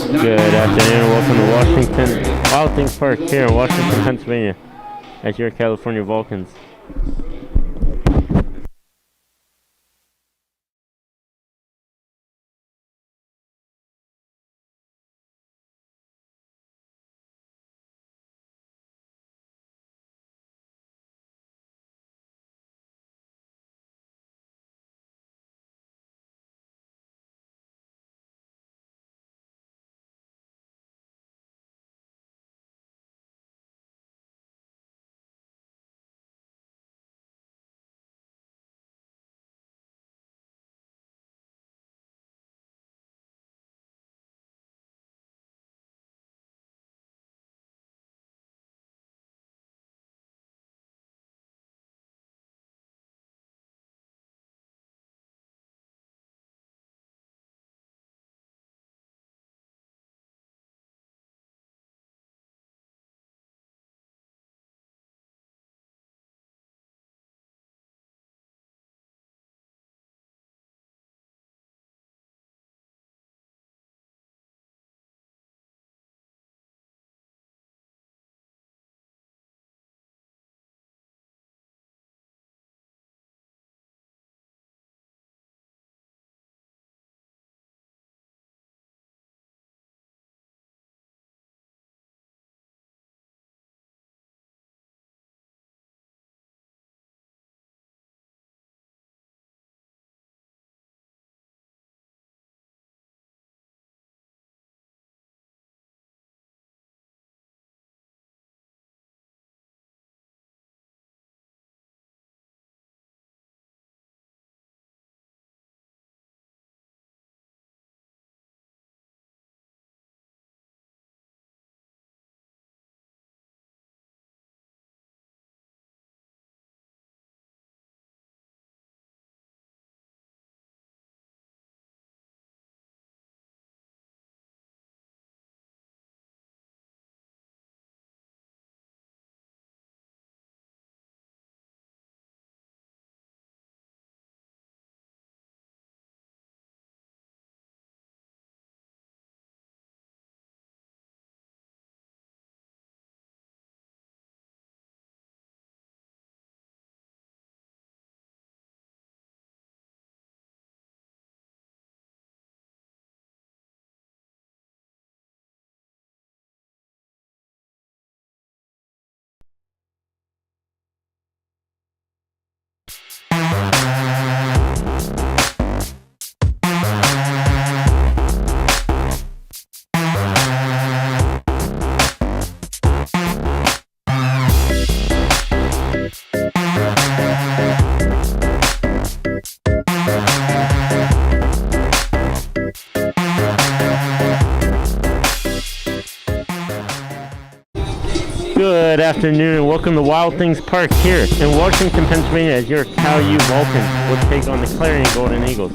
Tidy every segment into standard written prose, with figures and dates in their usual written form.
Good afternoon. Welcome to Washington Wild Things Park here in Washington, Pennsylvania, at your California Vulcans. Good afternoon and welcome to Wild Things Park here in Washington, Pennsylvania, as your Cal-U Vulcans will take on the Clarion Golden Eagles.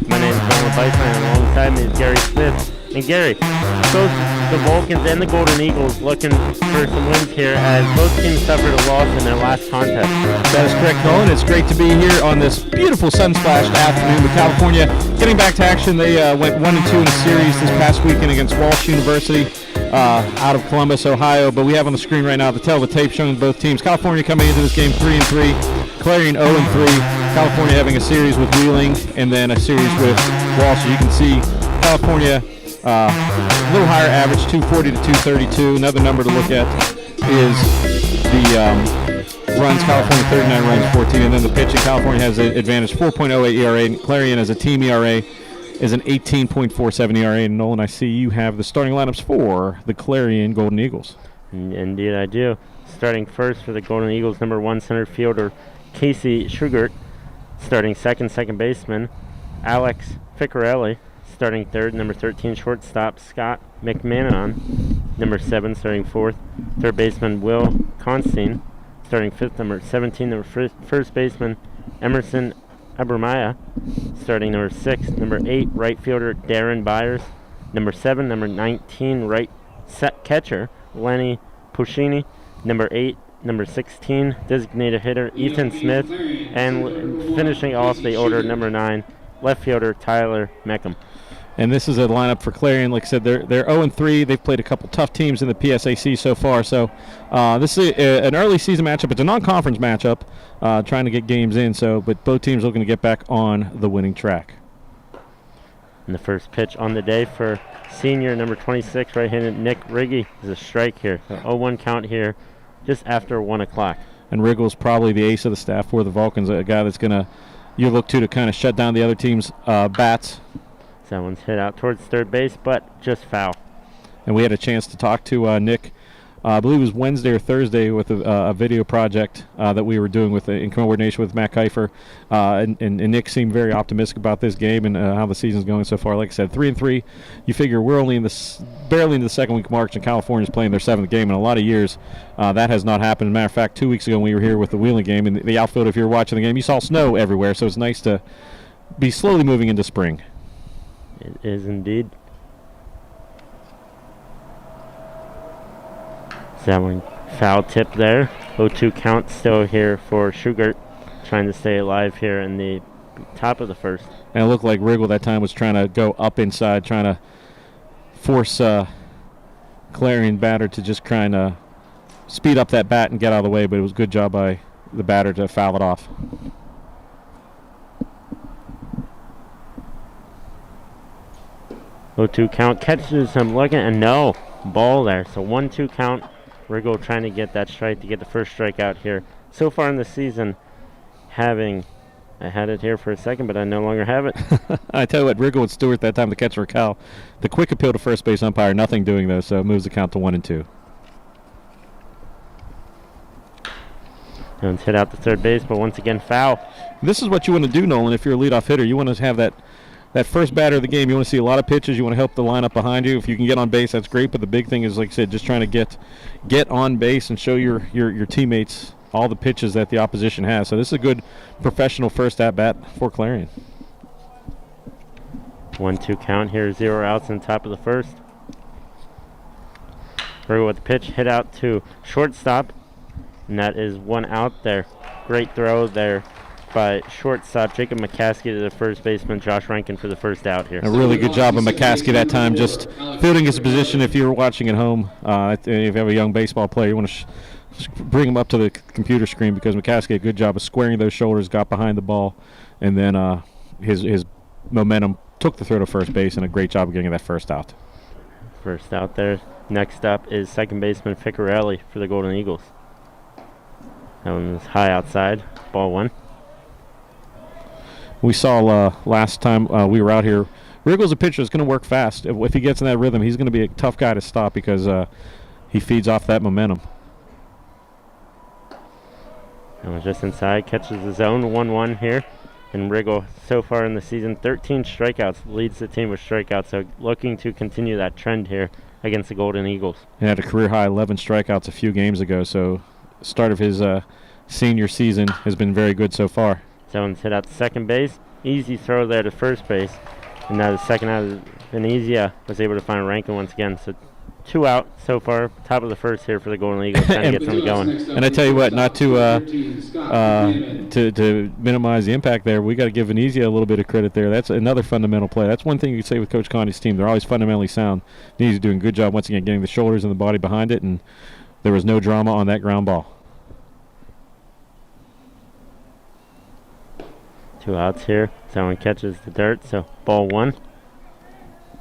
My name is Donald Bison, and alongside me is Gary Smith. And Gary, both the Vulcans and the Golden Eagles looking for some wins here, as both teams suffered a loss in their last contest. That is correct, Nolan. It's great to be here on this beautiful sun-splashed afternoon with California getting back to action. They went 1-2 in the series this past weekend against Walsh University out of Columbus, Ohio. But we have on the screen right now the tail of the tape showing both teams. California coming into this game 3-3, Clarion 0-3. California having a series with Wheeling and then a series with Walsh. So you can see California a little higher average, 240 to 232. Another number to look at is the runs. California 39 runs, 14, and then the pitching. California has an advantage, 4.08 ERA. And Clarion as a team ERA is an 18.47 ERA. And Nolan, I see you have the starting lineups for the Clarion Golden Eagles. Indeed, I do. Starting first for the Golden Eagles, number 1 center fielder Casey Schugert. Starting second baseman Alex Ficcarelli. Starting third, number 13 shortstop Scott McManaman. Number 7 starting fourth, third baseman Will Constein. Starting fifth, number 17, number first baseman Emerson Abramaya. Starting number 6, number 8 right fielder Darren Byers. Number 7, number 19 right set catcher Lenny Puccini. Number 8, number 16 designated hitter Ethan Smith. And finishing off the order, number 9 left fielder Tyler Meckham. And this is a lineup for Clarion. Like I said, they're 0-3. They've played a couple tough teams in the PSAC so far. So this is an early season matchup. It's a non-conference matchup, trying to get games in. But both teams looking to get back on the winning track. And the first pitch on the day for senior number 26, right-handed Nick Riggy, is a strike here. So 0-1 count here, just after 1 o'clock. And Riggle's probably the ace of the staff for the Vulcans, a guy that's you look to kind of shut down the other team's bats. So that one's hit out towards third base, but just foul. And we had a chance to talk to Nick, I believe it was Wednesday or Thursday, with a video project that we were doing in coordination with Matt Kiefer. And Nick seemed very optimistic about this game and how the season's going so far. Like I said, 3-3. You figure we're only barely into the second week of March, and California's playing their 7th game in a lot of years. That has not happened. As a matter of fact, 2 weeks ago when we were here with the Wheeling game, in the outfield, if you were watching the game, you saw snow everywhere. So it's nice to be slowly moving into spring. It is indeed. So that one foul tip there. 0-2 count still here for Schugert, trying to stay alive here in the top of the first. And it looked like Riggle that time was trying to go up inside, trying to force Clarion batter to just trying to speed up that bat and get out of the way, but it was a good job by the batter to foul it off. Oh, 2 count, catches him looking, and no, ball there. So 1-2 count. Riggle trying to get that strike to get the first strikeout here. So far in the season, I had it here for a second, but I no longer have it. I tell you what, Riggle and Stewart that time, the catcher for Cal, the quick appeal to first base umpire, nothing doing though, so it moves the count to 1-2. One's hit out to third base, but once again foul. This is what you want to do, Nolan, if you're a leadoff hitter. You want to have that first batter of the game. You want to see a lot of pitches. You want to help the lineup behind you. If you can get on base, that's great. But the big thing is, like I said, just trying to get on base and show your teammates all the pitches that the opposition has. So this is a good professional first at bat for Clarion. 1-2 count here, 0 outs in the top of the first. Riggle with the pitch, hit out to shortstop, and that is 1 out there. Great throw there by shortstop Jacob McCaskey to the first baseman Josh Rankin for the first out here. A really good job of McCaskey that time, just fielding his position. If you're watching at home, if you have a young baseball player, you want to bring him up to the computer screen, because McCaskey, a good job of squaring those shoulders, got behind the ball, and then his momentum took the throw to first base, and a great job of getting that first out. First out there. Next up is second baseman Ficarelli for the Golden Eagles. That one was high outside, ball 1. We saw last time we were out here, Riggle's a pitcher that's going to work fast. If he gets in that rhythm, he's going to be a tough guy to stop, because he feeds off that momentum. That was just inside, catches his own 1-1 here. And Riggle, so far in the season, 13 strikeouts, leads the team with strikeouts, so looking to continue that trend here against the Golden Eagles. He had a career-high 11 strikeouts a few games ago, so start of his senior season has been very good so far. That one's hit out to second base. Easy throw there to first base. And now the second out of Venezia was able to find Rankin once again. So 2 out so far. Top of the first here for the Golden Eagles, trying to get something going. And I tell you what, not to minimize the impact there, we got to give Venezia a little bit of credit there. That's another fundamental play. That's one thing you can say with Coach Connie's team. They're always fundamentally sound. Venezia doing a good job once again getting the shoulders and the body behind it, and there was no drama on that ground ball. 2 outs here. Someone catches the dirt, so ball 1.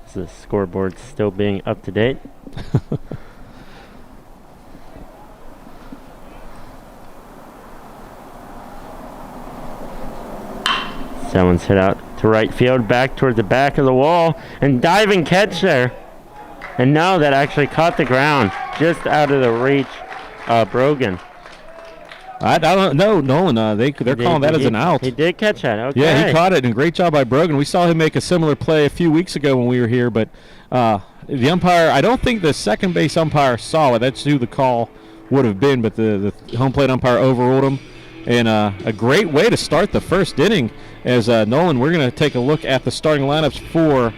So the scoreboard's still being up to date. Someone's hit out to right field, back toward the back of the wall, and diving catch there. And no, that actually caught the ground, just out of the reach of Brogan. I don't know, Nolan. They're calling that as an out. He did catch that. Okay. Yeah, he caught it, and great job by Brogan. We saw him make a similar play a few weeks ago when we were here, but the umpire, I don't think the second base umpire saw it. That's who the call would have been, but the home plate umpire overruled him. And a great way to start the first inning. As Nolan, we're going to take a look at the starting lineups for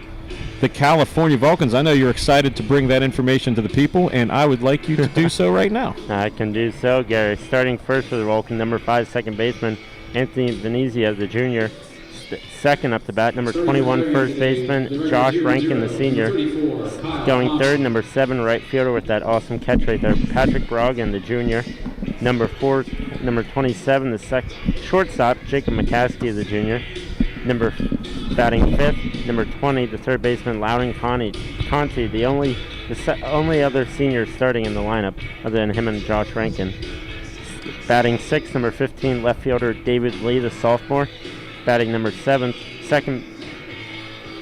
the California Vulcans. I know you're excited to bring that information to the people, and I would like you to do so right now. I can do so, Gary. Starting first for the Vulcan, number 5, second baseman Anthony Venezia, the junior. second up to bat. Number 21, first baseman Josh Rankin, the senior. Going third, number 7, right fielder with that awesome catch right there, Patrick Broggan, the junior. Number 27, the shortstop, Jacob McCaskey, the junior. Batting fifth, number 20, the third baseman Loudon Conti, the only other senior starting in the lineup other than him and Josh Rankin. Batting sixth, number 15, left fielder David Lee, the sophomore. Batting number 7,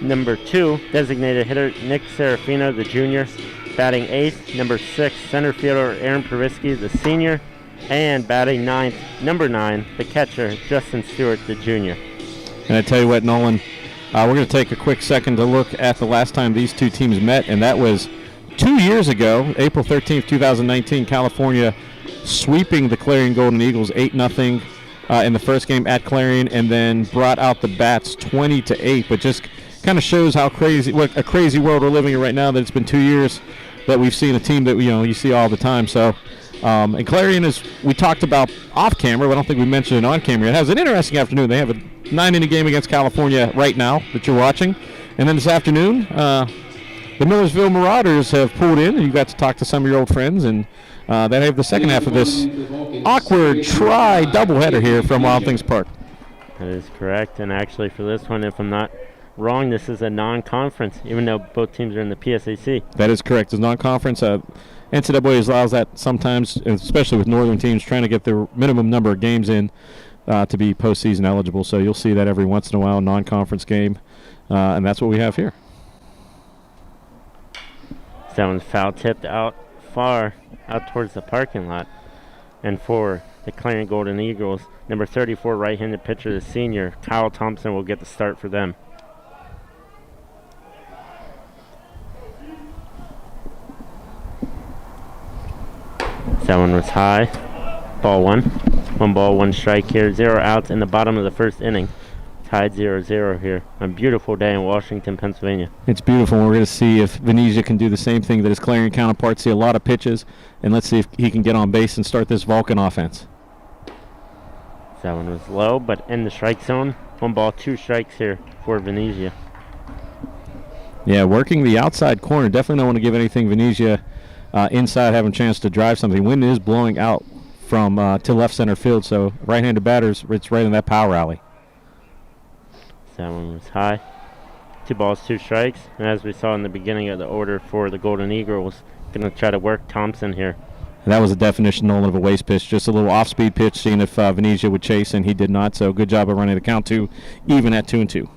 number 2, designated hitter Nick Serafino, the junior. Batting eighth, number 6, center fielder Aaron Pervisky, the senior. And batting ninth, number 9, the catcher Justin Stewart, the junior. And I tell you what, Nolan, we're going to take a quick second to look at the last time these two teams met, and that was 2 years ago, April 13th, 2019, California sweeping the Clarion Golden Eagles 8-0 in the first game at Clarion, and then brought out the bats 20-8. But just kind of shows what a crazy world we're living in right now. That it's been 2 years that we've seen a team that you see all the time. So, and Clarion, is we talked about off camera, but I don't think we mentioned it on camera. It has an interesting afternoon. They have a 9-inning game against California right now that you're watching, and then this afternoon, the Millersville Marauders have pulled in, and you got to talk to some of your old friends, and they have the second half of this awkward doubleheader here from Wild Things Park. That is correct, and actually for this one, if I'm not wrong, this is a non-conference, even though both teams are in the PSAC. That is correct. It's non-conference. NCAA allows that sometimes, especially with northern teams trying to get their minimum number of games in to be postseason eligible. So you'll see that every once in a while, non-conference game, and that's what we have here. That one's foul tipped out far, out towards the parking lot. And for the Clarion Golden Eagles, number 34 right-handed pitcher, the senior, Kyle Thompson, will get the start for them. That one was high. Ball one. 1 ball, 1 strike here. 0 outs in the bottom of the first inning. Tied 0-0 here. A beautiful day in Washington, Pennsylvania. It's beautiful. We're going to see if Venezia can do the same thing that his Clarion counterparts. See a lot of pitches, and let's see if he can get on base and start this Vulcan offense. That one was low, but in the strike zone. 1 ball, 2 strikes here for Venezia. Yeah, working the outside corner. Definitely don't want to give anything Venezia inside, having a chance to drive something. Wind is blowing out from to left center field, so right-handed batters, it's right in that power alley. That one was high. 2 balls, 2 strikes. And as we saw in the beginning of the order for the Golden Eagles, going to try to work Thompson here. And that was a definition, Nolan, of a waste pitch. Just a little off-speed pitch, seeing if Venezia would chase, and he did not. So good job of running the count to even at 2-2.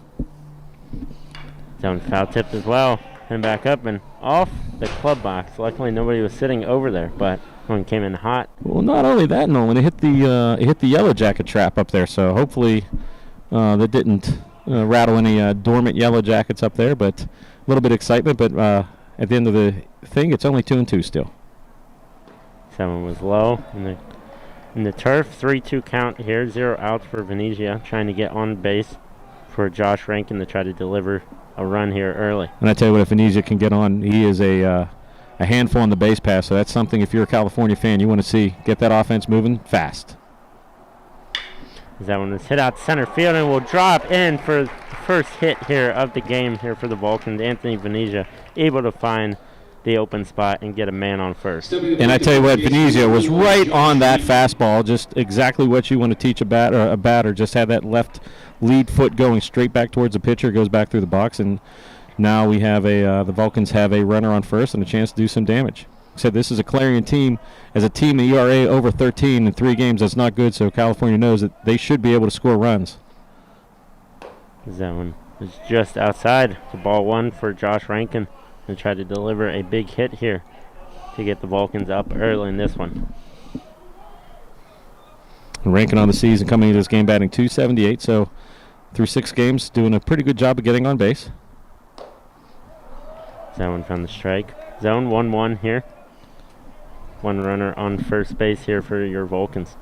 That one foul tipped as well. And back up and off the club box. Luckily, nobody was sitting over there, but one came in hot. Well, not only that, Nolan, it hit the yellow jacket trap up there. So hopefully that didn't rattle any dormant yellow jackets up there, but a little bit of excitement. But at the end of the thing, it's only 2-2 still. That one was low in the turf. 3-2 count here. 0 outs for Venezia, trying to get on base for Josh Rankin to try to deliver a run here early. And I tell you what, if Venezia can get on, he is a handful on the base pass. So that's something, if you're a California fan, you want to see. Get that offense moving fast. That one was hit out center field and will drop in for the first hit here of the game here for the Vulcans. Anthony Venezia able to find the open spot and get a man on first. And I tell you what, Venezia was right on that fastball, just exactly what you want to teach a batter. Just had that left lead foot going straight back towards the pitcher, goes back through the box, and now we have the Vulcans have a runner on first and a chance to do some damage. Like I said, this is a Clarion team. As a team, the ERA over 13 in 3 games, that's not good, so California knows that they should be able to score runs. That one was just outside. The ball 1 for Josh Rankin, and try to deliver a big hit here to get the Vulcans up early in this one. Rankin on the season coming into this game batting .278, so through 6 games doing a pretty good job of getting on base. That one found the strike. Zone 1-1 here. 1 runner on first base here for your Vulcans.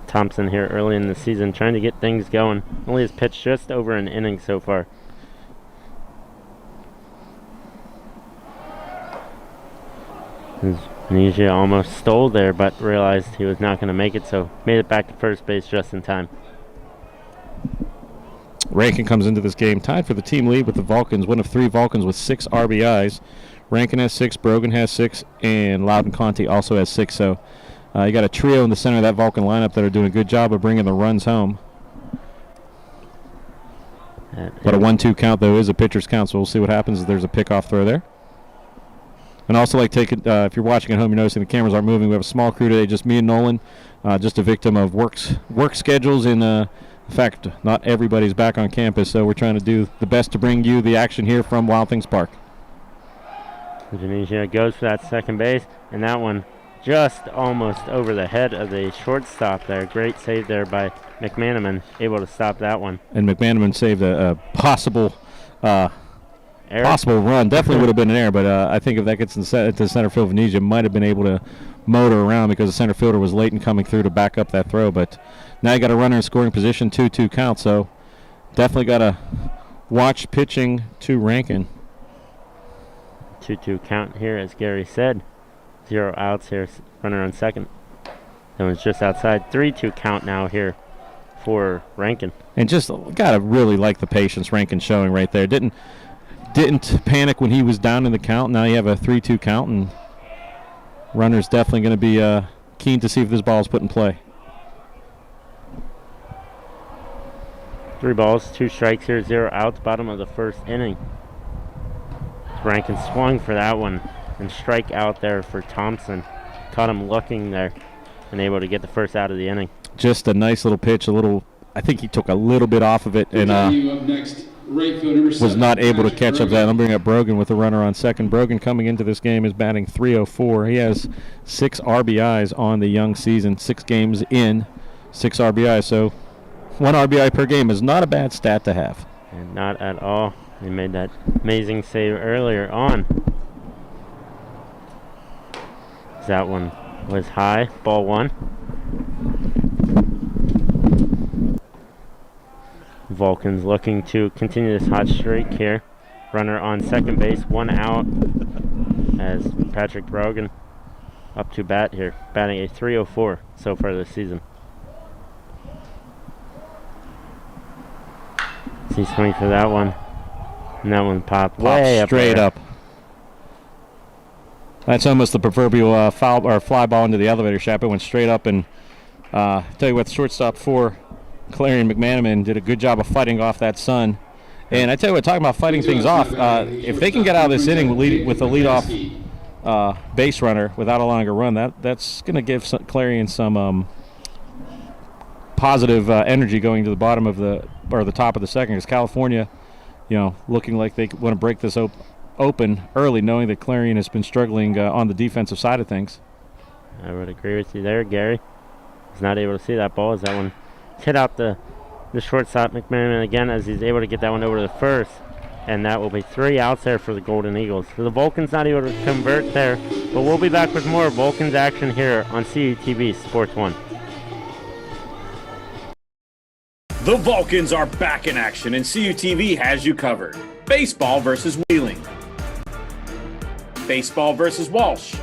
Thompson here early in the season trying to get things going. Only has pitched just over an inning so far. Venezia almost stole there, but realized he was not going to make it, so made it back to first base just in time. Rankin comes into this game tied for the team lead with the Vulcans, one of 3 Vulcans with 6 RBIs. Rankin has 6, Brogan has 6, and Loudon Conti also has 6. So you got a trio in the center of that Vulcan lineup that are doing a good job of bringing the runs home. But a 1-2 count, though, is a pitcher's count, so we'll see what happens if there's a pickoff throw there. And also, like, if you're watching at home, you're noticing the cameras aren't moving. We have a small crew today, just me and Nolan, just a victim of work schedules. And in fact, not everybody's back on campus, so we're trying to do the best to bring you the action here from Wild Things Park. Indonesia goes for that second base, and that one just almost over the head of the shortstop there. Great save there by McManaman, able to stop that one. And McManaman saved a possible run. Definitely would have been an error, but I think if that gets into center field, Venezia might have been able to motor around because the center fielder was late in coming through to back up that throw. But now you got a runner in scoring position, 2-2 count, so definitely got to watch pitching to Rankin. 2-2 count here, as Gary said. 0 outs here, runner on second. That one's just outside. 3-2 count now here for Rankin. And just gotta really like the patience Rankin's showing right there. Didn't panic when he was down in the count. Now you have a 3-2 count, and runner's definitely going to be keen to see if this ball is put in play. 3 balls, 2 strikes here, 0 outs, bottom of the first inning. Rankin swung for that one and strike out there for Thompson. Caught him looking there and able to get the first out of the inning. Just a nice little pitch, I think he took a little bit off of it and was not able to catch up that. I'm bringing up Brogan with a runner on second. Brogan coming into this game is batting .304. He has 6 RBIs on the young season, 6 games in, 6 RBIs. So 1 RBI per game is not a bad stat to have. And not at all. He made that amazing save earlier on. That one was high, ball 1. Vulcans looking to continue this hot streak here. Runner on second base, 1 out as Patrick Brogan up to bat here, batting a .304 so far this season. He's swinging for that one, and that one popped way straight up. That's almost the proverbial foul or fly ball into the elevator shaft. It went straight up, and tell you what, the shortstop for Clarion, McManaman, did a good job of fighting off that sun. And I tell you what, talking about fighting things off, if they can get out of this inning with a leadoff base runner without allowing a run, that's going to give Clarion some positive energy going to the bottom of the top of the second. Because California, looking like they want to break this open early, knowing that Clarion has been struggling on the defensive side of things. I would agree with you there, Gary. He's not able to see that ball as that one hit out the shortstop McManaman again, as he's able to get that one over to the first, and that will be 3 outs there for the Golden Eagles. So the Vulcans not able to convert there, but we'll be back with more Vulcans action here on CUTV Sports 1. The Vulcans are back in action, and CUTV has you covered. Baseball versus Wheeling. Baseball versus Walsh.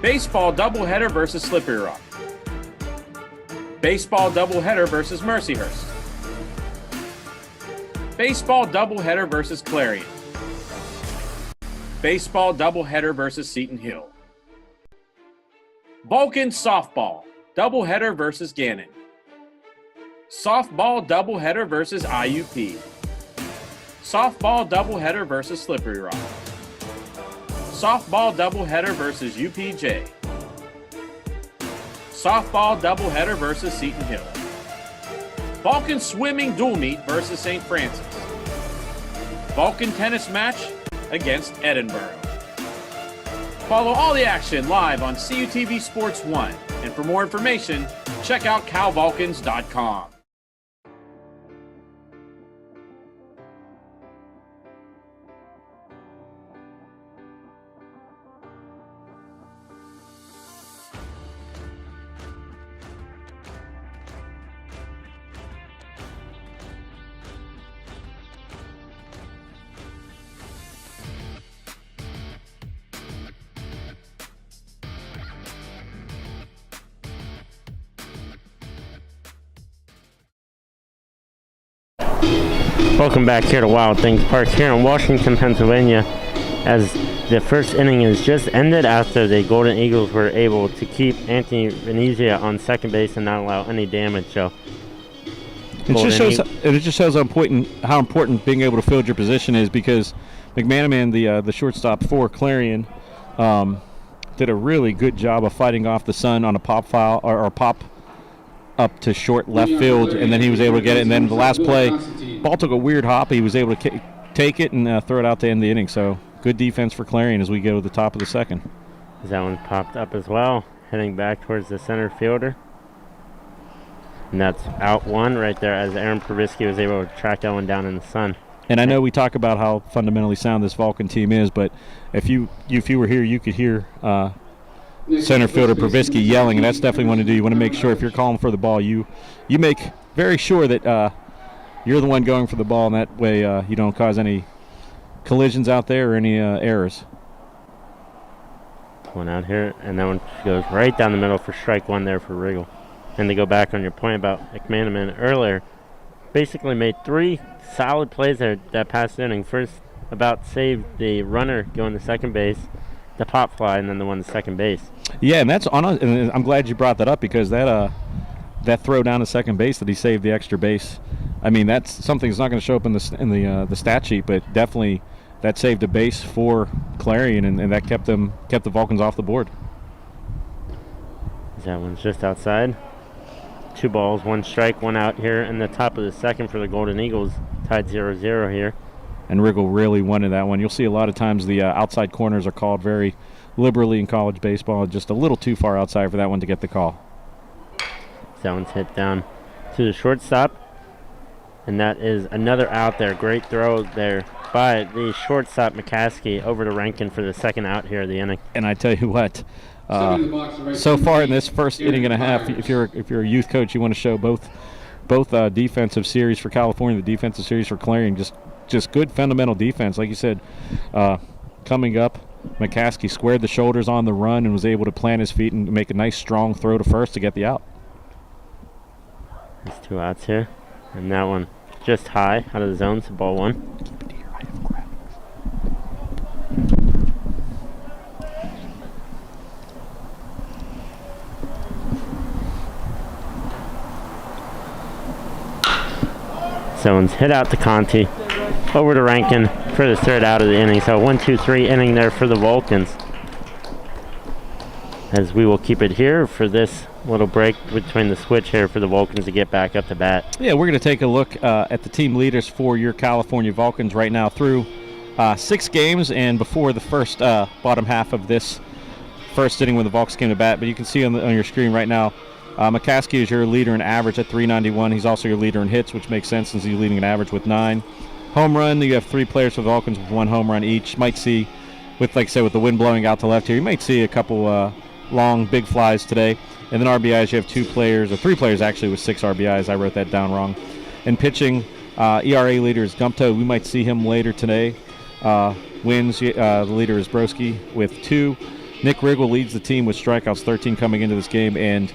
Baseball doubleheader versus Slippery Rock. Baseball doubleheader versus Mercyhurst. Baseball doubleheader versus Clarion. Baseball doubleheader versus Seton Hill. Vulcan softball doubleheader versus Gannon. Softball doubleheader versus IUP. Softball doubleheader versus Slippery Rock. Softball doubleheader versus UPJ. Softball doubleheader versus Seton Hill. Vulcan swimming dual meet versus St. Francis. Vulcan tennis match against Edinburgh. Follow all the action live on CUTV Sports 1. And for more information, check out calvulcans.com. Welcome back here to Wild Things Park here in Washington, Pennsylvania, as the first inning has just ended after the Golden Eagles were able to keep Anthony Venezia on second base and not allow any damage. So it just shows how important being able to field your position is, because McManaman, the shortstop for Clarion, did a really good job of fighting off the sun on a pop up to short left field, and then he was able to get it. And then the last play, ball took a weird hop. He was able to take it and throw it out to end the inning. So good defense for Clarion as we go to the top of the second. That one popped up as well, heading back towards the center fielder. And that's out one right there, as Aaron Probisky was able to track that one down in the sun. And I know we talk about how fundamentally sound this Vulcan team is, but if you were here, you could hear center fielder Probisky yelling, and that's definitely what you want to do. You want to make sure if you're calling for the ball, you make very sure that you're the one going for the ball, and that way you don't cause any collisions out there or any errors. One out here, and that one goes right down the middle for strike one there for Riggle. And to go back on your point about McManaman earlier, basically made three solid plays there that past inning. First, about saved the runner going to second base, the pop fly, and then the one to second base. Yeah, and and I'm glad you brought that up, because that throw down to second base that he saved the extra base. I mean, that's something that's not going to show up in the stat sheet, but definitely that saved a base for Clarion, and that kept the Vulcans off the board. That one's just outside. 2 balls, 1 strike, 1 out here in the top of the second for the Golden Eagles, tied 0-0 here. And Riggle really wanted that one. You'll see a lot of times the outside corners are called very liberally in college baseball, just a little too far outside for that one to get the call. That one's hit down to the shortstop, and that is another out there. Great throw there by the shortstop McCaskey over to Rankin for the second out here of the inning. And I tell you what, so far in this first inning and a half, if you're a youth coach, you want to show both defensive series for California, the defensive series for Clarion, just good fundamental defense. Like you said, coming up, McCaskey squared the shoulders on the run and was able to plant his feet and make a nice strong throw to first to get the out. There's 2 outs here, and that one just high out of the zone, so ball 1. Keep it to your right of ground. So one's hit out to Conti, over to Rankin for the third out of the inning. So 1-2-3 inning there for the Vulcans. As we will keep it here for this little break between the switch here for the Vulcans to get back up to bat. Yeah, we're going to take a look at the team leaders for your California Vulcans right now through 6 games and before the first bottom half of this first inning when the Vulcans came to bat. But you can see on your screen right now, McCaskey is your leader in average at .391. He's also your leader in hits, which makes sense since he's leading an average with 9. Home run, you have 3 players for the Vulcans with 1 home run each. Might see, with like I said, with the wind blowing out to left here, you might see a couple long, big flies today. And then RBIs, you have 2 players, or 3 players actually with 6 RBIs. I wrote that down wrong. And pitching, ERA leader is Gumpto. We might see him later today. Wins, the leader is Broski with 2. Nick Riggle leads the team with strikeouts, 13 coming into this game, and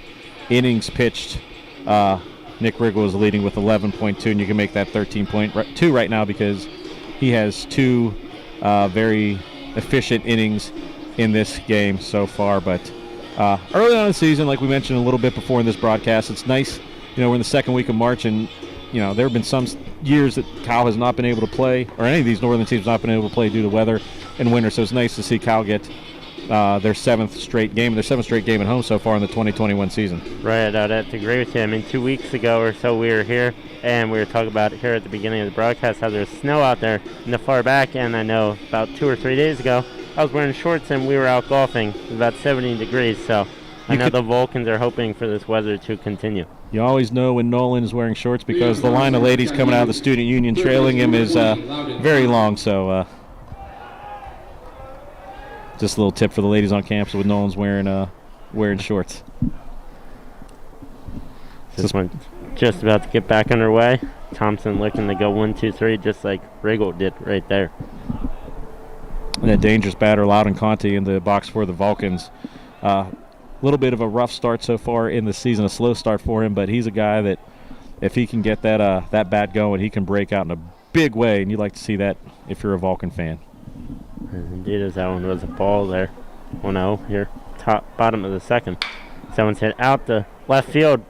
innings pitched, Nick Riggle is leading with 11.2, and you can make that 13.2 right now because he has 2 very efficient innings in this game so far. But early on in the season, like we mentioned a little bit before in this broadcast, it's nice, we're in the second week of March, and there have been some years that Cal has not been able to play, or any of these northern teams have not been able to play due to weather and winter, so it's nice to see Cal get their 7th straight game at home so far in the 2021 season. Right, I'd have to agree with you. I mean, 2 weeks ago or so we were here, and we were talking about here at the beginning of the broadcast how there's snow out there in the far back, and I know about 2 or 3 days ago I was wearing shorts and we were out golfing. It was about 70 degrees, so I know the Vulcans are hoping for this weather to continue. You always know when Nolan is wearing shorts because the line of ladies coming out of the student union trailing him is very long, so just a little tip for the ladies on campus with Nolan's wearing shorts. This one just about to get back underway. Thompson looking to go 1-2-3 just like Riggle did right there. And a dangerous batter, Loudon Conti, in the box for the Vulcans. A little bit of a rough start so far in the season, a slow start for him, but he's a guy that if he can get that bat going, he can break out in a big way, and you like to see that if you're a Vulcan fan. Indeed, as that one was a ball there. 1-0 here, bottom of the second. Someone's hit out the left field,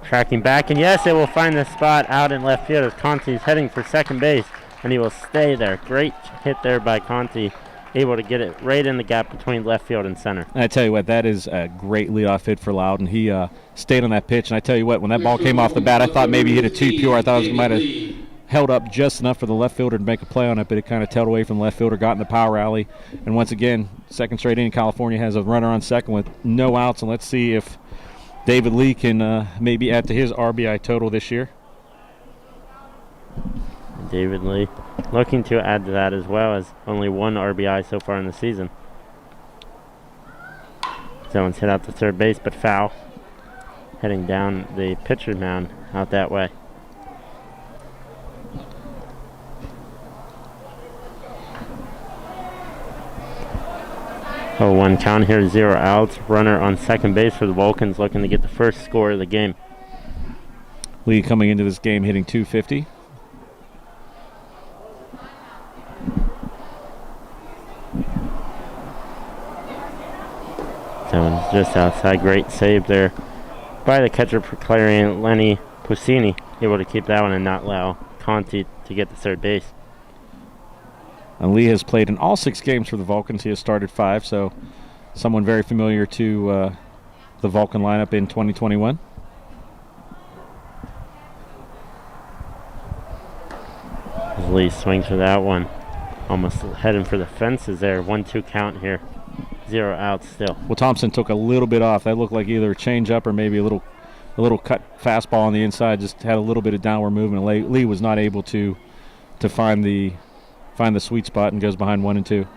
tracking back, and yes, it will find the spot out in left field as Conti's heading for second base, and he will stay there. Great hit there by Conti, able to get it right in the gap between left field and center. And I tell you what, that is a great leadoff hit for Loudon. He stayed on that pitch, and I tell you what, when that ball came off the bat, I thought maybe he hit it too pure. I thought it might have held up just enough for the left fielder to make a play on it, but it kind of tailed away from the left fielder, got in the power alley. And once again, second straight inning, California has a runner on second with no outs, and let's see if David Lee can maybe add to his RBI total this year. David Lee looking to add to that as well, as only 1 RBI so far in the season. Someone's hit out to third base, but foul. Heading down the pitcher's mound out that way. Oh, 1 count here, 0 outs. Runner on second base for the Vulcans, looking to get the first score of the game. Lee coming into this game hitting .250. That one's just outside. Great save there by the catcher for Clarion, Lenny Pusini, able to keep that one and not allow Conti to get to third base. And Lee has played in all 6 games for the Vulcans. He has started 5, so someone very familiar to the Vulcan lineup in 2021. As Lee swings for that one. Almost heading for the fences there. 1-2 count here. 0 outs still. Well, Thompson took a little bit off. That looked like either a change-up or maybe a little cut fastball on the inside. Just had a little bit of downward movement. Lee was not able to find the sweet spot and goes behind 1-2.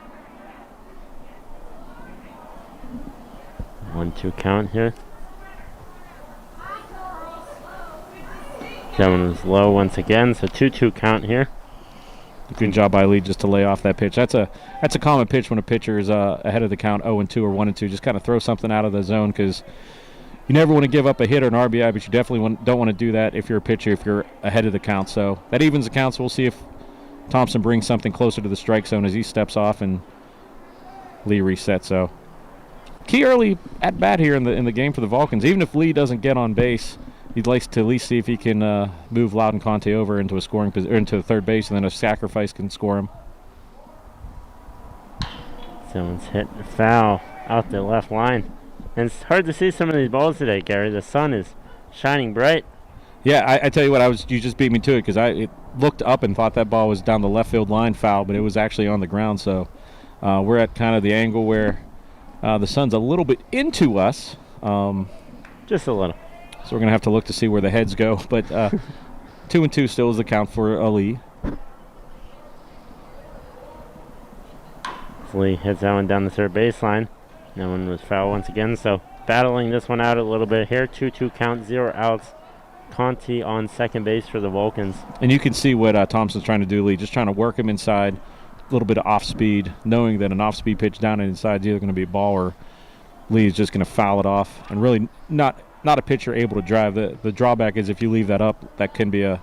1-2 count here. That one was low once again, so 2-2 count here. Good job by Lee just to lay off that pitch. That's a common pitch when a pitcher is ahead of the count 0-2 or 1-2. Just kind of throw something out of the zone, because you never want to give up a hit or an RBI, but you definitely don't want to do that if you're a pitcher, if you're ahead of the count. So that evens the count, so we'll see if Thompson brings something closer to the strike zone as he steps off and Lee resets. So key early at bat here in the game for the Vulcans. Even if Lee doesn't get on base, he'd like to at least see if he can move Loudon Conte over into a scoring into third base, and then a sacrifice can score him. Someone's hit foul out the left line. And it's hard to see some of these balls today, Gary. The sun is shining bright. Yeah, I tell you what, you just beat me to it, because I looked up and thought that ball was down the left field line foul, but it was actually on the ground. So we're at kind of the angle where the sun's a little bit into us. Just a little. So we're going to have to look to see where the heads go. But 2-2 still is the count for Lee. Lee hits that one down the third baseline. That one was foul once again. So battling this one out a little bit here. 2-2 count, 0 outs. Conti on second base for the Vulcans. And you can see what Thompson's trying to do, Lee. Just trying to work him inside. A little bit of off speed, knowing that an off speed pitch down and inside is either going to be a ball or Lee is just going to foul it off. And really not a pitcher able to drive. The drawback is if you leave that up, that can be a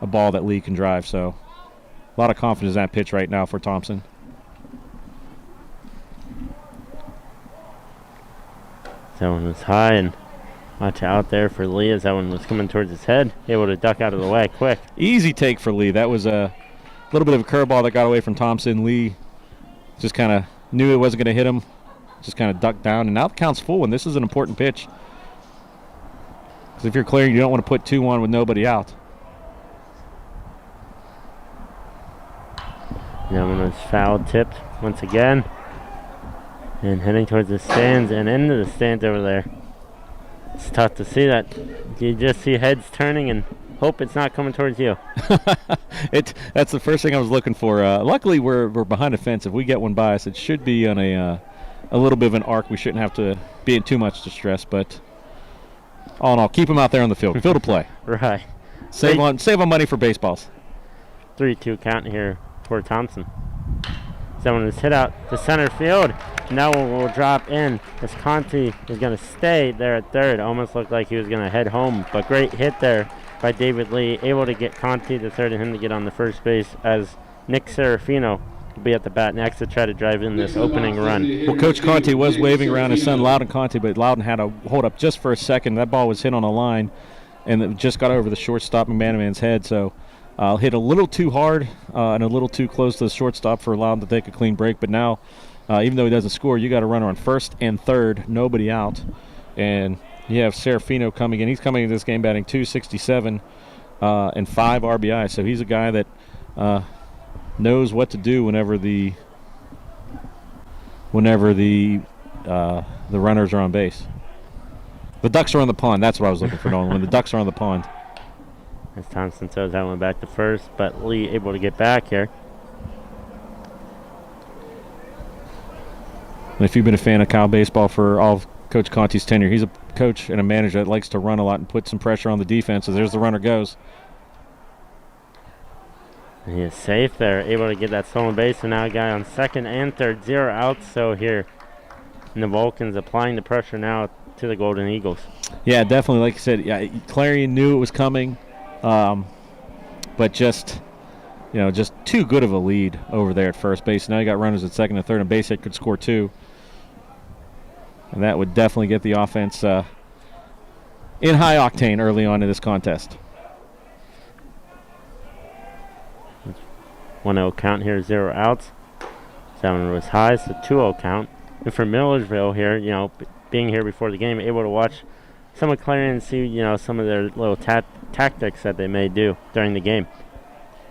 ball that Lee can drive. So a lot of confidence in that pitch right now for Thompson. That one was high, and watch out there for Lee as that one was coming towards his head. Able to duck out of the way quick. Easy take for Lee. That was a little bit of a curveball that got away from Thompson. Lee just kind of knew it wasn't going to hit him. Just kind of ducked down, and now the count's full, and this is an important pitch. Because if you're clearing, you don't want to put 2-1 with nobody out. That one was foul tipped once again. And heading towards the stands and into the stands over there. It's tough to see that. You just see heads turning and hope it's not coming towards you. That's the first thing I was looking for. Luckily, we're behind a fence. If we get one by us, it should be on a little bit of an arc. We shouldn't have to be in too much distress. But all in all, keep them out there on the field. Field of play. Right. Save on money for baseballs. 3-2 count here for Thompson. Someone is hit out to center field. Now will drop in as Conti is going to stay there at third. Almost looked like he was going to head home, but great hit there by David Lee, able to get Conti the third and him to get on the first base as Nick Serafino will be at the bat next to try to drive in this opening run. Well, Coach Conti was waving around his son Loudon Conti, but Loudon had to hold up just for a second. That ball was hit on a line, and it just got over the shortstop McManaman's head. So hit a little too hard and a little too close to the shortstop for Loudon to take a clean break. But now, even though he doesn't score, you got a runner on first and third, nobody out. And you have Serafino coming in. He's coming into this game batting .267 and 5 RBI. So he's a guy that knows what to do whenever the runners are on base. The ducks are on the pond. That's what I was looking for, Nolan. When the ducks are on the pond. As Thompson throws that one back to first, but Lee able to get back here. And if you've been a fan of Cal baseball for all of Coach Conti's tenure, he's a coach and a manager that likes to run a lot and put some pressure on the defense. So there's the runner goes. He is safe there, able to get that stolen base, and now a guy on second and third, 0 outs. So here, and the Vulcans applying the pressure now to the Golden Eagles. Yeah, definitely. Like you said, yeah, Clarion knew it was coming, but just too good of a lead over there at first base. Now you got runners at second and third, and base hit could score 2. And that would definitely get the offense in high octane early on in this contest. 1-0 count here, 0 outs. That one was high, so 2-0 count. And for Millersville here, being here before the game, able to watch some of Clarion and see, some of their little tactics that they may do during the game.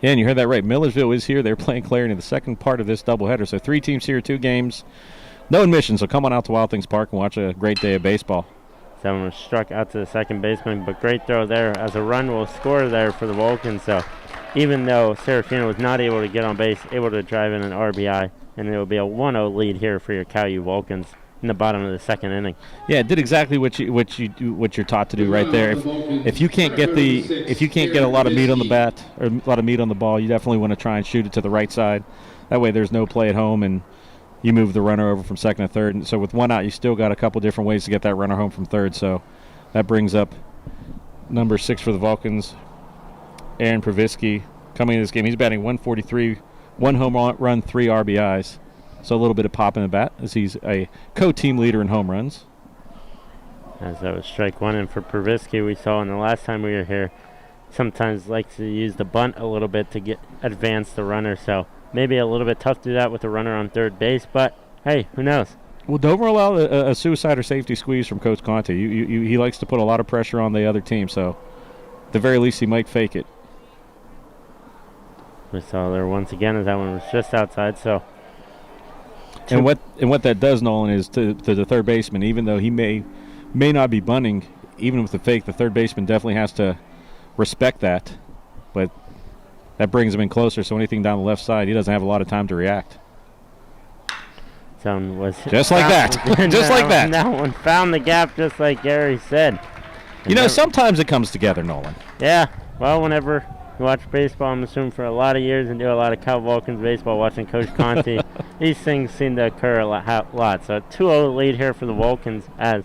Yeah, and you heard that right. Millersville is here. They're playing Clarion in the second part of this doubleheader. So 3 teams here, 2 games. No admission, so come on out to Wild Things Park and watch a great day of baseball. That one was struck out to the second baseman, but great throw there as a run will score there for the Vulcans. So even though Serafino was not able to get on base, able to drive in an RBI, and it will be a 1-0 lead here for your Cal U Vulcans in the bottom of the second inning. Yeah, it did exactly what you're taught to do right there. If you can't get a lot of meat on the bat or a lot of meat on the ball, you definitely want to try and shoot it to the right side. That way there's no play at home and you move the runner over from second to third. And so with 1 out, you still got a couple different ways to get that runner home from third. So that brings up number 6 for the Vulcans, Aaron Pravisky, coming into this game. He's batting .143, 1 home run, 3 RBIs. So a little bit of pop in the bat as he's a co-team leader in home runs. As that was strike 1, and for Pravisky, we saw in the last time we were here, sometimes likes to use the bunt a little bit to advance the runner. So maybe a little bit tough to do that with the runner on third base, but hey, who knows? Well, don't rule out a suicide or safety squeeze from Coach Conti. He likes to put a lot of pressure on the other team, so at the very least he might fake it. We saw there once again as that one was just outside. So, and what that does, Nolan, is to the third baseman, even though he may not be bunting, even with the fake, the third baseman definitely has to respect that, but that brings him in closer, so anything down the left side, he doesn't have a lot of time to react. Someone was just like that. Just like that. That one found the gap, just like Gary said. And sometimes it comes together, Nolan. Yeah. Well, whenever you watch baseball, I'm assuming for a lot of years and do a lot of Cal Vulcans baseball, watching Coach Conti, these things seem to occur a lot. So a 2-0 lead here for the Vulcans as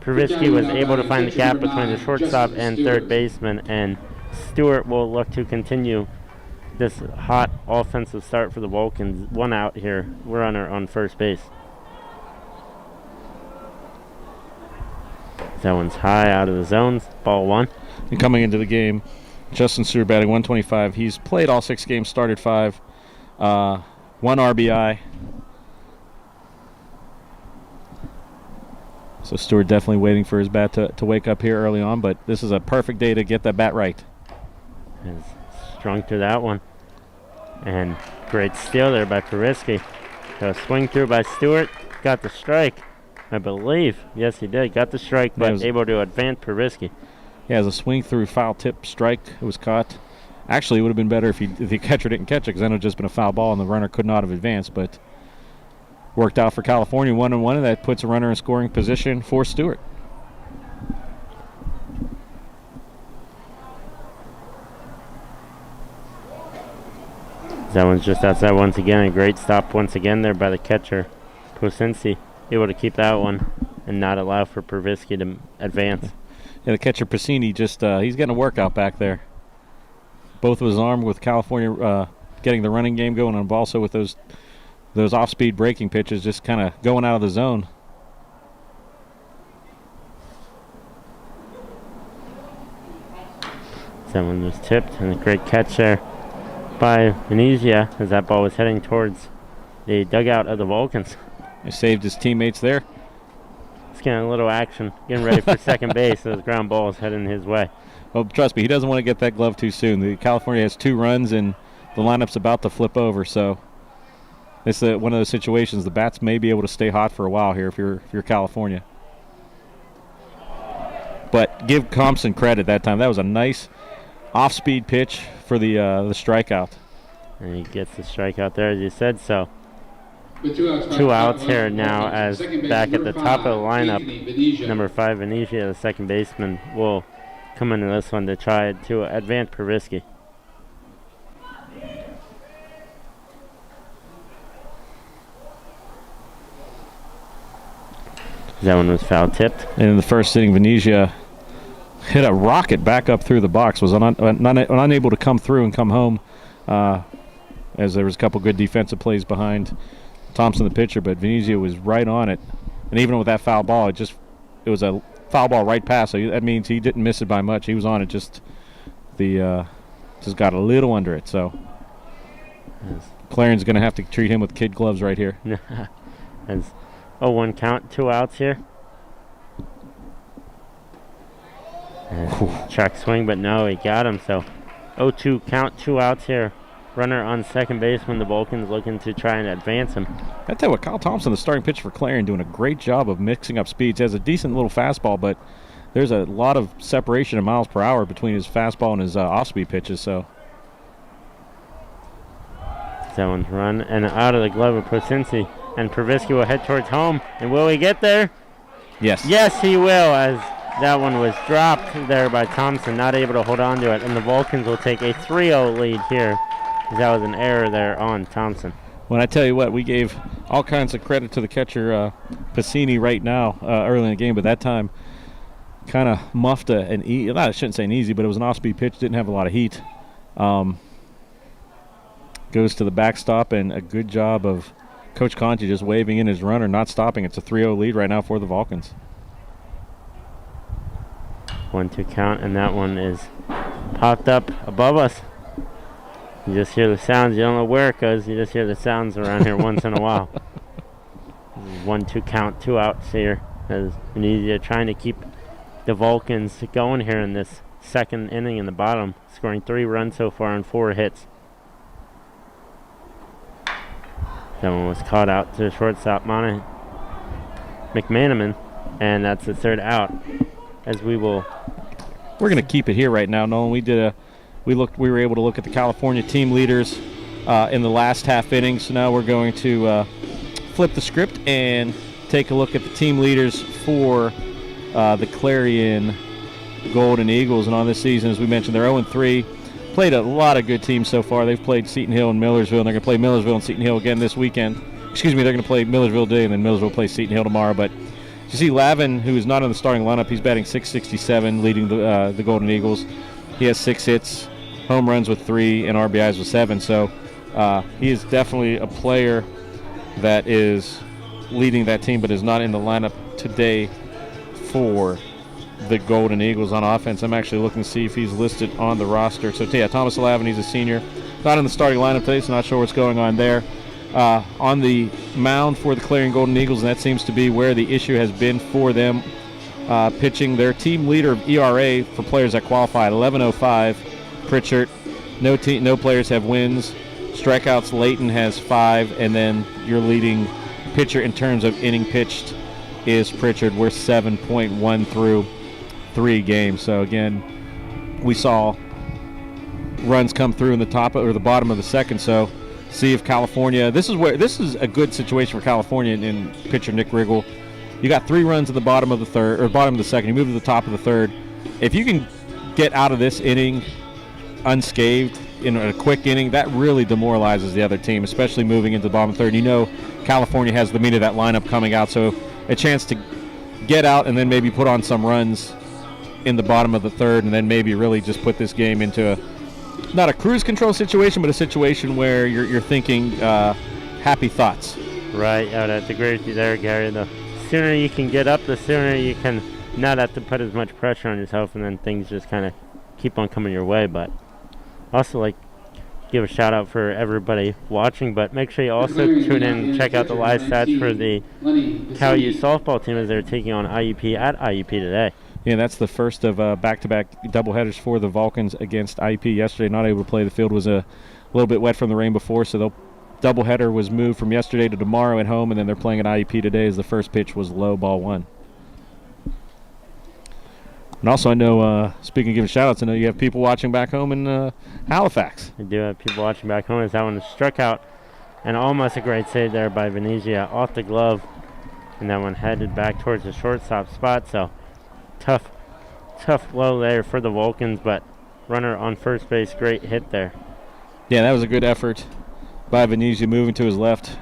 Pravisky was able to find the gap between the shortstop and third baseman, and Stewart will look to continue this hot offensive start for the Vulcans. 1 out here, runner on first base. That one's high out of the zones, ball 1. And coming into the game, Justin Stewart batting .125. He's played all 6 games, started 5, 1 RBI. So Stewart definitely waiting for his bat to wake up here early on, but this is a perfect day to get that bat right. Has strung through that one. And great steal there by Pravisky. So swing through by Stewart. Got the strike, I believe. Yes, he did. Got the strike, but able to advance Pravisky. Yeah, as a swing through foul tip strike, it was caught. Actually, it would have been better if the catcher didn't catch it, because then it would have just been a foul ball and the runner could not have advanced. But worked out for California, 1-1, and that puts a runner in scoring position for Stewart. That one's just outside once again. A great stop once again there by the catcher, Posensi. Able to keep that one and not allow for Pravisky to advance. the catcher Piscini just he's getting a workout back there. Both of his arm with California getting the running game going, and also with those off-speed breaking pitches just kind of going out of the zone. That one was tipped, and a great catch there by Venezia as that ball was heading towards the dugout of the Vulcans. He saved his teammates there. He's getting a little action, getting ready for second base. Those ground balls heading his way. Well, trust me, he doesn't want to get that glove too soon. The California has 2 runs, and the lineup's about to flip over. So it's one of those situations. The bats may be able to stay hot for a while here if you're California. But give Thompson credit that time. That was a nice off-speed pitch for the strikeout. And he gets the strikeout there, as you said. So With 2 outs, 2 outs here now, as back at the top of the lineup, number 5 Venezia, the second baseman, will come into this one to try to advance Pervisky. That one was foul tipped. And in the first inning, Venezia hit a rocket back up through the box, was unable to come through and come home, as there was a couple good defensive plays behind Thompson, the pitcher, but Venezia was right on it. And even with that foul ball, it was a foul ball right past, so that means he didn't miss it by much. He was on it, just got a little under it. So yes. Clarion's going to have to treat him with kid gloves right here. As 0-1 count, 2 outs here. Check swing, but no, he got him. So 0-2 count, 2 outs here. Runner on second base when the Vulcans looking to try and advance him. I tell you what, Kyle Thompson, the starting pitcher for Clarion, doing a great job of mixing up speeds. He has a decent little fastball, but there's a lot of separation in miles per hour between his fastball and his off-speed pitches. So that one's run and out of the glove of Procinci, and Pervisky will head towards home. And will he get there? Yes. Yes, he will, as that one was dropped there by Thompson, not able to hold on to it. And the Vulcans will take a 3-0 lead here. That was an error there on Thompson. When I tell you what, we gave all kinds of credit to the catcher Piscini right now early in the game, but that time kind of muffed I shouldn't say an easy, but it was an off-speed pitch, didn't have a lot of heat. Goes to the backstop, and a good job of Coach Conti just waving in his runner, not stopping. It's a 3-0 lead right now for the Vulcans. 1-2 count, and that one is popped up above us. You just hear the sounds. You don't know where it goes. You just hear the sounds around here once in a while. 1-2 count, 2 outs here. As Venezia trying to keep the Vulcans going here in this second inning in the bottom, scoring 3 runs so far on 4 hits. That one was caught out to the shortstop, McManaman, and that's the 3rd out. As we're going to keep it here right now, Nolan. We were able to look at the California team leaders in the last half inning, so now we're going to flip the script and take a look at the team leaders for the Clarion Golden Eagles. And on this season, as we mentioned, they're 0-3. Played a lot of good teams so far. They've played Seton Hill and Millersville, and they're going to play Millersville and Seton Hill again this weekend. Excuse me, they're going to play Millersville today, and then Millersville plays Seton Hill tomorrow. But you see Lavin, who is not in the starting lineup, he's batting .667, leading the Golden Eagles. He has 6 hits, home runs with 3, and RBIs with 7. So he is definitely a player that is leading that team, but is not in the lineup today for the Golden Eagles on offense. I'm actually looking to see if he's listed on the roster. So yeah, Thomas Lavin, he's a senior, not in the starting lineup today, so not sure what's going on there. On the mound for the Clarion Golden Eagles, and that seems to be where the issue has been for them. Pitching their team leader of ERA for players that qualify at 11.05, Pritchard. No players have wins. Strikeouts, Layton has 5, and then your leading pitcher in terms of inning pitched is Pritchard. We're 7.1 through 3 games. So again, we saw runs come through in the top or the bottom of the second. So see if California. This is a good situation for California in pitcher Nick Riggle. You got 3 runs at the bottom of the third or bottom of the second. You move to the top of the third. If you can get out of this inning unscathed in a quick inning, that really demoralizes the other team, especially moving into the bottom of the third. You know California has the meat of that lineup coming out, so a chance to get out and then maybe put on some runs in the bottom of the third, and then maybe really just put this game into not a cruise control situation, but a situation where you're thinking happy thoughts. Right, I would have to agree with you there, Gary. The sooner you can get up, the sooner you can not have to put as much pressure on yourself, and then things just kind of keep on coming your way. But also, like, give a shout out for everybody watching, but make sure you also tune in and check out the live stats for the Cal U softball team as they're taking on IUP at IUP today. Yeah, that's the first of back-to-back doubleheaders for the Vulcans against IUP yesterday. Not able to play. The field was a little bit wet from the rain before, so the doubleheader was moved from yesterday to tomorrow at home, and then they're playing at IUP today as the first pitch was low, ball one. And also, I know, speaking of giving shout-outs, I know you have people watching back home in Halifax. I do have people watching back home as that one is struck out, and almost a great save there by Venezia off the glove, and that one headed back towards the shortstop spot, so tough blow there for the Vulcans, but runner on first base, great hit there. Yeah, that was a good effort by Venezia moving to his left.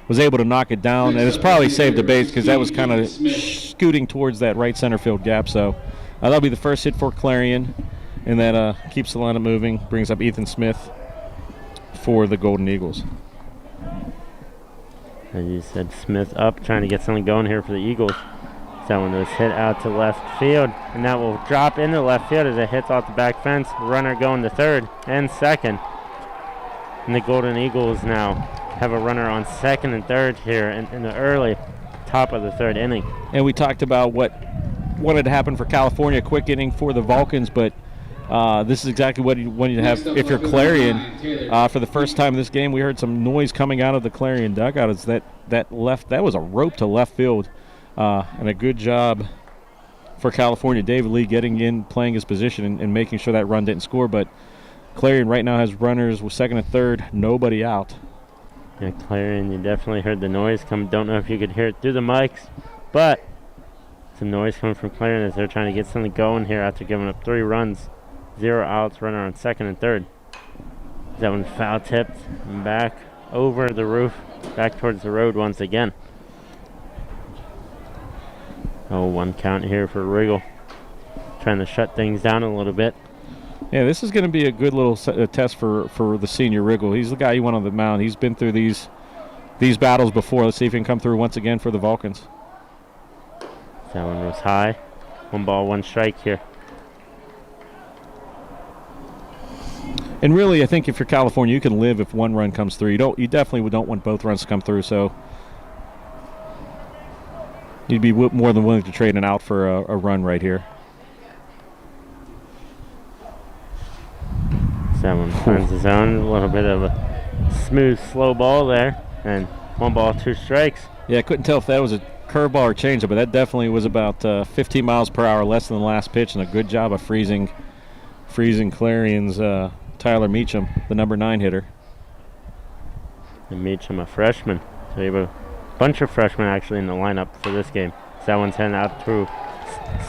Was able to knock it down, and it's probably saved the base because that was kind of scooting towards that right center field gap. So that'll be the first hit for Clarion, and that keeps the lineup moving, brings up Ethan Smith for the Golden Eagles. As you said, Smith up, trying to get something going here for the Eagles. That one was hit out to left field, and that will drop into left field as it hits off the back fence. Runner going to third and second. And the Golden Eagles now have a runner on second and third here in the early top of the third inning. And we talked about what wanted to happen for California, a quick inning for the Vulcans, but this is exactly what you want to have if you're Clarion. For the first time in this game, we heard some noise coming out of the Clarion dugout. It's that was a rope to left field, and a good job for California. David Lee getting in, playing his position, and making sure that run didn't score. But Clarion right now has runners with second and third, nobody out. Yeah, Clarion, you definitely heard the noise come. Don't know if you could hear it through the mics, but some noise coming from Clarion as they're trying to get something going here after giving up 3 runs. 0 outs, runner on second and third. That one foul tipped and back over the roof, back towards the road once again. 0-1 count here for Riggle. Trying to shut things down a little bit. Yeah, this is going to be a good little test for the senior Riggle. He's the guy you want on the mound. He's been through these battles before. Let's see if he can come through once again for the Vulcans. That one was high. 1 ball, 1 strike here. And really, I think if you're California, you can live if 1 run comes through. You definitely don't want both runs to come through. So you'd be more than willing to trade an out for a run right here. That one finds the zone. A little bit of a smooth, slow ball there. And 1 ball, 2 strikes. Yeah, I couldn't tell if that was a curveball or changeup, but that definitely was about 15 miles per hour less than the last pitch, and a good job of freezing Clarion's Tyler Meacham, the number 9 hitter. And Meacham, a freshman. So you have a bunch of freshmen actually in the lineup for this game. So that one's heading out through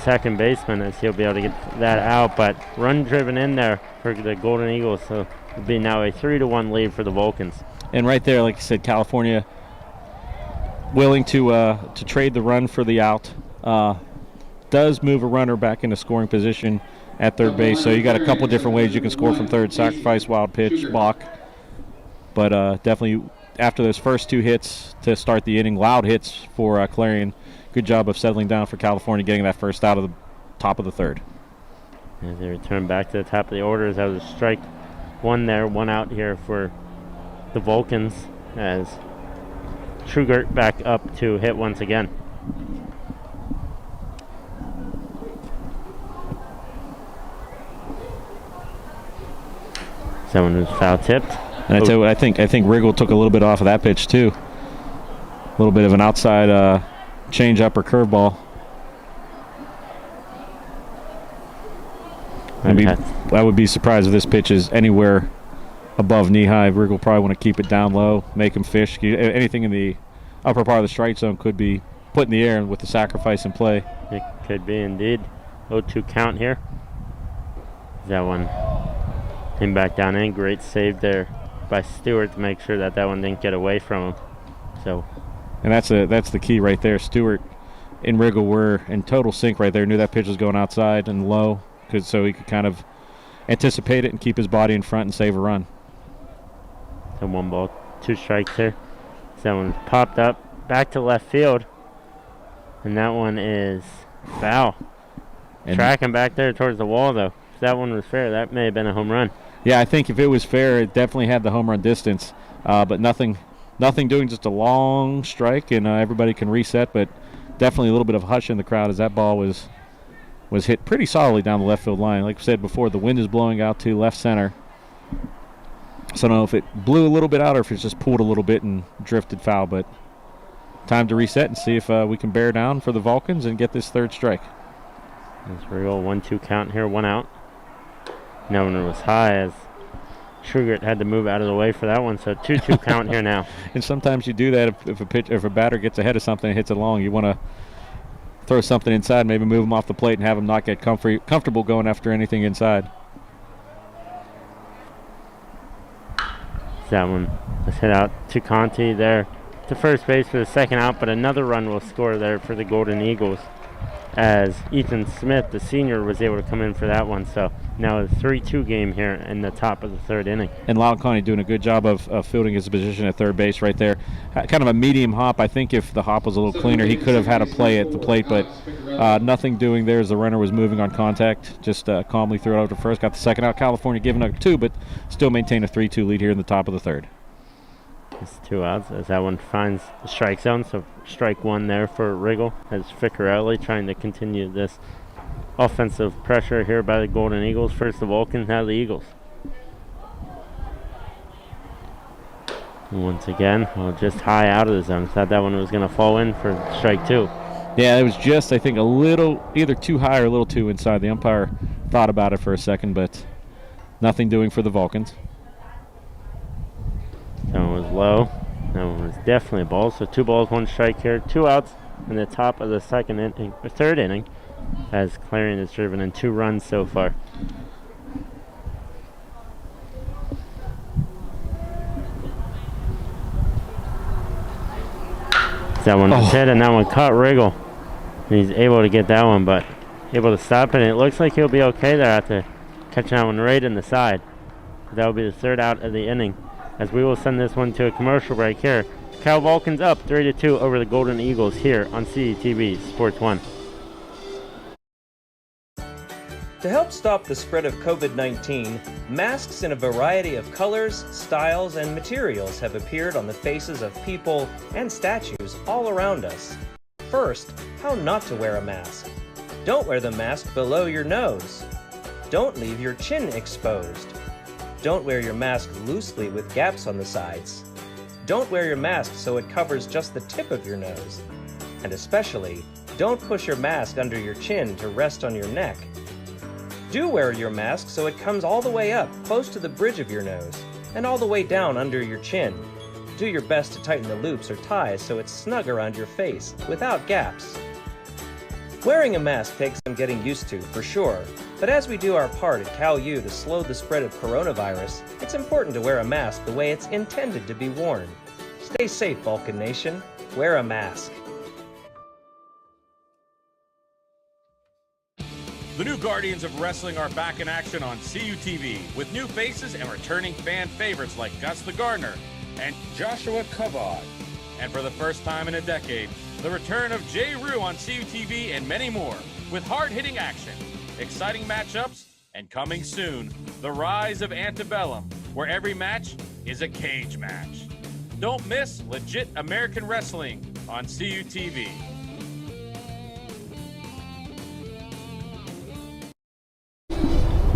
second baseman as he'll be able to get that out, but run driven in there for the Golden Eagles, so it'll be now a 3-1 lead for the Vulcans. And right there, like you said, California willing to trade the run for the out. Does move a runner back into scoring position at third base, so you got a couple different ways you can score from third: sacrifice, wild pitch, balk. But definitely after those first 2 hits to start the inning, loud hits for Clarion. Good job of settling down for California, getting that first out of the top of the third. As they return back to the top of the order, that was a strike 1 there, 1 out here for the Vulcans as Trugert back up to hit once again. That one was foul tipped. And I tell you what, I think Riggle took a little bit off of that pitch too. A little bit of an outside change up or curveball. I would be surprised if this pitch is anywhere above knee high. Riggle probably want to keep it down low, make him fish. Anything in the upper part of the strike zone could be put in the air with the sacrifice in play. It could be indeed. 0-2 count here. That one came back down in. Great save there by Stewart to make sure that one didn't get away from him. So, and that's the key right there. Stewart and Riggle were in total sync right there. Knew that pitch was going outside and low, so he could kind of anticipate it and keep his body in front and save a run. So 1 ball, 2 strikes here. So that one popped up back to left field, and that one is foul. And tracking back there towards the wall, though. If that one was fair, that may have been a home run. Yeah, I think if it was fair, it definitely had the home run distance, but nothing doing, just a long strike, and everybody can reset, but definitely a little bit of hush in the crowd as that ball was hit pretty solidly down the left field line. Like I said before, the wind is blowing out to left center. So I don't know if it blew a little bit out or if it's just pulled a little bit and drifted foul, but time to reset and see if we can bear down for the Vulcans and get this 3rd strike. That's real 1-2 count here, 1 out. No one was high as Schugert had to move out of the way for that one, so 2-2 count here now. And sometimes you do that if a batter gets ahead of something and hits it long. You want to throw something inside, maybe move him off the plate and have him not get comfortable going after anything inside. That one was hit out to Conti there to first base for the 2nd out, but another run will score there for the Golden Eagles as Ethan Smith, the senior, was able to come in for that one. So now a 3-2 game here in the top of the 3rd inning. And Lyle Conti doing a good job of fielding his position at third base right there. Kind of a medium hop. I think if the hop was a little cleaner, he could have had a play at the plate, but nothing doing there as the runner was moving on contact. Just calmly threw it out to first. Got the 2nd out. California giving up 2, but still maintain a 3-2 lead here in the top of the 3rd. It's 2 outs as that one finds the strike zone. So strike 1 there for Riggle as Ficarelli trying to continue this offensive pressure here by the Golden Eagles. First the Vulcans, now the Eagles. And once again, just high out of the zone. Thought that one was going to fall in for strike 2. Yeah, it was just, I think, a little either too high or a little too inside. The umpire thought about it for a second, but nothing doing for the Vulcans. That one was low. That one was definitely a ball. So 2 balls, 1 strike here. 2 outs in the top of the 3rd inning as Clarion has driven in 2 runs so far. That one was hit and that one caught Riggle. And he's able to get that one, but able to stop it. And it looks like he'll be okay there after catching that one right in the side. That will be the 3rd out of the inning, as we will send this one to a commercial break here. Cal Vulcans up 3-2 over the Golden Eagles here on CETV Sports 1. To help stop the spread of COVID-19, masks in a variety of colors, styles, and materials have appeared on the faces of people and statues all around us. First, how not to wear a mask. Don't wear the mask below your nose. Don't leave your chin exposed. Don't wear your mask loosely with gaps on the sides. Don't wear your mask so it covers just the tip of your nose. And especially, don't push your mask under your chin to rest on your neck. Do wear your mask so it comes all the way up, close to the bridge of your nose, and all the way down under your chin. Do your best to tighten the loops or ties so it's snug around your face, without gaps. Wearing a mask takes some getting used to, for sure, but as we do our part at Cal U to slow the spread of coronavirus, it's important to wear a mask the way it's intended to be worn. Stay safe, Vulcan Nation. Wear a mask. The new Guardians of Wrestling are back in action on CUTV with new faces and returning fan favorites like Gus the Gardener and Joshua Kavod. And for the first time in a decade, the return of Jay Rue on CUTV and many more with hard-hitting action, exciting matchups, and coming soon, the rise of Antebellum, where every match is a cage match. Don't miss legit American wrestling on CUTV.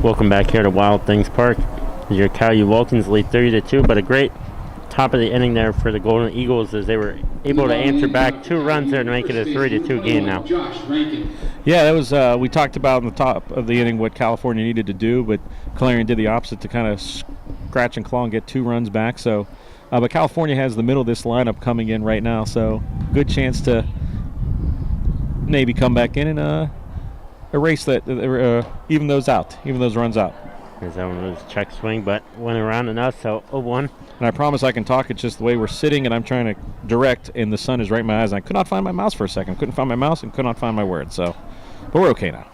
Welcome back here to Wild Things Park. Your Cal U Vulcans lead 3-2, but a great top of the inning there for the Golden Eagles as they were able to answer back 2 runs there to make it a 3-2 game now. Yeah, that was we talked about in the top of the inning what California needed to do, but Clarion did the opposite to kind of scratch and claw and get 2 runs back. So, but California has the middle of this lineup coming in right now, so good chance to maybe come back in and erase that, even those runs out. As that one was check swing, but went around enough, so 0-1 And I promise I can talk. It's just the way we're sitting, and I'm trying to direct, and the sun is right in my eyes. And I could not find my mouse for a second. Couldn't find my mouse and could not find my words. So, but we're okay now.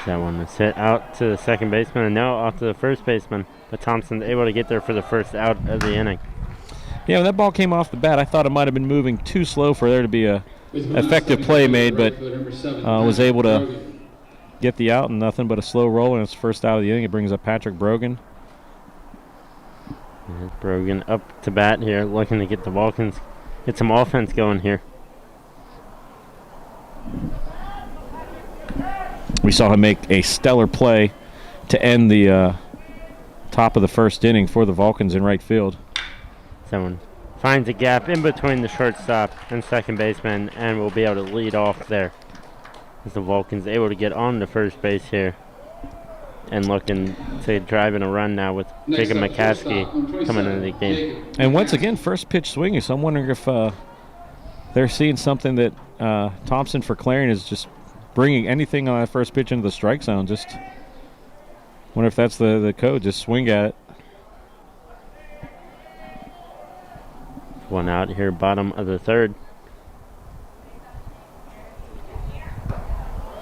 That one is hit out to the second baseman, and now off to the first baseman. But Thompson's able to get there for the first out of the inning. Yeah, when that ball came off the bat, I thought it might have been moving too slow for there to be a effective play made, but was able to get the out and nothing but a slow roll, and it's first out of the inning. It brings up Patrick Brogan. And Brogan up to bat here, looking to get the Vulcans, get some offense going here. We saw him make a stellar play to end the top of the first inning for the Vulcans in right field. Someone finds a gap in between the shortstop and second baseman and will be able to lead off there. As the Vulcans able to get on to first base here and looking to drive in a run now with Jacob McCaskey coming into the game. And once again, first pitch swinging, so I'm wondering if they're seeing something that Thompson for Clarion is just bringing anything on that first pitch into the strike zone. Just wonder if that's the code. Just swing at it. One out here, bottom of the third.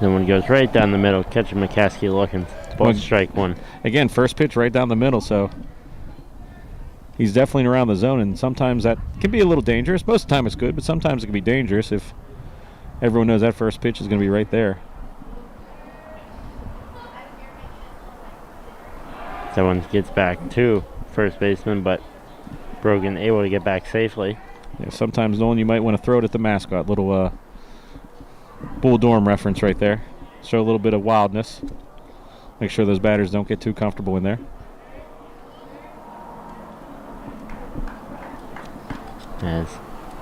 Then one goes right down the middle, catching McCaskey looking. Ball strike one. Again, first pitch right down the middle, so he's definitely around the zone, and sometimes that can be a little dangerous. Most of the time it's good, but sometimes it can be dangerous if everyone knows that first pitch is going to be right there. That one gets back to first baseman, but Brogan able to get back safely. Yeah, sometimes, Nolan, you might want to throw it at the mascot. Little Bull Durham reference right there. Show a little bit of wildness. Make sure those batters don't get too comfortable in there. As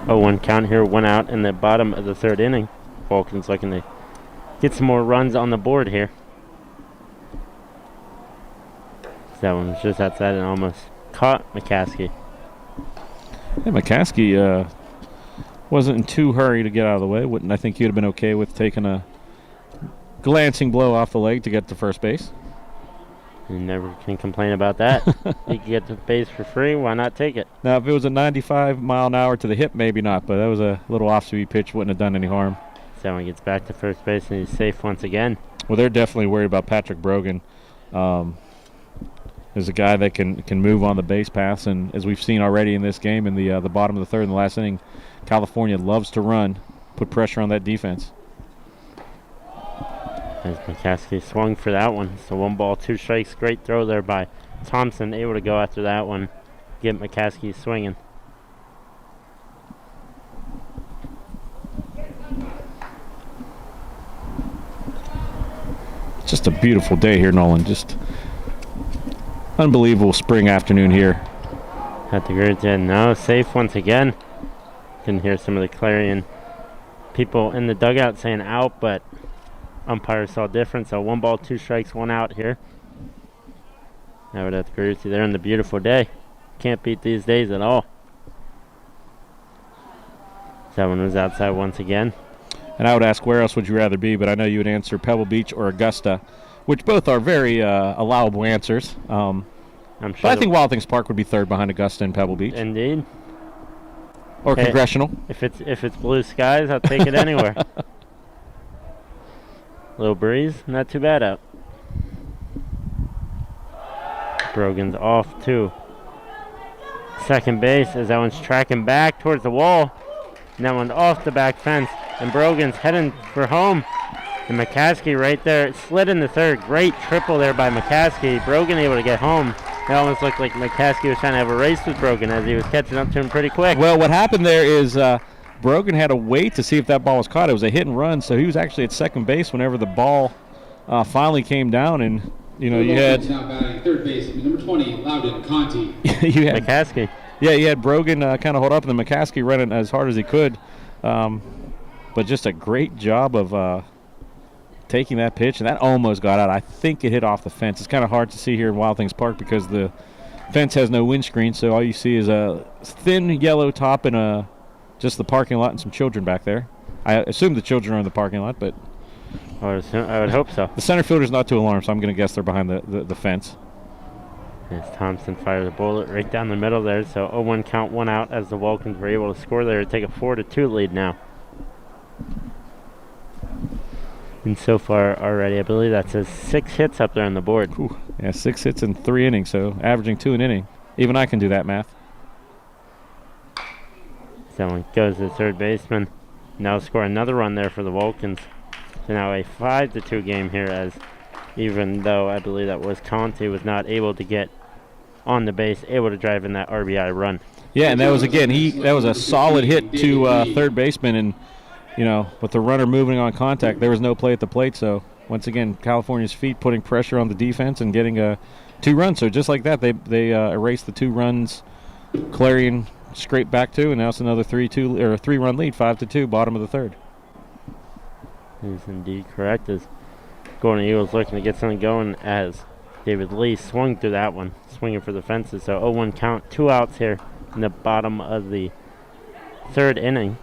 0-1 count here, one out in the bottom of the third inning. Vulcans looking to get some more runs on the board here. That one was just outside and almost caught McCaskey. Yeah, McCaskey wasn't in too hurry to get out of the way. I think he would have been okay with taking a glancing blow off the leg to get to first base. You never can complain about that. You can get to base for free. Why not take it? Now, if it was a 95 mile an hour to the hip, maybe not, but that was a little off-speed pitch. Wouldn't have done any harm. So he gets back to first base and he's safe once again. Well, they're definitely worried about Patrick Brogan. There's a guy that can move on the base paths, and as we've seen already in this game, in the bottom of the third in the last inning, California loves to run, put pressure on that defense. As McCaskey swung for that one. So 1 ball, 2 strikes. Great throw there by Thompson. Able to go after that one. Get McCaskey swinging. Just a beautiful day here, Nolan. Just unbelievable spring afternoon here. At the grid, and now safe once again. Can hear some of the Clarion people in the dugout saying out, but umpire saw different. So 1 ball, 2 strikes, 1 out here. I would have to agree with you there on the beautiful day. Can't beat these days at all. That one was outside once again. And I would ask, where else would you rather be? But I know you would answer Pebble Beach or Augusta, which both are very allowable answers. I'm sure. But I think Wild Things Park would be third behind Augusta and Pebble Beach. Indeed. Or Hey, Congressional. If it's blue skies, I'll take it anywhere. Little breeze, not too bad out. Brogan's off to second base as that one's tracking back towards the wall. And that one off the back fence. And Brogan's heading for home. And McCaskey right there, slid in the third. Great triple there by McCaskey. Brogan able to get home. It almost looked like McCaskey was trying to have a race with Brogan as he was catching up to him pretty quick. Well, what happened there is Brogan had to wait to see if that ball was caught. It was a hit and run, so he was actually at second base whenever the ball finally came down. And, you know, you had... now batting third base, number 20, Loudon Conti. you had McCaskey. Yeah, you had Brogan kind of hold up, and then McCaskey running as hard as he could. But just a great job of taking that pitch, and that almost got out. I think it hit off the fence. It's kind of hard to see here in Wild Things Park because the fence has no windscreen, so all you see is a thin yellow top and just the parking lot and some children back there. I assume the children are in the parking lot, but I would hope so. the center fielder's not too alarmed, so I'm going to guess they're behind the fence. As Thompson fires a bullet right down the middle there, so 0-1 count, 1 out as the Vulcans were able to score there to take a 4-2 lead now. And so far already, I believe that says 6 hits up there on the board. Ooh, yeah, 6 hits in 3 innings, so averaging 2 an inning. Even I can do that math. So one goes to the third baseman. Now score another run there for the Vulcans. So now a 5-2 game here, as even though I believe that was Conti was not able to get on the base, able to drive in that RBI run. Yeah, and that was, again, that was a solid hit to third baseman, and you know, with the runner moving on contact, there was no play at the plate. So once again, California's feet putting pressure on the defense and getting 2 runs. So just like that, they erased the 2 runs. Clarion scraped back 2, and now it's another 3-run lead, 5-2, bottom of the third. Is indeed correct. As Golden Eagles looking to get something going, as David Lee swung through that one, swinging for the fences. So 0-1 count, 2 outs here in the bottom of the third inning.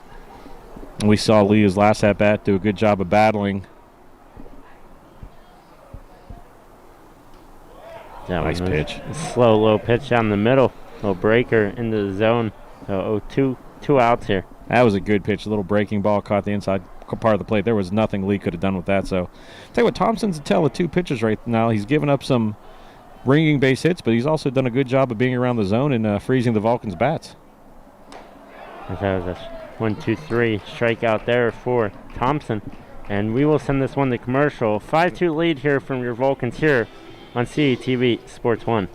We saw Lee's last at-bat do a good job of battling. That nice pitch. Slow, low pitch down the middle. Little breaker into the zone. So 2 outs here. That was a good pitch. A little breaking ball caught the inside part of the plate. There was nothing Lee could have done with that. So, tell you what, Thompson's a tell of 2 pitchers right now. He's given up some ringing base hits, but he's also done a good job of being around the zone and freezing the Vulcans' bats. That was a 1-2-3 strikeout there for Thompson. And we will send this one to commercial. 5-2 lead here from your Vulcans here on CATV Sports 1.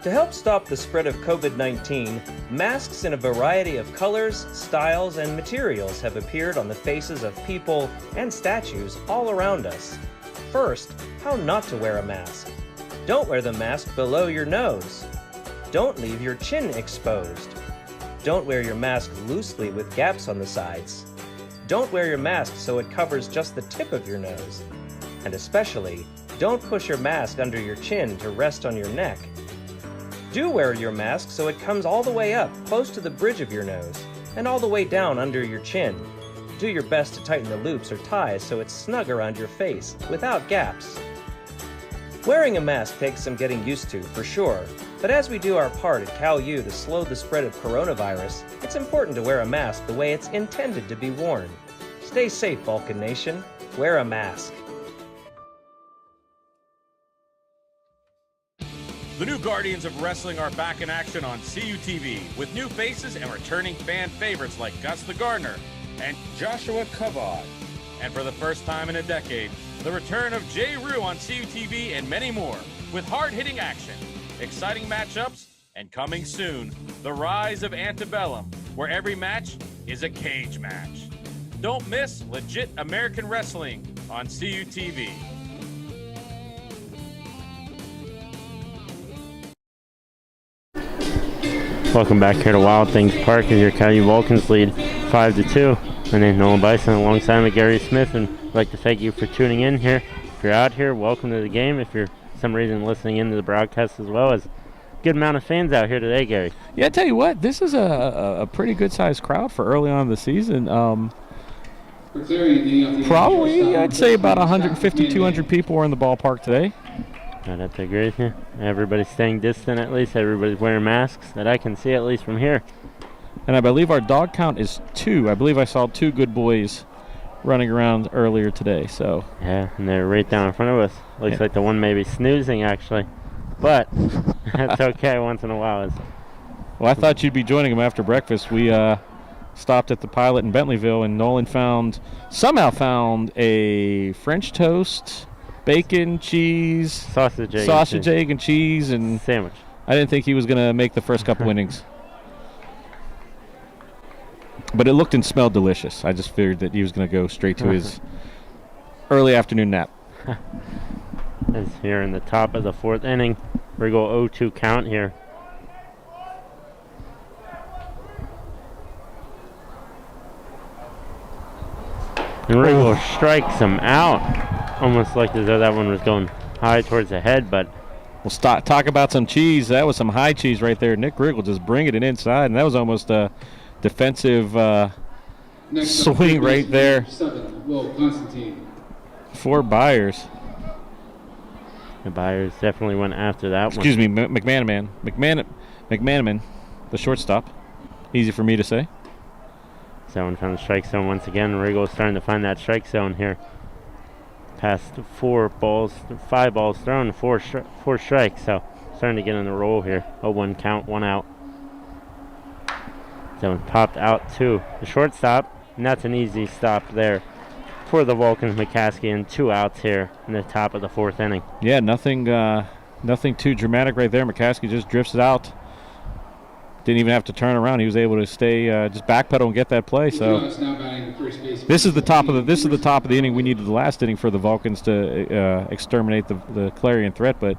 To help stop the spread of COVID-19, masks in a variety of colors, styles, and materials have appeared on the faces of people and statues all around us. First, how not to wear a mask. Don't wear the mask below your nose. Don't leave your chin exposed. Don't wear your mask loosely with gaps on the sides. Don't wear your mask so it covers just the tip of your nose. And especially, don't push your mask under your chin to rest on your neck. Do wear your mask so it comes all the way up, close to the bridge of your nose, and all the way down under your chin. Do your best to tighten the loops or ties so it's snug around your face, without gaps. Wearing a mask takes some getting used to, for sure, but as we do our part at Cal U to slow the spread of coronavirus, it's important to wear a mask the way it's intended to be worn. Stay safe, Vulcan Nation. Wear a mask. The new Guardians of Wrestling are back in action on CUTV with new faces and returning fan favorites like Gus the Gardener and Joshua Kavod. And for the first time in a decade, the return of Jay Rue on CUTV and many more with hard-hitting action, exciting matchups, and coming soon, the rise of Antebellum, where every match is a cage match. Don't miss legit American wrestling on CUTV. Welcome back here to Wild Things Park as your Cal U Vulcans lead 5-2. My name's Nolan Bison alongside with Gary Smith, and I'd like to thank you for tuning in here. If you're out here, welcome to the game. If you're for some reason listening into the broadcast as well, as a good amount of fans out here today, Gary. Yeah, I tell you what, this is a pretty good sized crowd for early on in the season. Probably, I'd say about 150, 200 people were in the ballpark today. I'd have to agree with you. Everybody's staying distant at least. Everybody's wearing masks that I can see at least from here. And I believe our dog count is 2. I believe I saw 2 good boys running around earlier today. So yeah, and they're right down in front of us. Looks like the one may be snoozing actually, but that's okay once in a while. Well, I thought you'd be joining them after breakfast. We stopped at the Pilot in Bentleyville, and Nolan somehow found a French toast, bacon, cheese, sausage, egg, and cheese, and sandwich. I didn't think he was going to make the first couple innings. But it looked and smelled delicious. I just figured that he was going to go straight to his early afternoon nap. As here in the top of the 4th inning, we go 0-2 count here. And Riggle strikes him out. Almost like as though that one was going high towards the head, but we'll talk about some cheese. That was some high cheese right there. Nick Riggle just bringing it inside, and that was almost a defensive swing right there. 7, Will Constantine. 4 Byers. The Byers definitely went after that Excuse me, McManaman, the shortstop. Easy for me to say. So one found the strike zone once again. Regal's starting to find that strike zone here. Past 5 balls thrown, four strikes. So starting to get in the roll here. A 1 count, 1 out. So popped out to the shortstop, and that's an easy stop there for the Vulcans. McCaskey, and 2 outs here in the top of the 4th inning. Yeah, nothing too dramatic right there. McCaskey just drifts it out. Didn't even have to turn around. He was able to stay, just backpedal and get that play. So this is the top of the inning. We needed the last inning for the Vulcans to exterminate the Clarion threat, but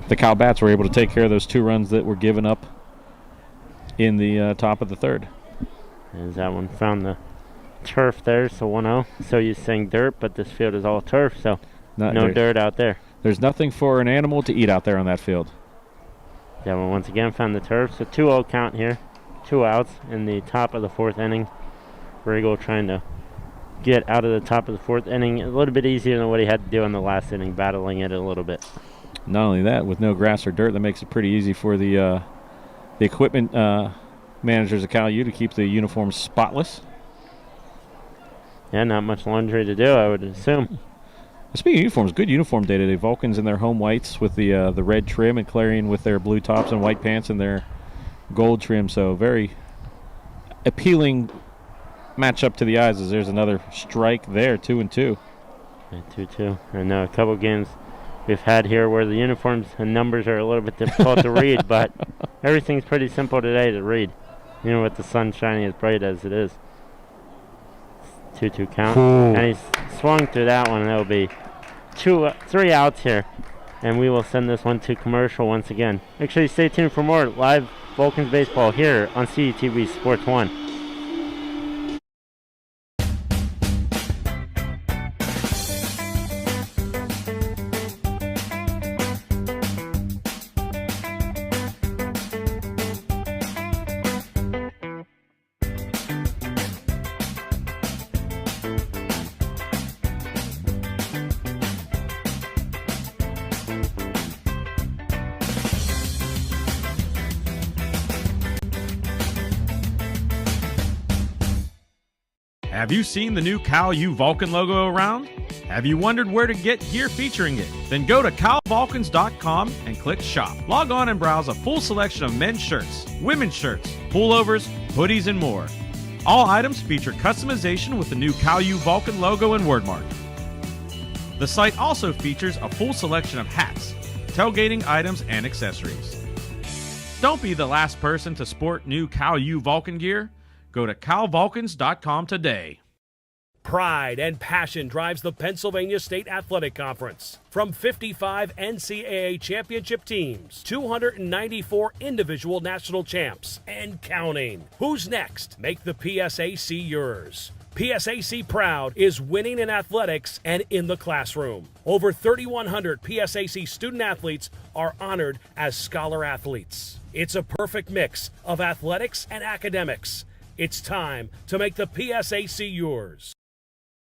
the Cow Bats were able to take care of those 2 runs that were given up in the top of the 3rd. As that one found the turf there, so 1-0. So you're saying dirt, but this field is all turf, so no dirt out there. There's nothing for an animal to eat out there on that field. That one once again found the turf, so 2-0 count here. 2 outs in the top of the 4th inning. Regal trying to get out of the top of the 4th inning a little bit easier than what he had to do in the last inning, battling it a little bit. Not only that, with no grass or dirt, that makes it pretty easy for the equipment managers at Cal U to keep the uniforms spotless. Yeah, not much laundry to do, I would assume. Speaking of uniforms, good uniform day today. Vulcans in their home whites with the red trim, and Clarion with their blue tops and white pants and their gold trim. So very appealing matchup to the eyes, as there's another strike there, 2-2. Yeah, 2-2. I know a couple games we've had here where the uniforms and numbers are a little bit difficult to read, but everything's pretty simple today to read, even with the sun shining as bright as it is. 2-2 count. Ooh. And he's swung through that one, and that'll be 3 outs here. And we will send this one to commercial once again. Make sure you stay tuned for more live Vulcans baseball here on CTV Sports 1. Have you seen the new Cal U Vulcan logo around? Have you wondered where to get gear featuring it? Then go to calvulcans.com and click shop. Log on and browse a full selection of men's shirts, women's shirts, pullovers, hoodies, and more. All items feature customization with the new Cal U Vulcan logo and wordmark. The site also features a full selection of hats, tailgating items, and accessories. Don't be the last person to sport new Cal U Vulcan gear. Go to calvulcans.com today. Pride and passion drives the Pennsylvania State Athletic Conference. From 55 NCAA championship teams, 294 individual national champs, and counting. Who's next? Make the PSAC yours. PSAC Proud is winning in athletics and in the classroom. Over 3,100 PSAC student athletes are honored as scholar athletes. It's a perfect mix of athletics and academics. It's time to make the PSAC yours.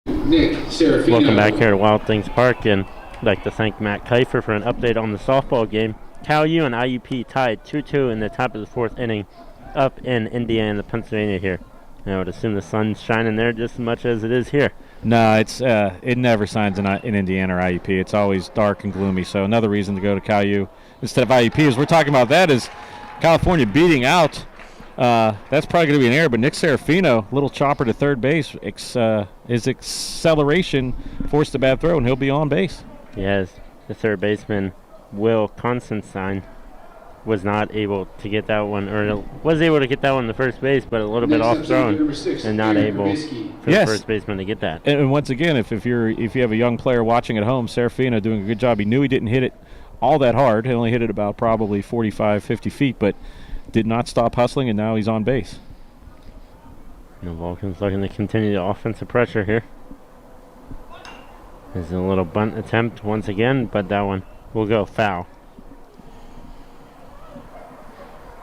Nick Serafino. Welcome back here to Wild Things Park, and I'd like to thank Matt Kiefer for an update on the softball game. Cal U and IUP tied 2-2 in the top of the 4th inning up in Indiana, Pennsylvania here. And I would assume the sun's shining there just as much as it is here. No, it never shines in Indiana or IUP. It's always dark and gloomy. So another reason to go to Cal U instead of IUP is we're talking about that is California beating out. That's probably going to be an error, but Nick Serafino, little chopper to third base, his acceleration forced a bad throw, and he'll be on base. Yes, the third baseman, Will Constantine, was not able to get that one, or was able to get that one in the first base, but a little bit off thrown, and not able for the first baseman to get that. And once again, if you have a young player watching at home, Serafino doing a good job. He knew he didn't hit it all that hard. He only hit it about probably 45, 50 feet, but did not stop hustling, and now he's on base. The Vulcans looking to continue the offensive pressure here. There's a little bunt attempt once again, but that one will go foul.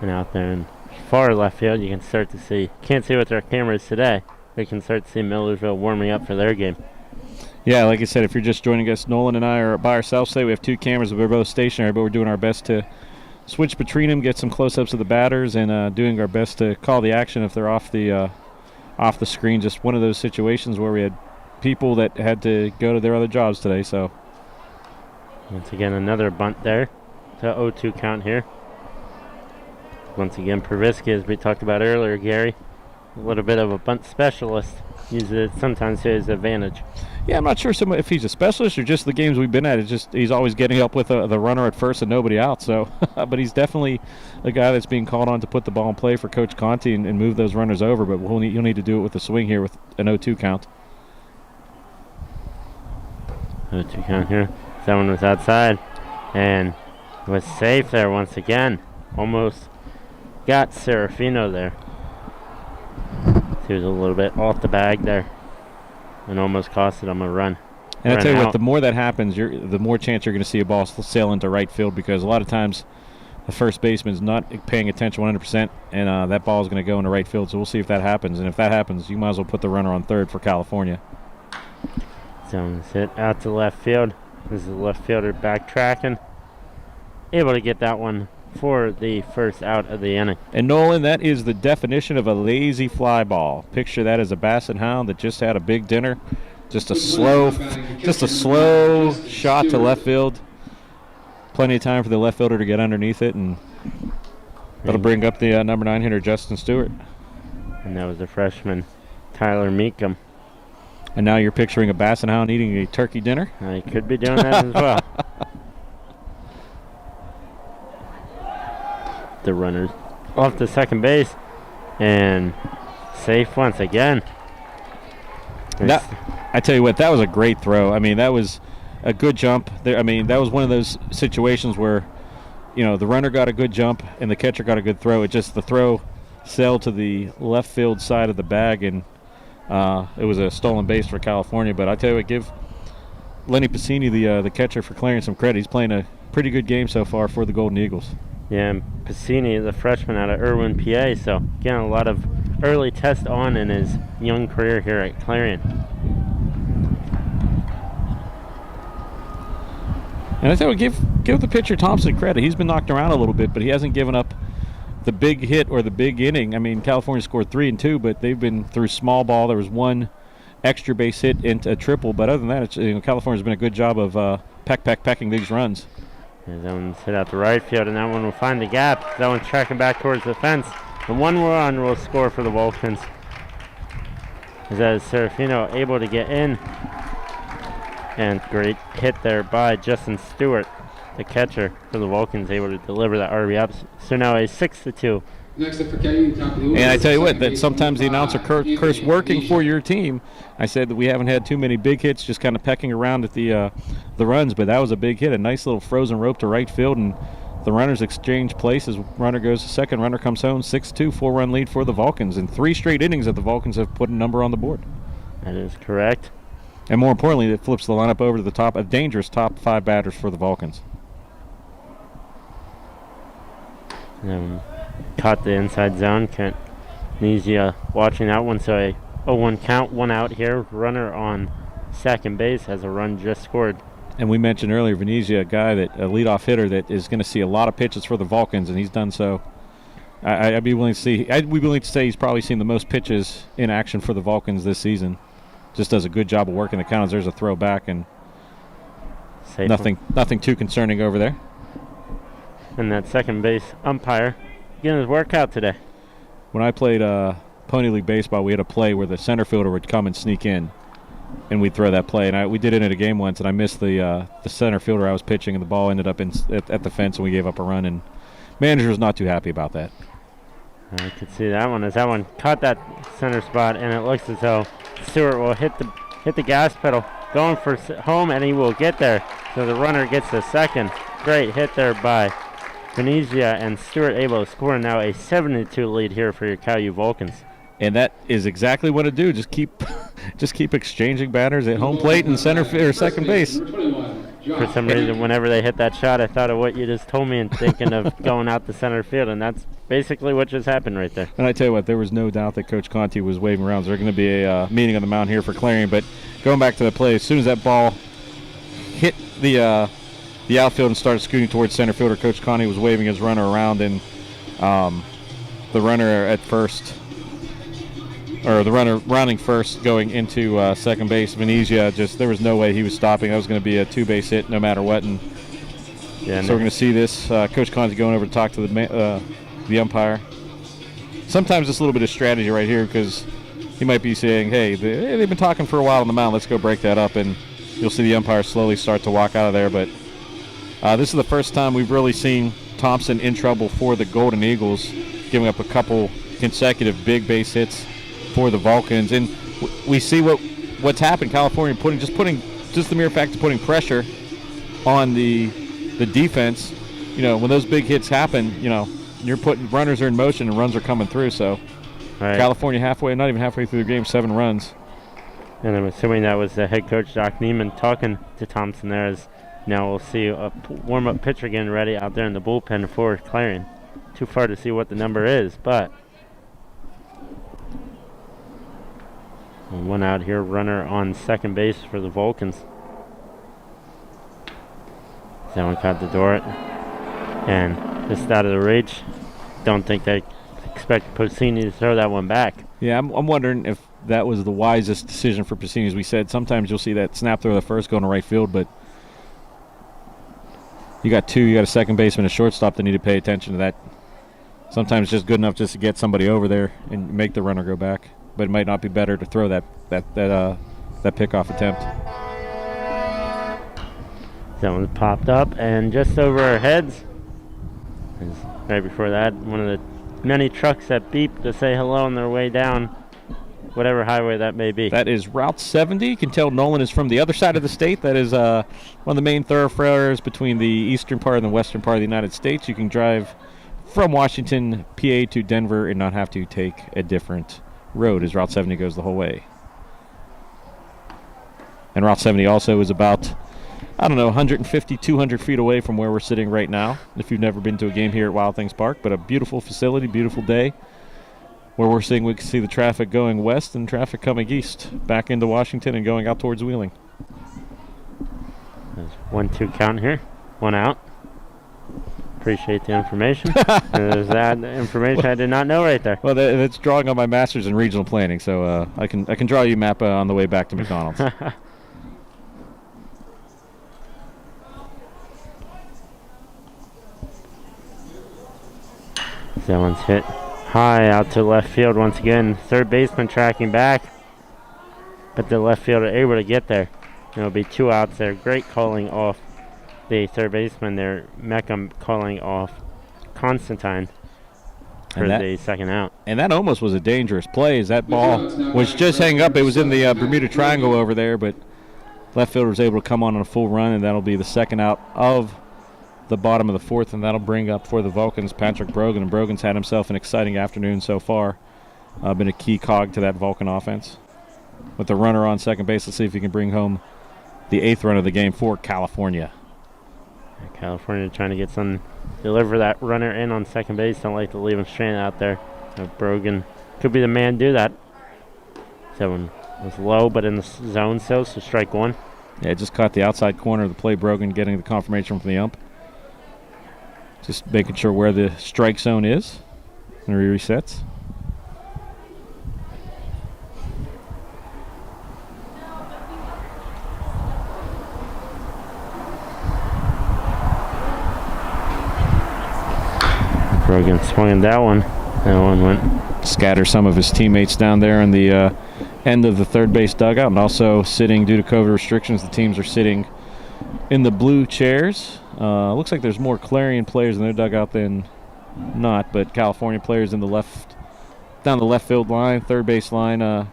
And out there in far left field, you can start to see, can't see with our cameras today, we can start to see Millersville warming up for their game. Yeah, like I said, if you're just joining us, Nolan and I are by ourselves today. We have 2 cameras. We're both stationary, but we're doing our best to switch between them, get some close-ups of the batters, and doing our best to call the action if they're off the screen. Just one of those situations where we had people that had to go to their other jobs today. So once again, another bunt there. To 0-2 count here. Once again, Pervisky, as we talked about earlier, Gary, a little bit of a bunt specialist. Uses it sometimes to his advantage. Yeah, I'm not sure if he's a specialist or just the games we've been at. It's just he's always getting up with the runner at first and nobody out. So, but he's definitely a guy that's being called on to put the ball in play for Coach Conti and move those runners over. But you'll need to do it with a swing here with an 0-2 count. 0-2 count here. That one was outside and was safe there once again. Almost got Serafino there. He was a little bit off the bag there and almost costed him a run. And I tell you what, the more that happens, the more chance you're going to see a ball sail into right field, because a lot of times the first baseman's not paying attention 100%, and that ball is going to go into right field. So we'll see if that happens. And if that happens, you might as well put the runner on third for California. Zone's hit out to left field. This is the left fielder backtracking. Able to get that one for the first out of the inning. And Nolan, that is the definition of a lazy fly ball. Picture that as a basset hound that just had a big dinner. Just a slow shot to left field. Plenty of time for the left fielder to get underneath it, and that'll bring up the number 9 hitter, Justin Stewart. And that was the freshman, Tyler Meekum. And now you're picturing a basset hound eating a turkey dinner? I could be doing that as well. The runners off to second base and safe once again. I tell you what, that was a great throw. I mean, that was a good jump. There, I mean, that was one of those situations where, the runner got a good jump and the catcher got a good throw. It just, the throw sailed to the left field side of the bag, and it was a stolen base for California. But I tell you what, give Lenny Piscini, the catcher for Clarion, some credit. He's playing a pretty good game so far for the Golden Eagles. Yeah, and Piscini is a freshman out of Irwin, PA, so getting a lot of early test on in his young career here at Clarion. And I thought give the pitcher Thompson credit. He's been knocked around a little bit, but he hasn't given up the big hit or the big inning. I mean, California scored 3 and 2, but they've been through small ball. There was one extra base hit into a triple, but other than that, California's been a good job of pecking these runs. Yeah, that one's hit out to right field, and that one will find the gap. That one's tracking back towards the fence. And one run will score for the Vulcans. As that is Serafino able to get in. And great hit there by Justin Stewart, the catcher for the Vulcans, able to deliver that RBI up. So now a 6-2. Next up for Kenny, and I tell you what, that sometimes the announcer curse working for your team. I said that we haven't had too many big hits, just kind of pecking around at the runs, but that was a big hit, a nice little frozen rope to right field, and the runners exchange places. Runner goes to second, runner comes home, 6-2, 4-run lead for the Vulcans. In 3 straight innings that the Vulcans have put a number on the board. That is correct. And more importantly, it flips the lineup over to the top, a dangerous top 5 batters for the Vulcans. Caught the inside zone. Nizia watching that one, so a 0-1 count, 1 out here. Runner on second base has a run just scored. And we mentioned earlier, Venezia, a leadoff hitter that is going to see a lot of pitches for the Vulcans, and he's done so. I'd be willing to say he's probably seen the most pitches in action for the Vulcans this season. Just does a good job of working the counts. There's a throw back, and nothing too concerning over there. And that second base umpire getting his workout today. When I played Pony League Baseball, we had a play where the center fielder would come and sneak in, and we'd throw that play. And we did it in a game once, and I missed the center fielder I was pitching, and the ball ended up at the fence, and we gave up a run. And manager was not too happy about that. I could see that one as that one caught that center spot, and it looks as though Stewart will hit the gas pedal, going for home, and he will get there. So the runner gets the second. Great hit there by Venezia, and Stewart able to score now a 7-2 lead here for your Cal U Vulcans. And that is exactly what to do. Just keep exchanging batters at home plate and center or second base. For some reason, whenever they hit that shot, I thought of what you just told me and thinking of going out to center field, and that's basically what just happened right there. And I tell you what, there was no doubt that Coach Conti was waving around. There's going to be a meeting on the mound here for Clarion, but going back to the play, as soon as that ball hit the outfield and started scooting towards center fielder, Coach Conti was waving his runner around, and the runner at first, or the runner rounding first going into second base, Venezia, just there was no way he was stopping. That was going to be a two-base hit no matter what. And so we're going to see this. Coach Conti going over to talk to the umpire. Sometimes it's a little bit of strategy right here because he might be saying, hey, they've been talking for a while on the mound. Let's go break that up. And you'll see the umpire slowly start to walk out of there. But this is the first time we've really seen Thompson in trouble for the Golden Eagles, giving up a couple consecutive big base hits for the Vulcans. And we see what's happened. California putting the mere fact of putting pressure on the defense. You know, when those big hits happen, you know, you're putting runners are in motion and runs are coming through. So right. California not even halfway through the game, 7 runs. And I'm assuming that was the head coach, Doc Neiman, talking to Thompson there. As now we'll see a warm-up pitcher getting ready out there in the bullpen for Clarion. Too far to see what the number is, but one out here, runner on second base for the Vulcans. That one caught the door, and just out of the reach. Don't think they expect Posini to throw that one back. Yeah, I'm wondering if that was the wisest decision for Posini. As we said, sometimes you'll see that snap throw the first going to right field, but you got a second baseman, a shortstop that need to pay attention to that. Sometimes it's just good enough just to get somebody over there and make the runner go back, but it might not be better to throw that pickoff attempt. That one popped up and just over our heads. Right before that, one of the many trucks that beep to say hello on their way down, whatever highway that may be. That is Route 70. You can tell Nolan is from the other side of the state. That is one of the main thoroughfares between the eastern part and the western part of the United States. You can drive from Washington, PA to Denver and not have to take a different road, as Route 70 goes the whole way. And Route 70 also is about, 150, 200 feet away from where we're sitting right now, if you've never been to a game here at Wild Things Park. But a beautiful facility, beautiful day, where we can see the traffic going west and traffic coming east, back into Washington and going out towards Wheeling. There's 1-2 count here, one out. Appreciate the information. And there's that information I did not know right there. Well, that's drawing on my master's in regional planning, so I can draw you a map on the way back to McDonald's. That one's hit high out to left field once again. Third baseman tracking back, but the left fielder able to get there. It'll be 2 outs there. Great calling off the third baseman there. Meckham calling off Constantine for the second out. And that almost was a dangerous play, as that ball was just hanging up. It was in the Bermuda Triangle over there, but left fielder was able to come on a full run, and that'll be the second out of the bottom of the fourth, and that'll bring up for the Vulcans Patrick Brogan. And Brogan's had himself an exciting afternoon so far. Been a key cog to that Vulcan offense. With the runner on second base, let's see if he can bring home the 8th run of the game for California. California trying to deliver that runner in on second base. Don't like to leave him stranded out there. Brogan could be the man to do that. That one was low, but in the zone still, so strike one. Yeah, it just caught the outside corner of the play. Brogan getting the confirmation from the ump. Just making sure where the strike zone is. And he resets. Brogan swinging that one. That one went. Scatter some of his teammates down there in the end of the third base dugout, and also sitting due to COVID restrictions. The teams are sitting in the blue chairs. Looks like there's more Clarion players in their dugout than not, but California players down the left field line, third base line,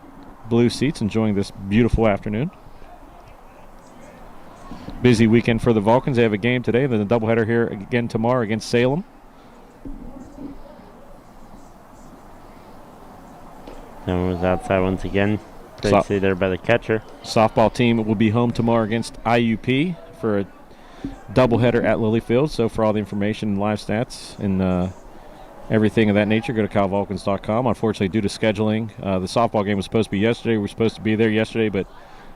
blue seats, enjoying this beautiful afternoon. Busy weekend for the Vulcans. They have a game today, then a doubleheader here again tomorrow against Salem. That one was outside once again. Great see there by the catcher. Softball team will be home tomorrow against IUP for a doubleheader at Lilly Field. So for all the information and live stats and everything of that nature, go to calvulcans.com. Unfortunately, due to scheduling, the softball game was supposed to be yesterday. We were supposed to be there yesterday, but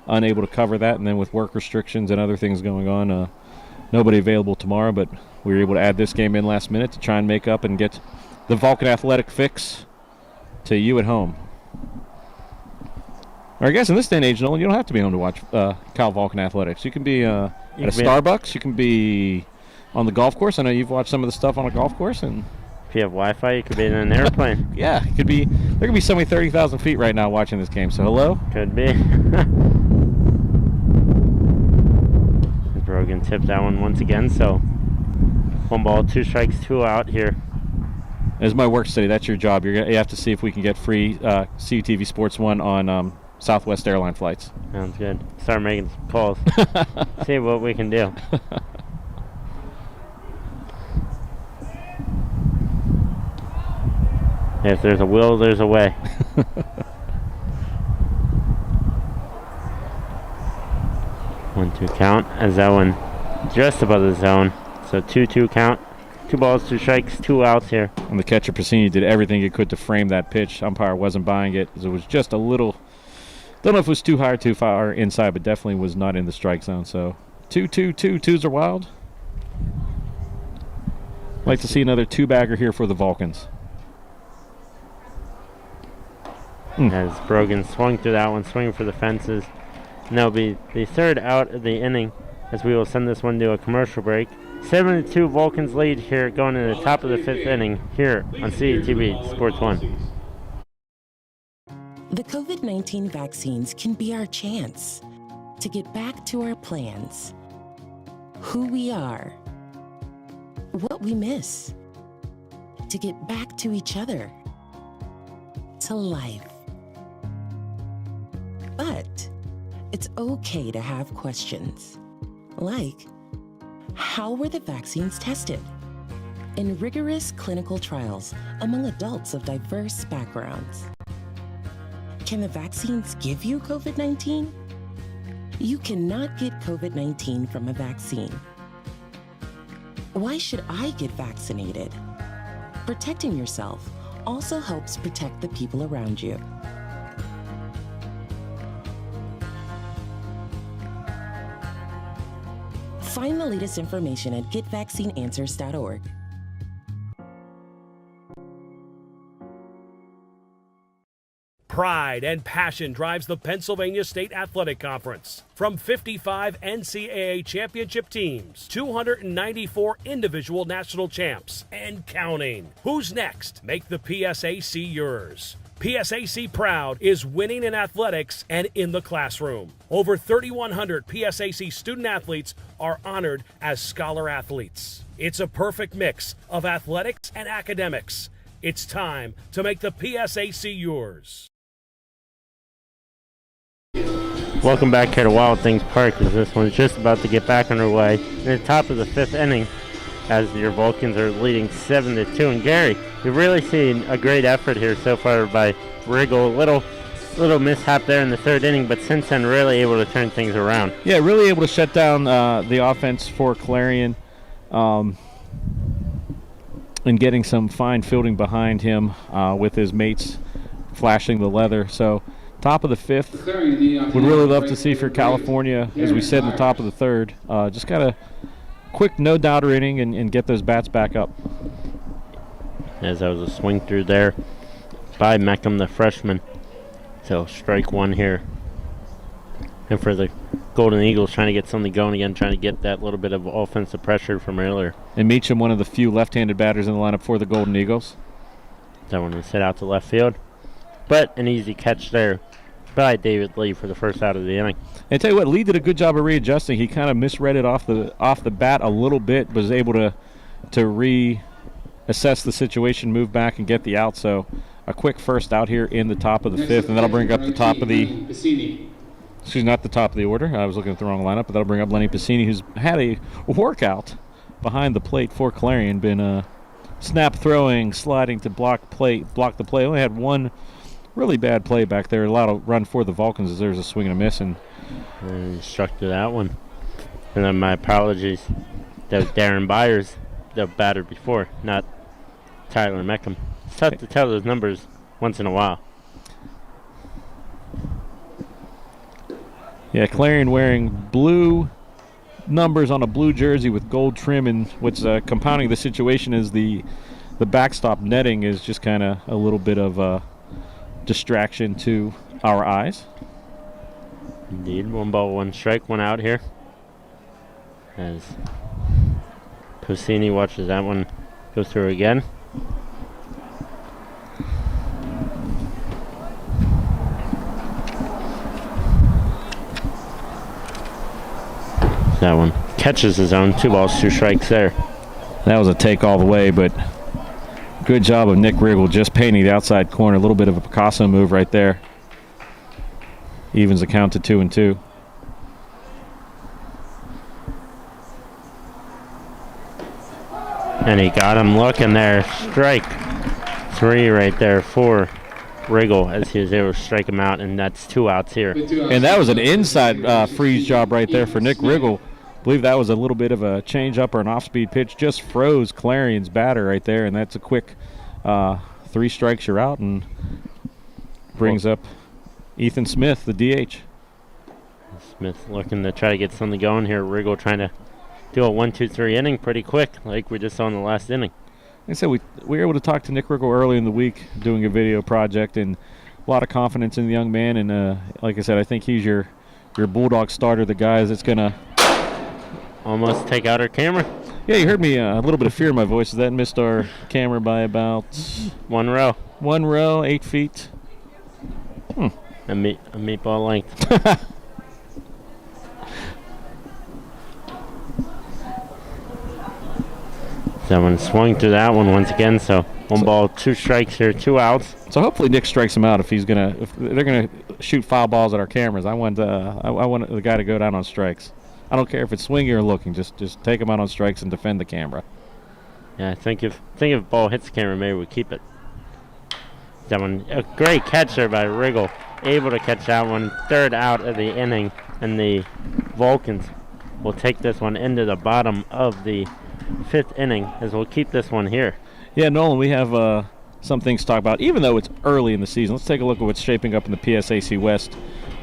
unable to cover that. And then with work restrictions and other things going on, nobody available tomorrow. But we were able to add this game in last minute to try and make up and get the Vulcan Athletic fix to you at home. Or I guess in this day and age, Nolan, you don't have to be home to watch Cal Vulcan Athletics. You can be at a Starbucks. You can be on the golf course. I know you've watched some of the stuff on a golf course, and if you have Wi-Fi, you could be in an airplane. Yeah, it could be. There could be somebody 30,000 feet right now watching this game. So hello. Could be. Brogan tipped that one once again. So 1 ball, 2 strikes, 2 out here. As my work study, that's your job. You have to see if we can get free CUTV Sports 1 on Southwest airline flights. Sounds good. Start making some calls. See what we can do. If there's a will, there's a way. 1-2 count as that one just above the zone. So 2-2 count. 2 balls, 2 strikes, 2 outs here. And the catcher Pacini did everything he could to frame that pitch. Umpire wasn't buying it. It was just a little. Don't know if it was too high or too far inside, but definitely was not in the strike zone. So 2-2-2. Twos are wild. Like to see another 2-bagger here for the Vulcans. As Brogan swung through that one, swinging for the fences. And that'll be the 3rd out of the inning as we will send this one to a commercial break. 7-2 Vulcans lead here going into the top of the 5th inning here on CUTV Sports 1. The COVID-19 vaccines can be our chance to get back to our plans, who we are, what we miss, to get back to each other, to life. But it's okay to have questions, like, how were the vaccines tested? In rigorous clinical trials among adults of diverse backgrounds. Can the vaccines give you COVID-19? You cannot get COVID-19 from a vaccine. Why should I get vaccinated? Protecting yourself also helps protect the people around you. Find the latest information at getvaccineanswers.org. Pride and passion drives the Pennsylvania State Athletic Conference. From 55 NCAA championship teams, 294 individual national champs, and counting. Who's next? Make the PSAC yours. PSAC Proud is winning in athletics and in the classroom. Over 3,100 PSAC student athletes are honored as scholar athletes. It's a perfect mix of athletics and academics. It's time to make the PSAC yours. Welcome back here to Wild Things Park as this one's just about to get back underway in the top of the 5th inning as your Vulcans are leading 7-2. And Gary, you've really seen a great effort here so far by Riggle. Little mishap there in the 3rd inning, but since then really able to turn things around. Yeah, really able to shut down the offense for Clarion and getting some fine fielding behind him with his mates flashing the leather. So top of the 5th, would really love to see for California, as we said in the top of the 3rd, just got a quick no-doubter inning and get those bats back up. As that was a swing through there by Meckham, the freshman. So strike 1 here. And for the Golden Eagles, trying to get something going again, trying to get that little bit of offensive pressure from earlier. And Meacham, one of the few left-handed batters in the lineup for the Golden Eagles. That one is hit out to left field. But an easy catch there by David Lee for the 1st out of the inning. And tell you what, Lee did a good job of readjusting. He kind of misread it off the bat a little bit, was able to reassess the situation, move back, and get the out. So a quick 1st out here in the top of the 5th, and that'll bring up the top of the. Excuse, not the top of the order. I was looking at the wrong lineup, but that'll bring up Lenny Pacini, who's had a workout behind the plate for Clarion. Been snap throwing, sliding to block the play. Only had one really bad play back there. A lot of run for the Vulcans as there's a swing and a miss, and struck to that one. And then my apologies. That was Darren Byers, the batter before, not Tyler Meckham. It's tough to tell those numbers once in a while. Yeah, Clarion wearing blue numbers on a blue jersey with gold trim, and what's compounding the situation is the backstop netting is just kind of a little bit of a distraction to our eyes. Indeed, 1 ball, 1 strike, 1 out here. As Posini watches that one go through again. That one catches his own. 2 balls, 2 strikes there. That was a take all the way, but good job of Nick Riggle just painting the outside corner. A little bit of a Picasso move right there. Evens the count to 2-2. And he got him looking there. Strike 3 right there for Riggle as he was able to strike him out, and that's 2 outs here. And that was an inside freeze job right there for Nick Riggle. I believe that was a little bit of a change-up or an off-speed pitch. Just froze Clarion's batter right there, and that's a quick 3 strikes, you're out, and brings up Ethan Smith, the DH. Smith looking to try to get something going here. Riggle trying to do a 1-2-3 inning pretty quick, like we just saw in the last inning. Like I said, we were able to talk to Nick Riggle early in the week doing a video project, and a lot of confidence in the young man. And like I said, I think he's your Bulldog starter, the guy that's going to almost take out our camera. Yeah, you heard me a little bit of fear in my voice. That missed our camera by about 1 row. 1 row, 8 feet. A meatball length. Someone swung through that one once again, so 1 ball, 2 strikes here, 2 outs. So hopefully Nick strikes him out if they're gonna shoot foul balls at our cameras. I want the guy to go down on strikes. I don't care if it's swinging or looking. Just take him out on strikes and defend the camera. Yeah, I think if ball hits the camera, maybe we keep it. That one, a great catch there by Riggle, able to catch that one. 3rd out of the inning, and the Vulcans will take this one into the bottom of the 5th inning, as we'll keep this one here. Yeah, Nolan, we have some things to talk about, even though it's early in the season. Let's take a look at what's shaping up in the PSAC West.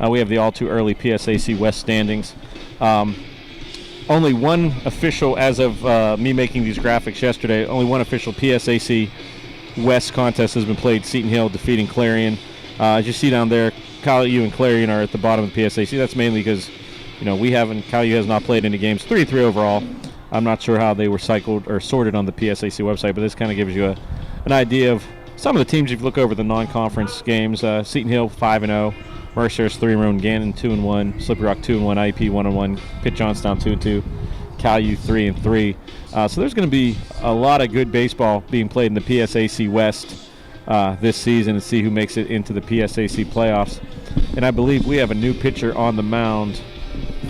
We have the all-too-early PSAC West standings. Only one official, as of me making these graphics yesterday, only one official PSAC West contest has been played. Seton Hill defeating Clarion. As you see down there, Cal U and Clarion are at the bottom of the PSAC. That's mainly because, Cal U has not played any games. 3-3 overall. I'm not sure how they were cycled or sorted on the PSAC website, but this kind of gives you an idea of some of the teams. If you look over the non-conference games, Seton Hill 5-0, Mercer's 3-1, Gannon 2-1, Slippery Rock 2-1, IEP 1-1, Pitt Johnstown 2-2, Cal U 3-3. So there's going to be a lot of good baseball being played in the PSAC West this season, and see who makes it into the PSAC playoffs. And I believe we have a new pitcher on the mound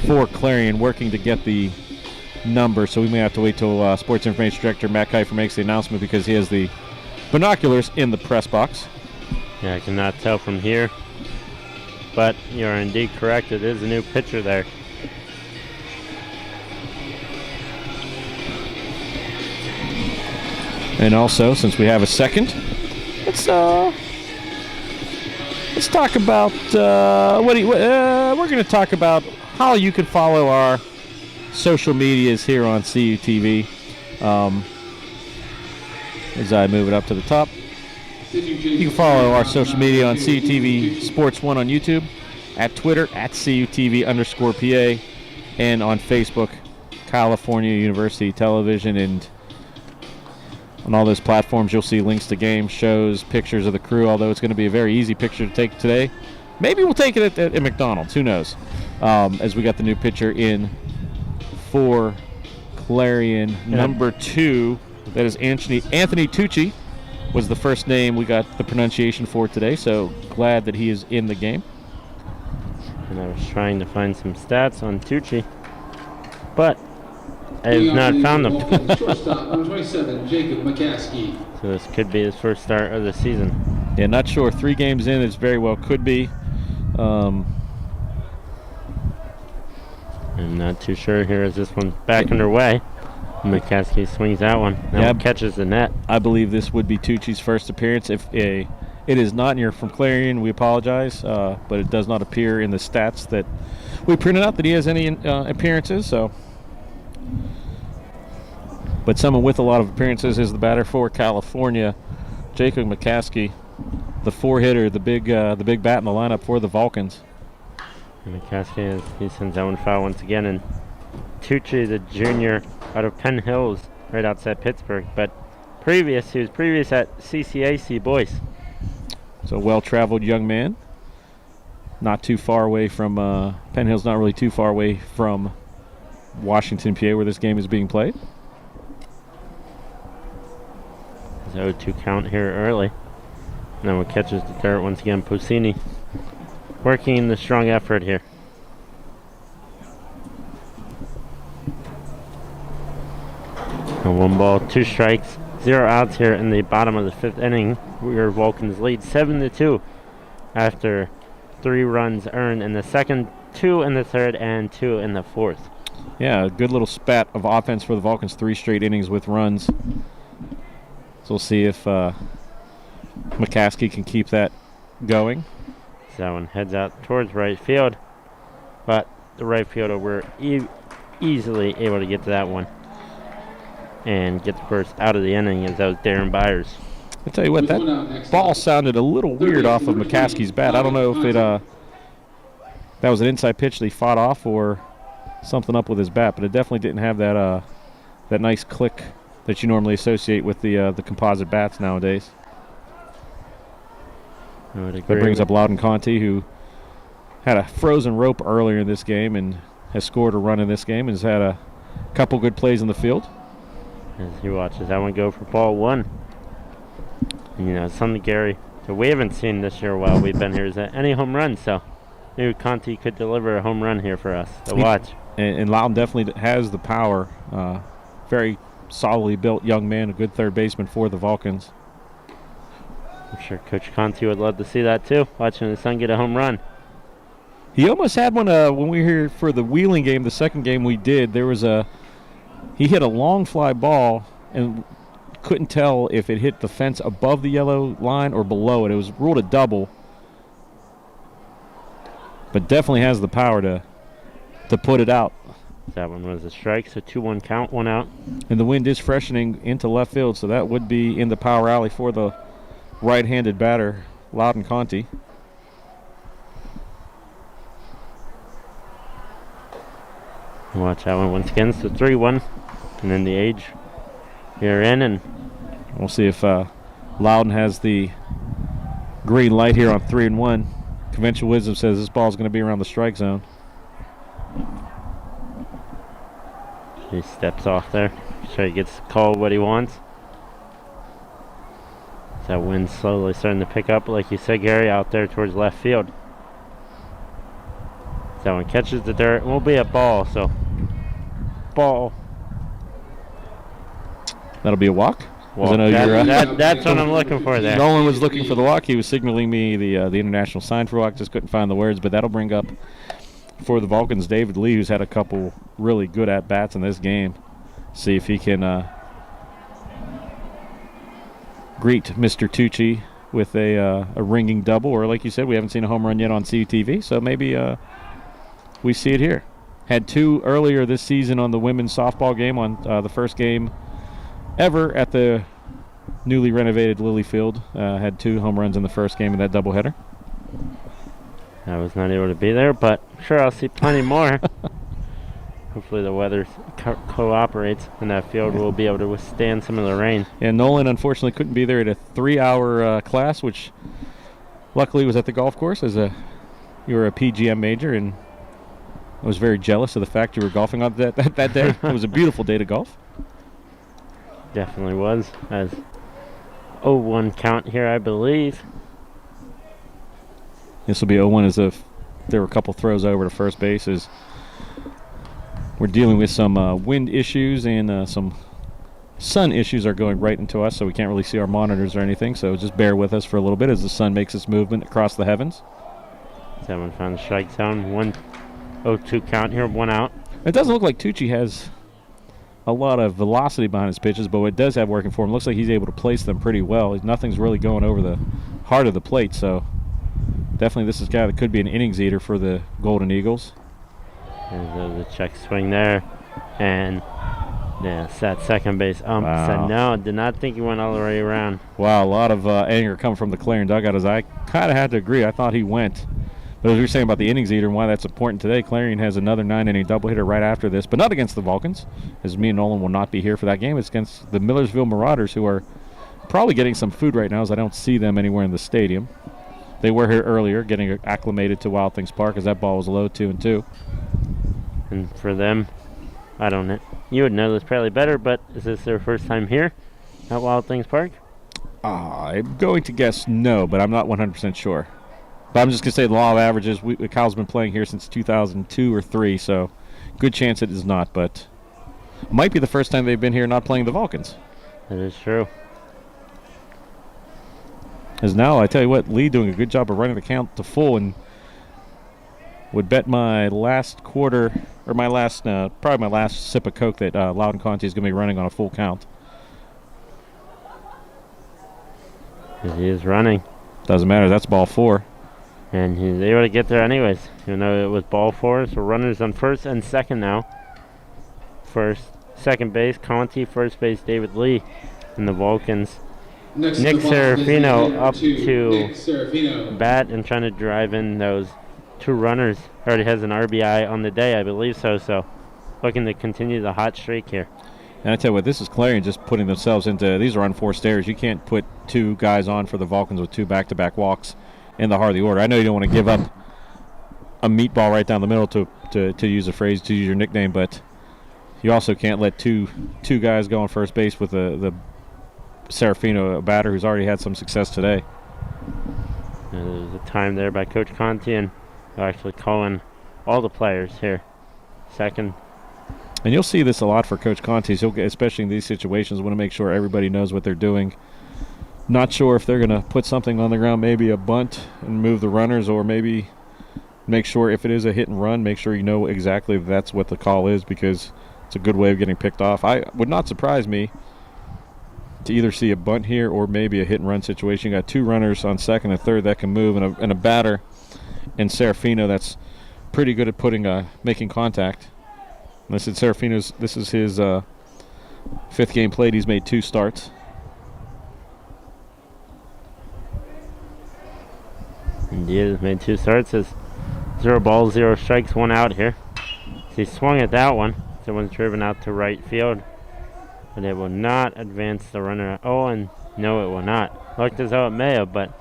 for Clarion working to get the number, so we may have to wait till Sports Information Director Matt Kiefer makes the announcement, because he has the binoculars in the press box. Yeah, I cannot tell from here, but you're indeed correct. It is a new pitcher there. And also, since we have a second, let's talk about we're going to talk about how you can follow our social medias here on CUTV. As I move it up to the top, you can follow our social media on CUTV Sports 1 on YouTube, at Twitter at CUTV_PA, and on Facebook, California University Television. And on all those platforms, you'll see links to games, shows, pictures of the crew, although it's going to be a very easy picture to take today. Maybe we'll take it at McDonald's, who knows, as we got the new pitcher in for Clarion, number 2. That is Anthony Tucci, was the first name we got the pronunciation for today, so glad that he is in the game. And I was trying to find some stats on Tucci, but I have not found them. Shortstop, number 27, Jacob McCaskey. So this could be his first start of the season. Yeah, not sure. 3 games in, it very well could be. I'm not too sure here as this one back underway. McCaskey swings that one. That one catches the net. I believe this would be Tucci's first appearance. If it is not, and you're from Clarion, we apologize, but it does not appear in the stats that we printed out that he has any appearances. So, but someone with a lot of appearances is the batter for California, Jacob McCaskey, the four-hitter, the big bat in the lineup for the Vulcans. And McCaskey, he sends that one foul once again, and Tucci, the junior out of Penn Hills, right outside Pittsburgh, but he was previous at CCAC Boys. So well-traveled young man, not too far away from Penn Hill's, not really too far away from Washington, PA, where this game is being played. 0-2 count here early. Now it catches the dirt once again. Posini working in the strong effort here. And 1 ball, 2 strikes, 0 outs here in the bottom of the 5th inning. Your Vulcans lead 7-2 after 3 runs earned in the second, 2 in the third, and 2 in the 4th. Yeah, a good little spat of offense for the Vulcans, 3 straight innings with runs. So we'll see if McCaskey can keep that going. So that one heads out towards right field, but the right fielder were easily able to get to that one and get the first out of the inning, as that was Darren Byers. I tell you what, that ball sounded a little weird off of McCaskey's bat. I don't know if that was an inside pitch that he fought off or something up with his bat, but it definitely didn't have that nice click that you normally associate with the composite bats nowadays. That brings up Loudon Conti, who had a frozen rope earlier in this game and has scored a run in this game and has had a couple good plays in the field. As he watches that one go for ball 1. And, you know, something, Gary, that we haven't seen this year while we've been here is that any home run. So maybe Conti could deliver a home run here for us to watch. And Loudon definitely has the power. Very solidly built young man, a good third baseman for the Vulcans. I'm sure Coach Conti would love to see that too, watching his son get a home run. He almost had one when we were here for the Wheeling game, the second game we did. He hit a long fly ball and couldn't tell if it hit the fence above the yellow line or below it. It was ruled a double, but definitely has the power to put it out. That one was a strike, so 2-1 count, 1 out. And the wind is freshening into left field, so that would be in the power alley for the right-handed batter, Loudon Conti. Watch that one once again, so 3-1. And then the age here in, and we'll see if Loudon has the green light here on 3-1. Conventional wisdom says this ball is going to be around the strike zone. He steps off there, so he gets called what he wants. That wind slowly starting to pick up, like you said, Gary, out there towards left field. That one catches the dirt. It will be a ball, so ball. That'll be a walk. Well, that's what I'm looking for there. Nolan was looking for the walk. He was signaling me the international sign for walk. Just couldn't find the words, but that'll bring up for the Vulcans David Lee, who's had a couple really good at-bats in this game. See if he can greet Mr. Tucci with a ringing double, or like you said, we haven't seen a home run yet on CTV, so maybe we see it here. Had 2 earlier this season on the women's softball game, on the first game ever at the newly renovated Lilly Field. Had 2 home runs in the first game of that doubleheader. I was not able to be there, but I'm sure I'll see plenty more. Hopefully the weather cooperates and that field will be able to withstand some of the rain. And Nolan unfortunately couldn't be there at a 3-hour class, which luckily was at the golf course. You were a PGM major, and I was very jealous of the fact you were golfing on that day. It was a beautiful day to golf. Definitely was. As 0-1 count here, I believe. This will be 0-1 as if there were a couple throws over to first base, as we're dealing with some wind issues and some sun issues are going right into us, so we can't really see our monitors or anything, so just bear with us for a little bit as the sun makes its movement across the heavens. 7 found the strike zone. 1-0-2 count here, 1 out. It doesn't look like Tucci has a lot of velocity behind his pitches, but what does have working for him, looks like he's able to place them pretty well. Nothing's really going over the heart of the plate, so definitely this is a guy that could be an innings eater for the Golden Eagles. There's a check swing there, and yeah, it's at second base. Wow. Said no, did not think he went all the way around. Wow, a lot of anger coming from the Clarion dugout, as I kind of had to agree. I thought he went. But as we were saying about the innings eater and why that's important today, Clarion has another 9-inning doubleheader right after this, but not against the Vulcans, as me and Nolan will not be here for that game. It's against the Millersville Marauders, who are probably getting some food right now, as I don't see them anywhere in the stadium. They were here earlier, getting acclimated to Wild Things Park, as that ball was low 2-2. And for them, I don't know. You would know this probably better, but is this their first time here at Wild Things Park? I'm going to guess no, but I'm not 100% sure. But I'm just going to say the law of averages, Kyle's been playing here since 2002 or 3, so good chance it is not, but might be the first time they've been here not playing the Vulcans. That is true. As now, I tell you what, Lee doing a good job of running the count to full, and would bet my last quarter, or my last, probably my last sip of Coke that Loudon Conti is going to be running on a full count. He is running. Doesn't matter, that's ball 4. And he's able to get there anyways, even though it was ball 4. So runners on first and second now. Second base, Conti. First base, David Lee. And the Vulcans. Next Nick to the Vulcans is Serafino number up 2, to Nick Serafino. bat and trying to drive in those 2 runners. Already has an RBI on the day, I believe so. So looking to continue the hot streak here. And I tell you what, this is Clarion just putting themselves into, these are unforced errors. You can't put 2 guys on for the Vulcans with 2 back-to-back walks in the heart of the order. I know you don't want to give up a meatball right down the middle, to use a phrase, to use your nickname, but you also can't let two guys go on first base with the Serafino, a batter who's already had some success today. There's a time there by Coach Conti, and actually calling all the players here. Second. And you'll see this a lot for Coach Conti, especially in these situations, want to make sure everybody knows what they're doing. Not sure if they're going to put something on the ground, maybe a bunt and move the runners, or maybe make sure if it is a hit and run, make sure you know exactly that's what the call is, because it's a good way of getting picked off. I would not surprise me to either see a bunt here or maybe a hit and run situation. You got 2 runners on second and third that can move, and a batter in Serafino that's pretty good at making contact. And this is Serafino's. This is his 5th game played. He's made 2 starts. Indeed, has made 2 starts. It's 0 balls, 0 strikes, 1 out here. So he swung at that one. Someone's driven out to right field. But it will not advance the runner. Oh, and no, it will not. Looked as though it may have, but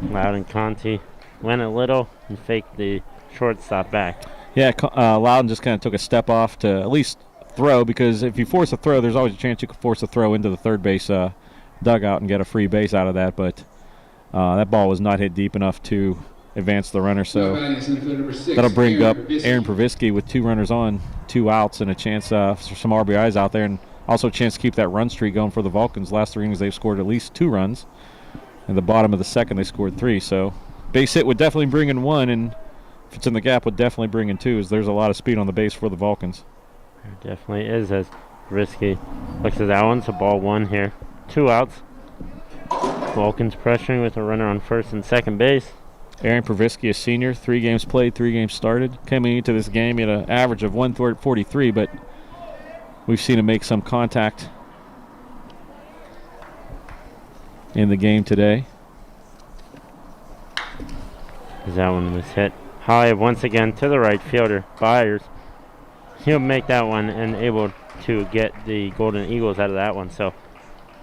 Loudon Conti went a little and faked the shortstop back. Yeah, Loudon just kind of took a step off to at least throw, because if you force a throw, there's always a chance you could force a throw into the third base dugout and get a free base out of that, but that ball was not hit deep enough to advance the runner, so that'll bring up Aaron Provisky with 2 runners on, 2 outs, and a chance for some RBIs out there, and also a chance to keep that run streak going for the Vulcans. Last 3 innings they've scored at least 2 runs. In the bottom of the second they scored 3, so base hit would definitely bring in 1, and if it's in the gap would definitely bring in 2, as there's a lot of speed on the base for the Vulcans. There definitely is, as Provisky looks at that one. So ball 1 here. 2 outs. Vulcans pressuring with a runner on first and second base. Aaron Provisky, a senior, 3 games played, 3 games started. Coming into this game, he had an average of 143, but we've seen him make some contact in the game today. As that one was hit high once again to the right fielder, Byers. He'll make that one and able to get the Golden Eagles out of that one. So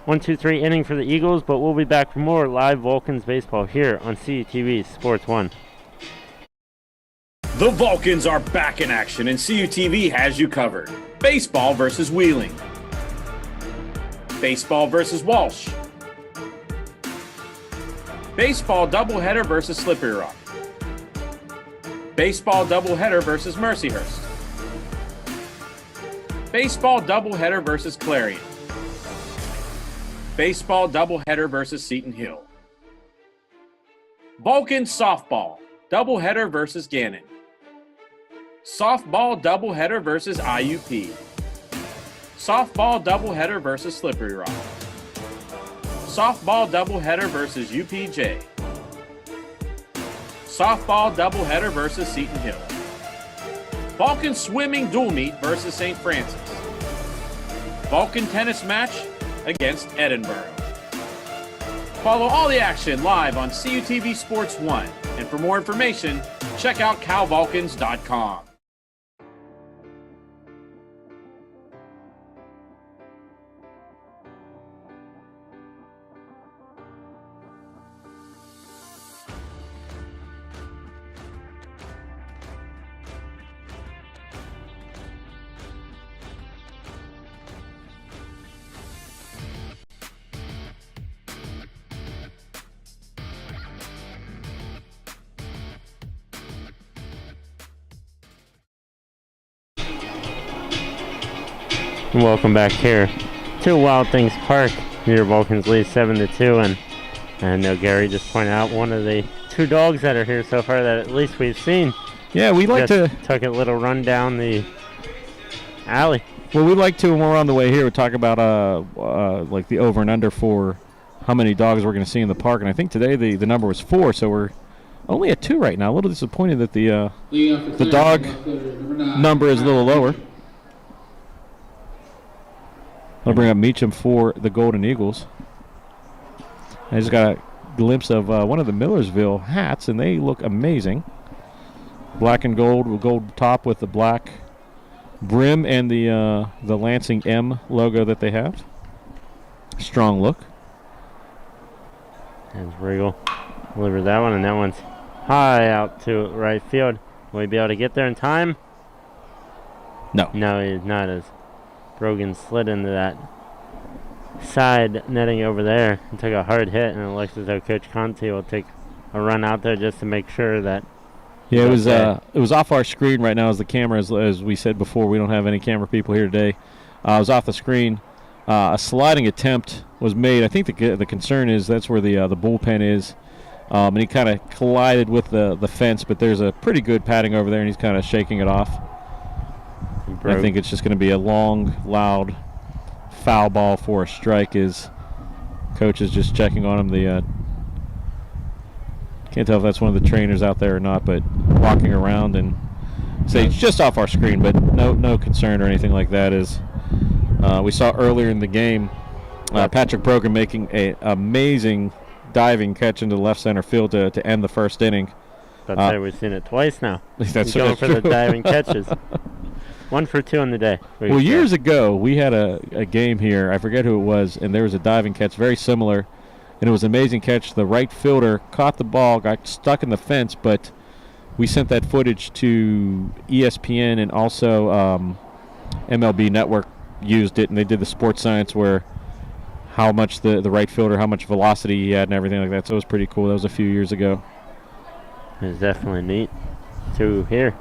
1-2-3 inning for the Eagles, but we'll be back for more live Vulcans baseball here on CUTV Sports 1. The Vulcans are back in action, and CUTV has you covered. Baseball versus Wheeling. Baseball versus Walsh. Baseball doubleheader versus Slippery Rock. Baseball doubleheader versus Mercyhurst. Baseball doubleheader versus Clarion. Baseball doubleheader versus Seton Hill. Vulcan softball doubleheader versus Gannon. Softball doubleheader versus IUP. Softball doubleheader versus Slippery Rock. Softball doubleheader versus UPJ. Softball doubleheader versus Seton Hill. Vulcan swimming dual meet versus St. Francis. Vulcan tennis match against Edinburgh. Follow all the action live on CUTV Sports 1. And for more information, check out calvulcans.com. Welcome back here to Wild Things Park. Your Vulcans lead 7-2, and Gary just pointed out one of the two dogs that are here so far that at least we've seen. Yeah, we like just to took a little run down the alley. Well, we like to, when we're on the way here, we talk about like the over and under for how many dogs we're going to see in the park, and I think today the number was 4, so we're only at 2 right now. A little disappointed that the dog number is a little lower. I'll bring up Meacham for the Golden Eagles. I just got a glimpse of one of the Millersville hats, and they look amazing. Black and gold with gold top with the black brim and the Lansing M logo that they have. Strong look. And Regal delivers that one, and that one's high out to right field. Will he be able to get there in time? No. No, he's not, as Brogan slid into that side netting over there and took a hard hit, and it looks as though Coach Conte will take a run out there just to make sure that. Yeah, it was off our screen right now as the camera, as we said before, we don't have any camera people here today. It was off the screen. A sliding attempt was made. I think the concern is that's where the bullpen is, and he kind of collided with the fence, but there's a pretty good padding over there, and he's kind of shaking it off. I think it's just going to be a long, loud foul ball for a strike. As coach is just checking on him. Can't tell if that's one of the trainers out there or not, but walking around, and say it's just off our screen, but no concern or anything like that. As we saw earlier in the game, Patrick Brogan making an amazing diving catch into the left center field to end the first inning. I'd say we've seen it twice now. That's going for the diving catches. 1 for 2 on the day. Well, years ago, we had a game here. I forget who it was, and there was a diving catch very similar, and it was an amazing catch. The right fielder caught the ball, got stuck in the fence, but we sent that footage to ESPN, and also MLB Network used it, and they did the sports science where how much the right fielder, how much velocity he had and everything like that. So it was pretty cool. That was a few years ago. It was definitely neat to hear.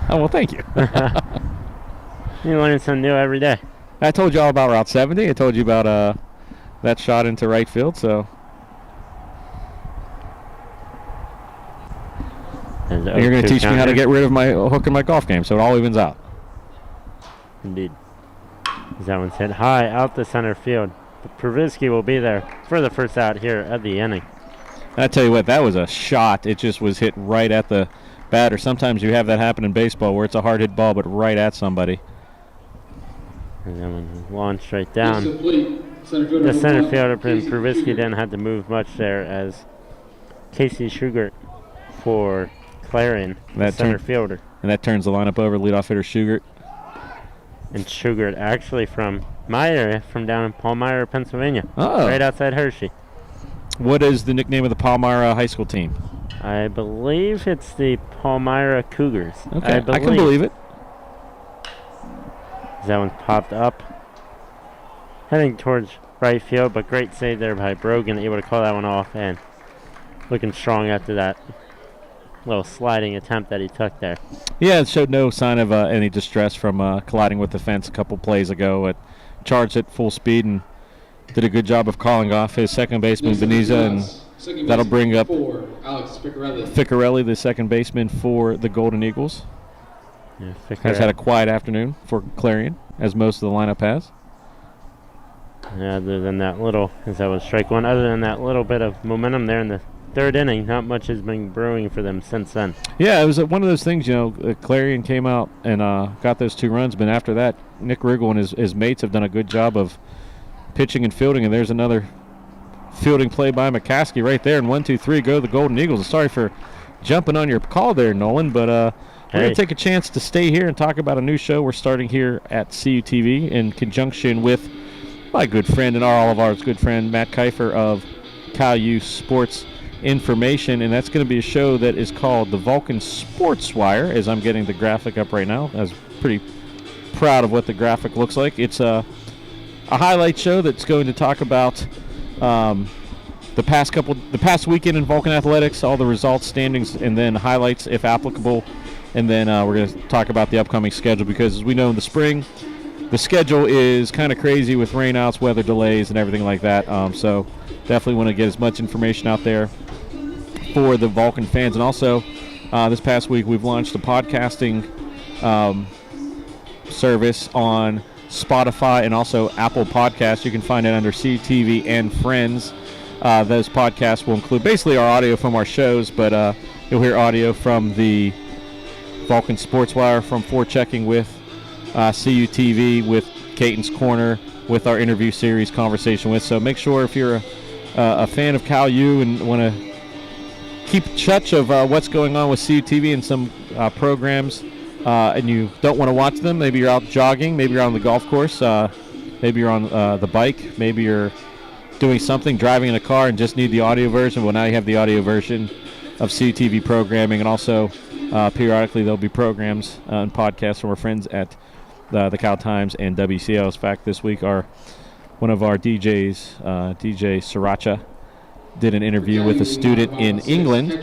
Well, thank you. You learn something new every day. I told you all about Route 70. I told you about that shot into right field. So you're going to teach me how to get rid of my hook in my golf game, so it all evens out. Indeed. That one's hit high out the center field. But Provisky will be there for the first out here at the inning. I tell you what, that was a shot. It just was hit right at the batter. Sometimes you have that happen in baseball where it's a hard hit ball, but right at somebody. And that one launched right down. The center fielder, Provisky, didn't have to move much there, as Casey Schugert for Clarion, the center fielder. And that turns the lineup over, leadoff hitter Schugert. And Schugert actually from my area, from down in Palmyra, Pennsylvania. Oh. Right outside Hershey. What is the nickname of the Palmyra high school team? I believe it's the Palmyra Cougars. Okay, I can believe it. That one popped up, heading towards right field, but great save there by Brogan, able to call that one off, and looking strong after that little sliding attempt that he took there. Yeah, it showed no sign of any distress from colliding with the fence a couple plays ago. It charged at full speed and did a good job of calling off his second baseman, Beniza, and that'll bring up Alex Ficarelli, the second baseman for the Golden Eagles. Yeah, has had a quiet afternoon for Clarion, as most of the lineup has. Yeah, other than that little, as that was strike one, other than that little bit of momentum there in the third inning, not much has been brewing for them since then. Yeah, it was one of those things, Clarion came out and got those 2 runs, but after that, Nick Riggle and his mates have done a good job of pitching and fielding, and there's another fielding play by McCaskey right there, and 1-2-3 go the Golden Eagles. Sorry for jumping on your call there, Nolan, but we're going to take a chance to stay here and talk about a new show we're starting here at CUTV in conjunction with my good friend and all of ours good friend, Matt Kiefer of Cal U Sports Information, and that's going to be a show that is called the Vulcan Sports Wire, as I'm getting the graphic up right now. I was pretty proud of what the graphic looks like. It's a highlight show that's going to talk about the past weekend in Vulcan athletics, all the results, standings, and then highlights if applicable. And then we're going to talk about the upcoming schedule, because as we know, in the spring, the schedule is kind of crazy with rainouts, weather delays, and everything like that. So definitely want to get as much information out there for the Vulcan fans. And also, this past week, we've launched a podcasting service on Spotify and also Apple Podcasts. You can find it under CTV and Friends. Those podcasts will include basically our audio from our shows, but you'll hear audio from the Vulcan Sports Wire, from Forechecking with CUTV, with Caton's Corner, with our interview series Conversation With. So make sure, if you're a fan of Cal U and want to keep touch of what's going on with CUTV and some programs, and you don't want to watch them, maybe you're out jogging, maybe you're on the golf course, maybe you're on the bike, maybe you're doing something, driving in a car and just need the audio version. Well, now you have the audio version of CTV programming, and also periodically there'll be programs and podcasts from our friends at the Cal Times and WCL. In fact, this week one of our DJs, DJ Sriracha, did an interview with a student in England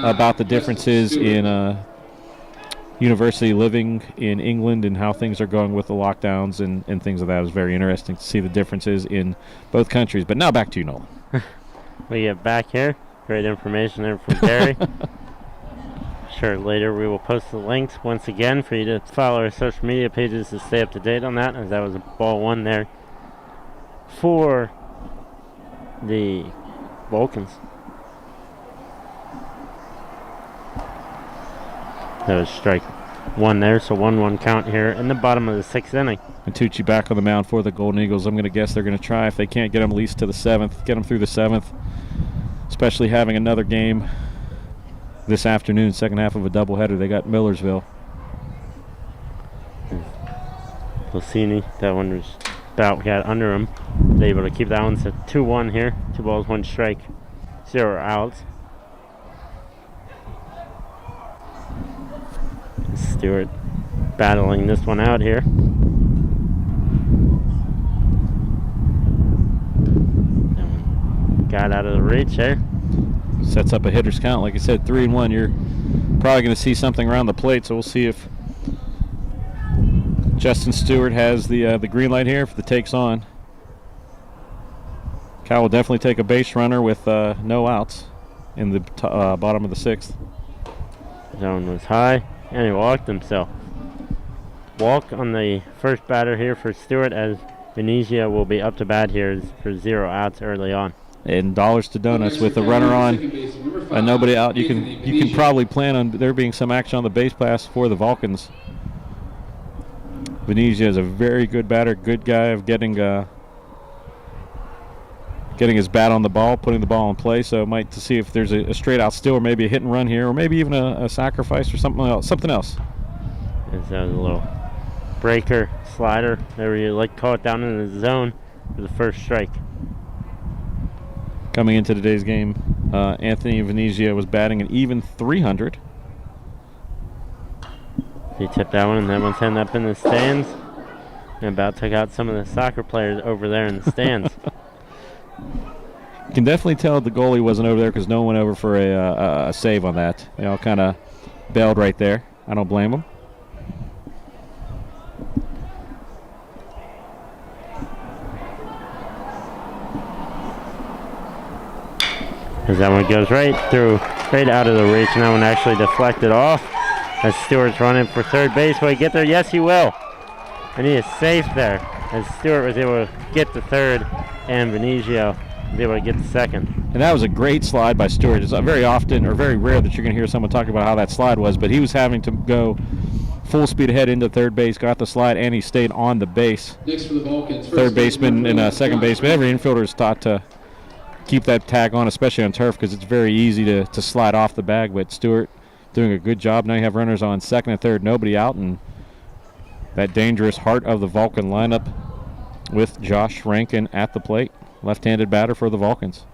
about the differences in university living in England and how things are going with the lockdowns and things like that. It was very interesting to see the differences in both countries. But now back to you, Nolan. We get back here. Great information there from Barry. Sure, later we will post the links once again for you to follow our social media pages to stay up to date on that, as that was a ball one there for the Vulcans. That was strike one there, so 1-1 count here in the bottom of the 6th inning. And Tucci back on the mound for the Golden Eagles. I'm going to guess they're going to try, if they can't get them at least to the 7th, get them through the 7th, especially having another game this afternoon, second half of a doubleheader. They got Millersville. Placini, that one was about got under him. They're able to keep that one to 2-1 here. 2 balls, 1 strike, 0 outs. Stewart battling this one out here. Got out of the reach there. Sets up a hitter's count. Like I said, 3-1. You're probably going to see something around the plate, so we'll see if Justin Stewart has the green light here, if the take's on. Cal will definitely take a base runner with no outs in the bottom of the 6th. Zone was high, and he walked himself. Walk on the first batter here for Stewart, as Venezia will be up to bat here for 0 outs early on. And dollars to donuts with a runner on and nobody out. You can probably plan on there being some action on the base pass for the Vulcans. Venezia is a very good batter, good guy of getting his bat on the ball, putting the ball in play. So might to see if there's a straight out steal, or maybe a hit and run here, or maybe even a sacrifice or something else. There's a little breaker, slider, whatever you like to call it, down in the zone for the first strike. Coming into today's game, Anthony Venezia was batting an even .300. He tipped that one, and that one's heading up in the stands. And about took out some of the soccer players over there in the stands. You can definitely tell the goalie wasn't over there, because no one went over for a save on that. They all kind of bailed right there. I don't blame them. As that one goes right through, right out of the reach, and that one actually deflected off. As Stewart's running for third base. Will he get there? Yes, he will. And he is safe there. As Stewart was able to get the third, and Venezio was able to get the second. And that was a great slide by Stewart. It's very often, or very rare, that you're going to hear someone talking about how that slide was, but he was having to go full speed ahead into third base, got the slide, and he stayed on the base. Next for the Vulcans. Third baseman and second baseman. Every infielder is taught to keep that tag on, especially on turf, because it's very easy to slide off the bag. But Stewart doing a good job. Now you have runners on second and third, nobody out, and that dangerous heart of the Vulcan lineup with Josh Rankin at the plate, left-handed batter for the Vulcans.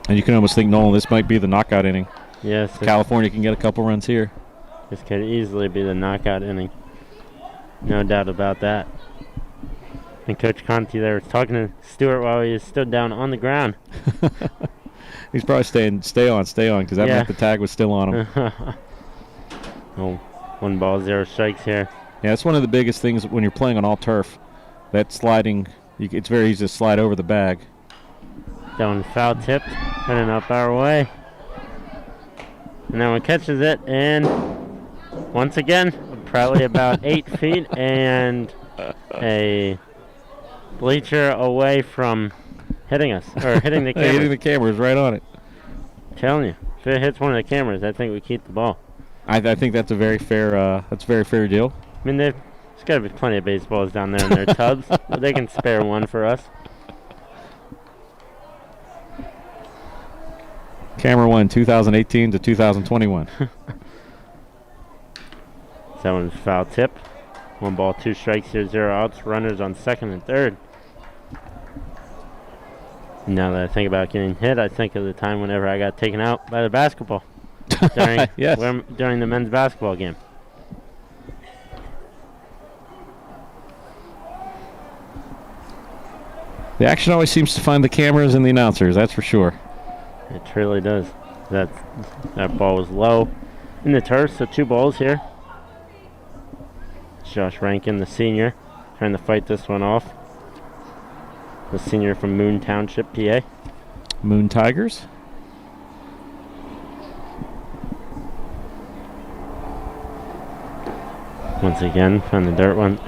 And you can almost think, Nolan, this might be the knockout inning. Yes. California can get a couple runs here. This could easily be the knockout inning. No doubt about that. And Coach Conti there was talking to Stewart while he stood down on the ground. He's probably saying, stay on, because that meant the tag was still on him. 1 ball, 0 strikes here. Yeah, it's one of the biggest things when you're playing on all turf. That sliding, it's very easy to slide over the bag. That one foul tipped, heading up our way. And that one catches it, and once again, probably about 8 feet and a bleacher away from hitting us, or hitting the camera. Hitting the cameras right on it. I'm telling you, if it hits one of the cameras, I think we keep the ball. I think that's a very fair deal. I mean, there's got to be plenty of baseballs down there in their tubs, but they can spare one for us. Camera 1, 2018 to 2021. That one's foul tip. 1 ball, 2 strikes here, 0 outs. Runners on second and third. Now that I think about getting hit, I think of the time whenever I got taken out by the basketball during the men's basketball game. The action always seems to find the cameras and the announcers, that's for sure. It truly does. That ball was low in the turf, so 2 balls here. Josh Rankin, the senior, trying to fight this one off. The senior from Moon Township, PA. Moon Tigers. Once again, found the dirt one,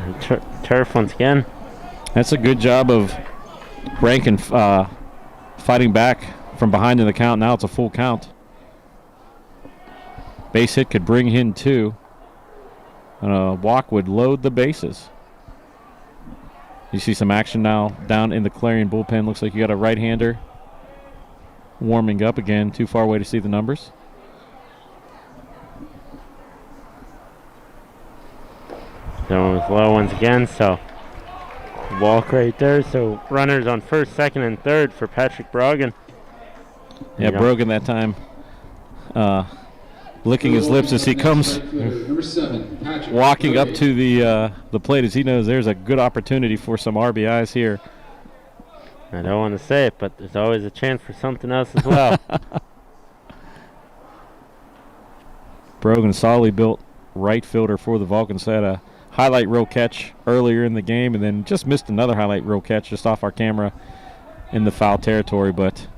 turf once again. That's a good job of Rankin fighting back from behind in the count. Now it's a full count. Base hit could bring in 2. And a walk would load the bases. You see some action now down in the Clarion bullpen. Looks like you got a right-hander warming up again. Too far away to see the numbers. That one was low once again, so walk right there. So runners on first, second, and third for Patrick Brogan. Yeah, Brogan that time licking his lips as he comes walking up to the plate, as he knows there's a good opportunity for some RBIs here. I don't want to say it, but there's always a chance for something else as well. Brogan, solidly built right fielder for the Vulcans, had a highlight reel catch earlier in the game and then just missed another highlight reel catch just off our camera in the foul territory, but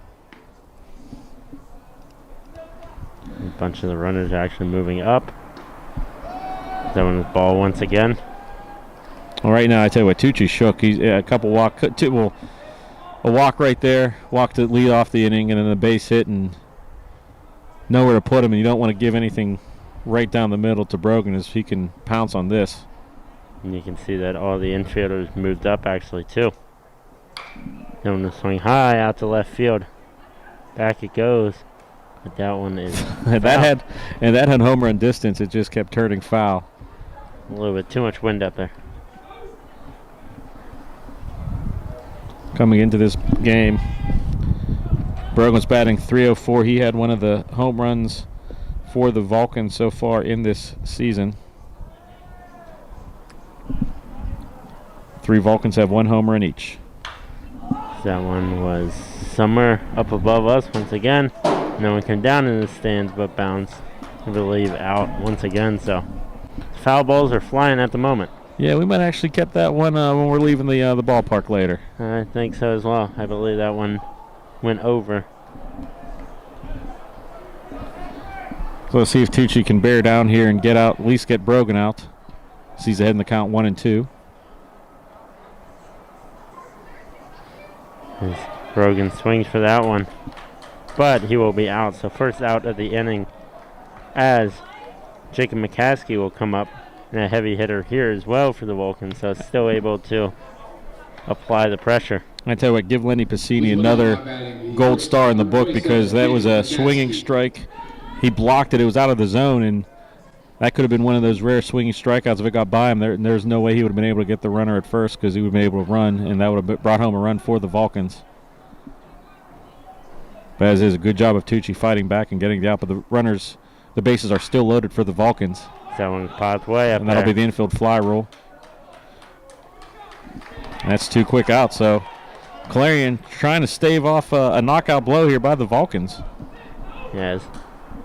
a bunch of the runners are actually moving up. That one was ball once again. Well, right now, I tell you what, Tucci shook. He's a couple walk, a walk right there, walk to lead off the inning, and then a base hit, and nowhere to put him. And you don't want to give anything right down the middle to Brogan, as he can pounce on this. And you can see that all the infielders moved up actually too. That one was swing high out to left field. Back it goes. But that one is that had home run distance. It just kept turning foul. A little bit too much wind up there. Coming into this game, Brogan's batting .304. He had one of the home runs for the Vulcans so far in this season. 3 Vulcans have 1 home run each. That one was somewhere up above us once again. No one came down in the stands, but bounced, I believe, out once again. So foul balls are flying at the moment. Yeah, we might actually kept that one when we're leaving the ballpark later. I think so as well. I believe that one went over. So let's see if Tucci can bear down here and get out, at least get Brogan out. He's ahead in the count 1-2. As Brogan swings for that one, but he will be out. So first out of the inning, as Jacob McCaskey will come up, and a heavy hitter here as well for the Vulcans, so still able to apply the pressure. I tell you what, give Lenny Piscini another gold star in the book, because that was a swinging strike. He blocked it. It was out of the zone, and that could have been one of those rare swinging strikeouts. If it got by him, there's no way he would have been able to get the runner at first, because he would have been able to run, and that would have brought home a run for the Vulcans. But as is, a good job of Tucci fighting back and getting the out. But the runners, the bases are still loaded for the Vulcans. That one popped way up and that'll there. be the infield fly rule. That's 2 quick outs. So Clarion trying to stave off a knockout blow here by the Vulcans. Yes,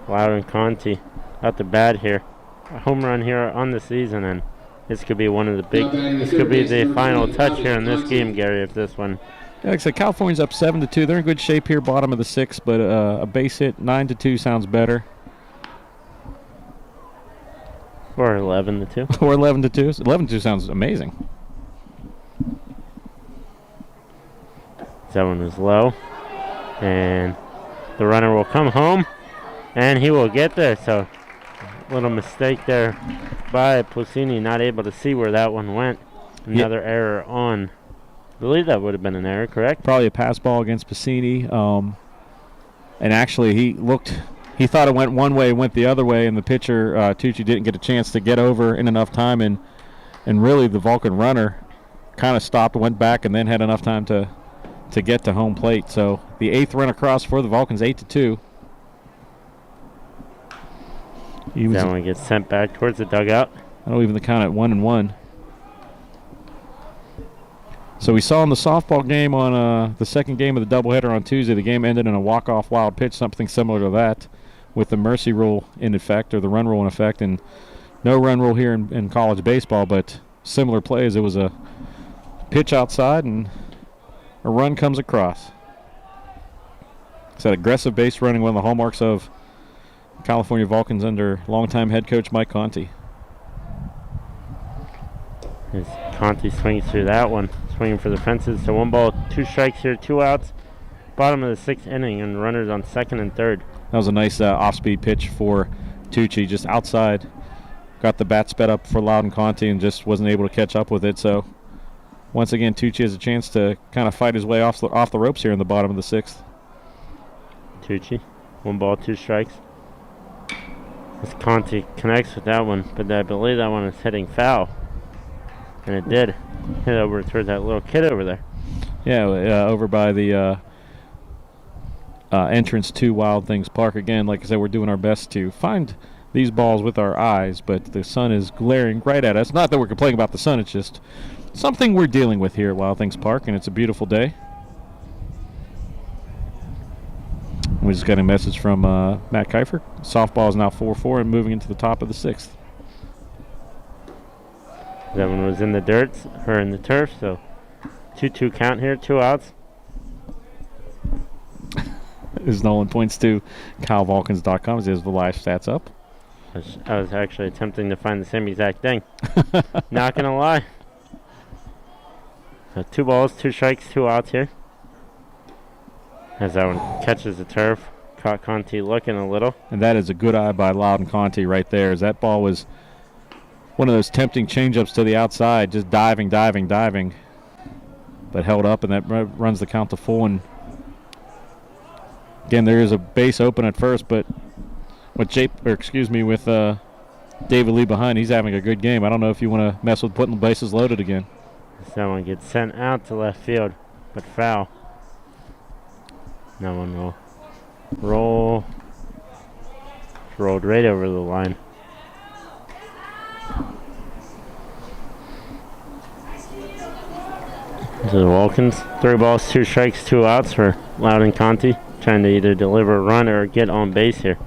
Loudon Conti out the bat here. A home run here on the season, and this could be one of the big. This could be the final touch here in this game, Gary. If this one. Yeah, like I said, California's up 7-2. They're in good shape here, bottom of the 6th, but a base hit 9-2 sounds better. Or 11-2. Or 11-2. 11-2 sounds amazing. That one was low, and the runner will come home, and he will get there. So, little mistake there by Placini, not able to see where that one went. Another error on. I believe that would have been an error, correct? Probably a pass ball against Piscini. And actually, he thought it went one way, went the other way, and the pitcher, Tucci, didn't get a chance to get over in enough time. And really, the Vulcan runner kind of stopped, went back, and then had enough time to get to home plate. So the 8th run across for the Vulcans, 8-2. That one gets sent back towards the dugout. I don't even count at 1-1. So we saw in the softball game on the second game of the doubleheader on Tuesday, the game ended in a walk-off wild pitch, something similar to that, with the mercy rule in effect, or the run rule in effect, and no run rule here in college baseball, but similar plays. It was a pitch outside, and a run comes across. It's that aggressive base running, one of the hallmarks of California Vulcans under longtime head coach Mike Conti. As Conti swings through that one, swinging for the fences. So 1 ball, 2 strikes here, 2 outs. Bottom of the 6th inning, and runners on 2nd and 3rd. That was a nice off-speed pitch for Tucci, just outside. Got the bat sped up for Loudon Conti and just wasn't able to catch up with it. So once again, Tucci has a chance to kind of fight his way off the ropes here in the bottom of the 6th. Tucci, 1 ball, 2 strikes. As Conti connects with that one, but I believe that one is hitting foul. And it did hit over towards that little kid over there. Yeah, over by the entrance to Wild Things Park. Again, like I said, we're doing our best to find these balls with our eyes, but the sun is glaring right at us. Not that we're complaining about the sun, it's just something we're dealing with here at Wild Things Park, and it's a beautiful day. We just got a message from Matt Kiefer. Softball is now 4-4 and moving into the top of the 6th. That one was in the dirt, or in the turf, so 2-2 count here, 2 outs. As Nolan points to KyleVulcans.com, as the live stats up. I was actually attempting to find the same exact thing. Not going to lie. So 2 balls, 2 strikes, 2 outs here. As that one catches the turf. Caught Conti looking a little. And that is a good eye by Loudon Conti right there, as that ball was one of those tempting changeups to the outside, just diving, but held up, and that runs the count to full. And again, there is a base open at first, but with David Lee behind, he's having a good game. I don't know if you want to mess with putting the bases loaded again. That one gets sent out to left field, but foul. That one will roll. Rolled right over the line. So the Vulcans, 3 balls, 2 strikes, 2 outs for Loudon Conti, trying to either deliver a run or get on base here.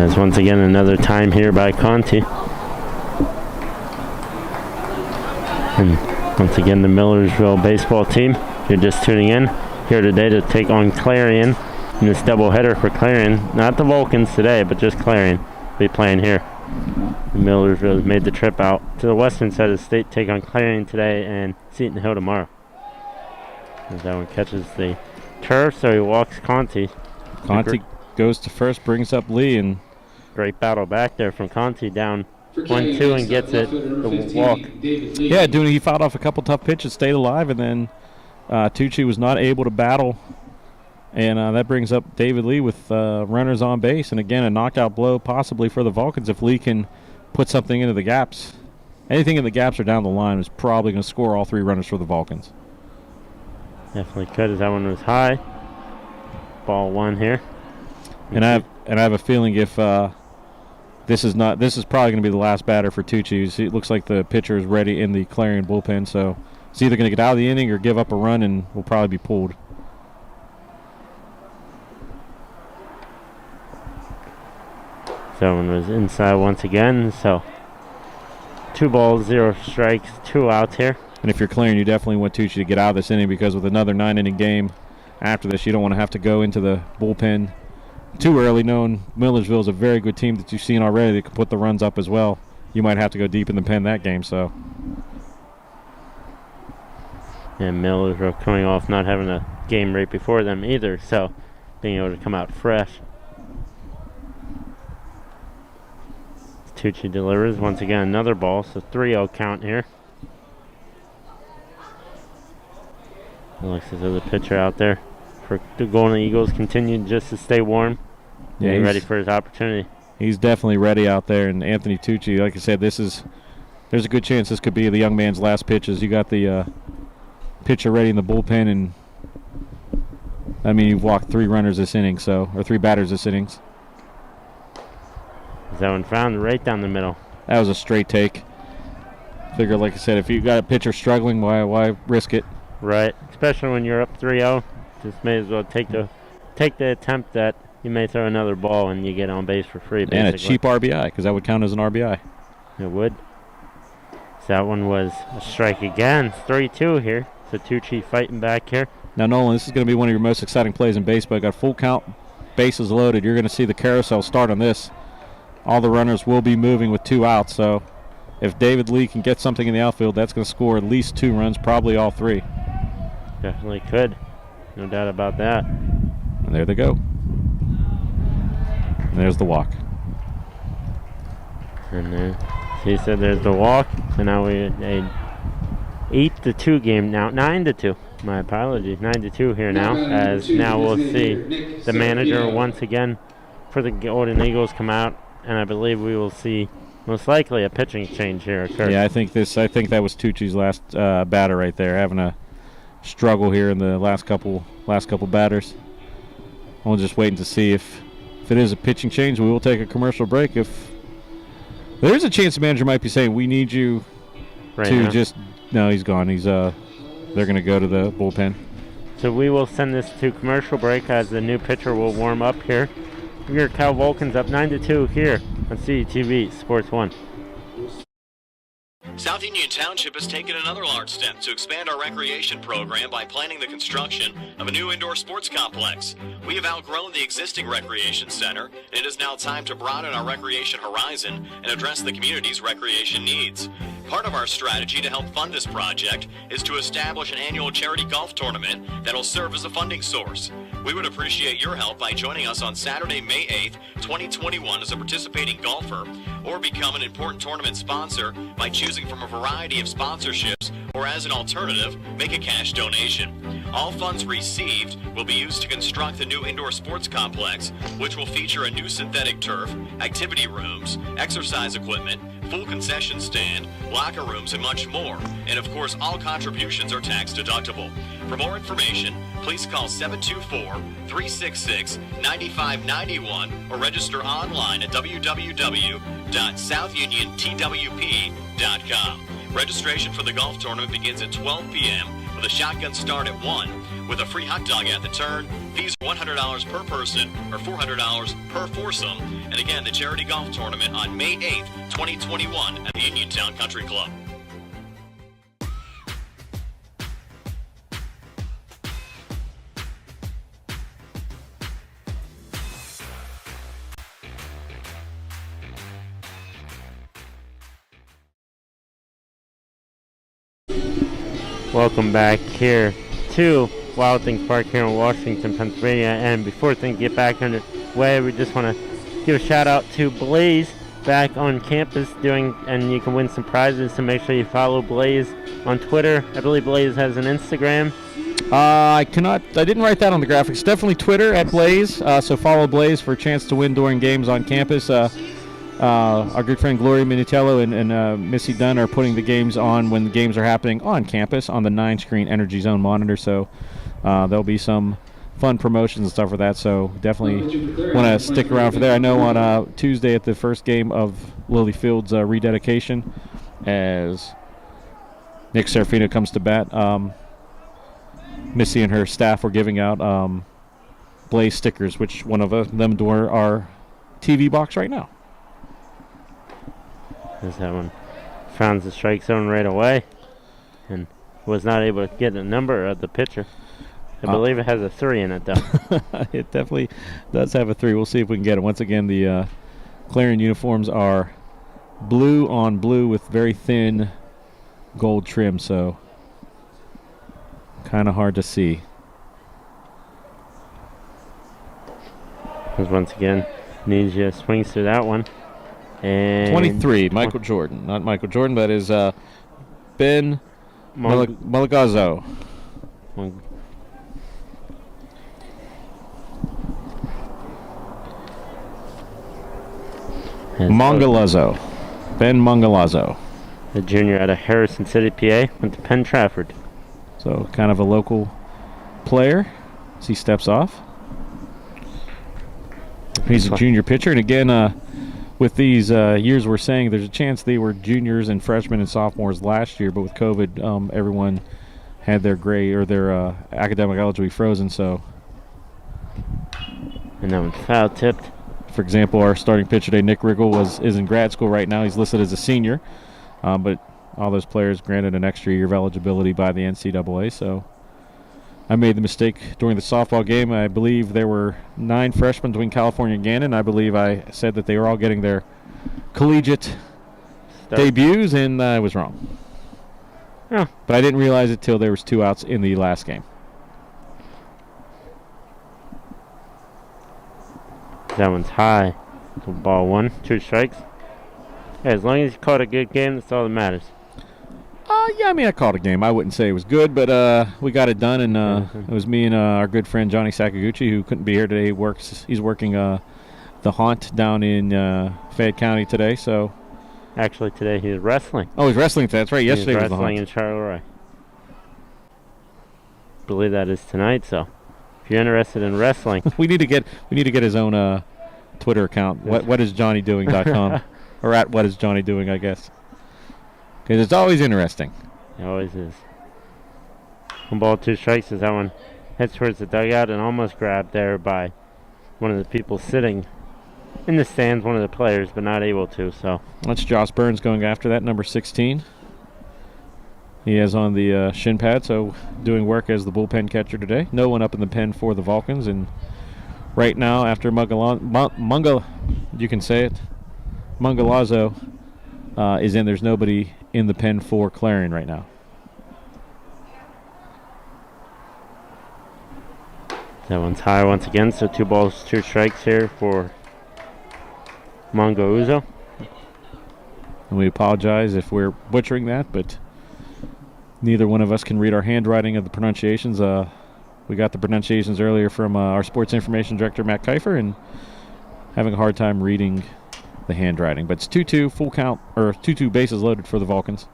As once again, another time here by Conti. And once again, the Millersville baseball team, if you're just tuning in, here today to take on Clarion in this doubleheader for Clarion. Not the Vulcans today, but just Clarion will be playing here. Millersville has made the trip out to the western side of the state, take on Clarion today and Seton Hill tomorrow. As that one catches the turf, so he walks Conti. Conti goes to first, brings up Lee, and great battle back there from Conti, down 1-2 and gets it, the walk. Yeah, he fought off a couple tough pitches, stayed alive, and then Tucci was not able to battle. And that brings up David Lee with runners on base. And again, a knockout blow possibly for the Vulcans if Lee can put something into the gaps. Anything in the gaps or down the line is probably going to score all 3 runners for the Vulcans. Definitely could, as that one was high. Ball 1 here. And I have a feeling if this is probably going to be the last batter for Tucci. It looks like the pitcher is ready in the Clarion bullpen, so it's either going to get out of the inning or give up a run and will probably be pulled. That one was inside once again, so 2 balls, 0 strikes, 2 outs here. And if you're Clarion, you definitely want Tucci to get out of this inning, because with another 9-inning game after this, you don't want to have to go into the bullpen too early, knowing Millersville is a very good team that you've seen already that can put the runs up as well. You might have to go deep in the pen that game, so. And Millersville coming off not having a game right before them either, so being able to come out fresh. Tucci delivers once again another ball, so 3-0 count here. It looks as though the pitcher out there for the Golden Eagles continued just to stay warm. Yeah, he's ready for his opportunity. He's definitely ready out there, and Anthony Tucci, like I said, there's a good chance this could be the young man's last pitches. You got the pitcher ready in the bullpen, and I mean, you've walked 3 runners this inning, or 3 batters this innings. That one found right down the middle. That was a straight take. Figure, like I said, if you got a pitcher struggling, why risk it? Right, especially when you're up 3-0. Just may as well take the attempt that you may throw another ball and you get on base for free, basically. And a cheap RBI, because that would count as an RBI. It would. So that one was a strike again. 3-2 here. So Tucci fighting back here. Now, Nolan, this is going to be one of your most exciting plays in baseball. Got full count, bases loaded. You're going to see the carousel start on this. All the runners will be moving with 2 outs, so if David Lee can get something in the outfield, that's going to score at least 2 runs, probably all 3. Definitely could. No doubt about that. And there they go. And there's the walk. And he said there's the walk. So now we a 8-2 game now. 9-2. My apologies. 9-2 here now. As now we'll see the manager once again for the Golden Eagles come out. And I believe we will see most likely a pitching change here occur. Yeah, I think that was Tucci's last batter right there, having a struggle here in the last couple batters. We'll just waiting to see if it is a pitching change. We will take a commercial break. If there's a chance the manager might be saying we need you no, he's gone. They're going to go to the bullpen. So we will send this to commercial break as the new pitcher will warm up here. Your Cal Vulcans up 9-2 here on CTV Sports 1. South Union Township has taken another large step to expand our recreation program by planning the construction of a new indoor sports complex. We have outgrown the existing recreation center, and it is now time to broaden our recreation horizon and address the community's recreation needs. Part of our strategy to help fund this project is to establish an annual charity golf tournament that will serve as a funding source. We would appreciate your help by joining us on Saturday, May 8th, 2021 as a participating golfer, or become an important tournament sponsor by choosing from a variety of sponsorships, or as an alternative, make a cash donation. All funds received will be used to construct the new indoor sports complex, which will feature a new synthetic turf, activity rooms, exercise equipment, full concession stand, locker rooms, and much more. And of course, all contributions are tax deductible. For more information, please call 724-366-9591 or register online at www.southniontwp.com. Registration for the golf tournament begins at 12 p.m. with a shotgun start at 1 with a free hot dog at the turn. Fees are $100 per person or $400 per foursome. And again, the charity golf tournament on May 8th, 2021 at the Uniontown Country Club. Welcome back here to Wild Things Park here in Washington, Pennsylvania. And before things get back underway, we just want to give a shout out to Blaze back on campus and you can win some prizes. So make sure you follow Blaze on Twitter. I believe Blaze has an Instagram. I didn't write that on the graphics. Definitely Twitter at Blaze. So follow Blaze for a chance to win during games on campus. Our good friend Gloria Minitello and Missy Dunn are putting the games on when the games are happening on campus on the 9-screen Energy Zone monitor. So there'll be some fun promotions and stuff for that. So definitely want to stick around for there. I know on Tuesday at the first game of Lily Field's rededication, as Nick Serafino comes to bat, Missy and her staff were giving out Blaze stickers, which one of them to our TV box right now. As that one found the strike zone right away and was not able to get the number of the pitcher. I believe it has a 3 in it, though. It definitely does have a 3. We'll see if we can get it. Once again, the Clarion uniforms are blue on blue with very thin gold trim, so kind of hard to see. Because once again, Nijia swings through that one. And 23, Michael Jordan. Not Michael Jordan, but is Ben Malagazzo. Mongalazzo. Ben Mongalazzo. A junior out of Harrison City, PA, went to Penn Trafford. So kind of a local player as he steps off. He's a junior pitcher, and again, with these years we're saying there's a chance they were juniors and freshmen and sophomores last year, but with COVID, everyone had their grade or their academic eligibility frozen. So, and that one's foul tipped. For example, our starting pitcher today, Nick Riggle, is in grad school right now. He's listed as a senior, but all those players granted an extra year of eligibility by the NCAA. So I made the mistake during the softball game. I believe there were 9 freshmen between California and Gannon. I believe I said that they were all getting their collegiate debuts, and I was wrong. Yeah. But I didn't realize it till there was 2 outs in the last game. That one's high. So ball 1, 2 strikes. Hey, as long as you caught a good game, that's all that matters. Yeah, I mean, I called a game. I wouldn't say it was good, but we got it done, and it was me and our good friend Johnny Sakaguchi, who couldn't be here today. He's working the haunt down in Fayette County today. So, actually, today he's wrestling. Oh, he's wrestling. That's right. Yesterday was the haunt. Wrestling in Charleroi. I believe that is tonight. So, if you're interested in wrestling, we need to get his own Twitter account. Whatisjohnnydoing.com or at whatisjohnnydoing, I guess. Because it's always interesting. It always is. 1 ball, 2 strikes as that one heads towards the dugout and almost grabbed there by one of the people sitting in the stands, one of the players, but not able to. So that's Josh Burns going after that, number 16. He is on the shin pad, so doing work as the bullpen catcher today. No one up in the pen for the Vulcans, and right now after you can say it, Mongalazzo is in. There's nobody in the pen for Clarion right now. That one's high once again, so 2 balls, 2 strikes here for Mongo Uzo. And we apologize if we're butchering that, but neither one of us can read our handwriting of the pronunciations. We got the pronunciations earlier from our sports information director, Matt Kiefer, and having a hard time reading the handwriting. But it's 2-2, full count, or 2-2 bases loaded for the Vulcans.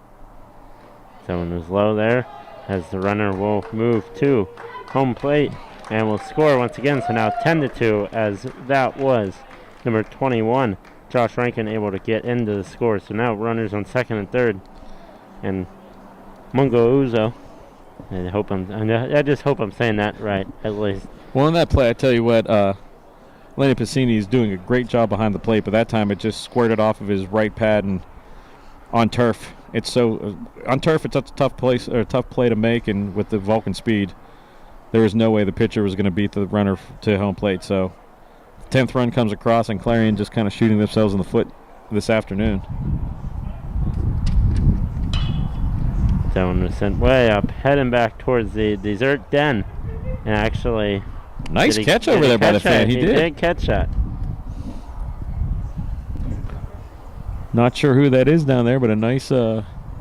That one was low there, as the runner will move to home plate and will score once again. So now 10-2, as that was number 21, Josh Rankin, able to get into the score. So now runners on second and third and Mungo Uzo. I just hope I'm saying that right, at least. Well, in that play, I tell you what, Lenny Piscini is doing a great job behind the plate, but that time it just squirted off of his right pad and on turf. It's so on turf. It's a tough play to make, and with the Vulcan speed, there was no way the pitcher was going to beat the runner to home plate. So, 10th run comes across, and Clarion just kind of shooting themselves in the foot this afternoon. That one was sent way up, heading back towards the dessert den, and actually, nice catch over there by the fan. He did catch that. Not sure who that is down there, but a nice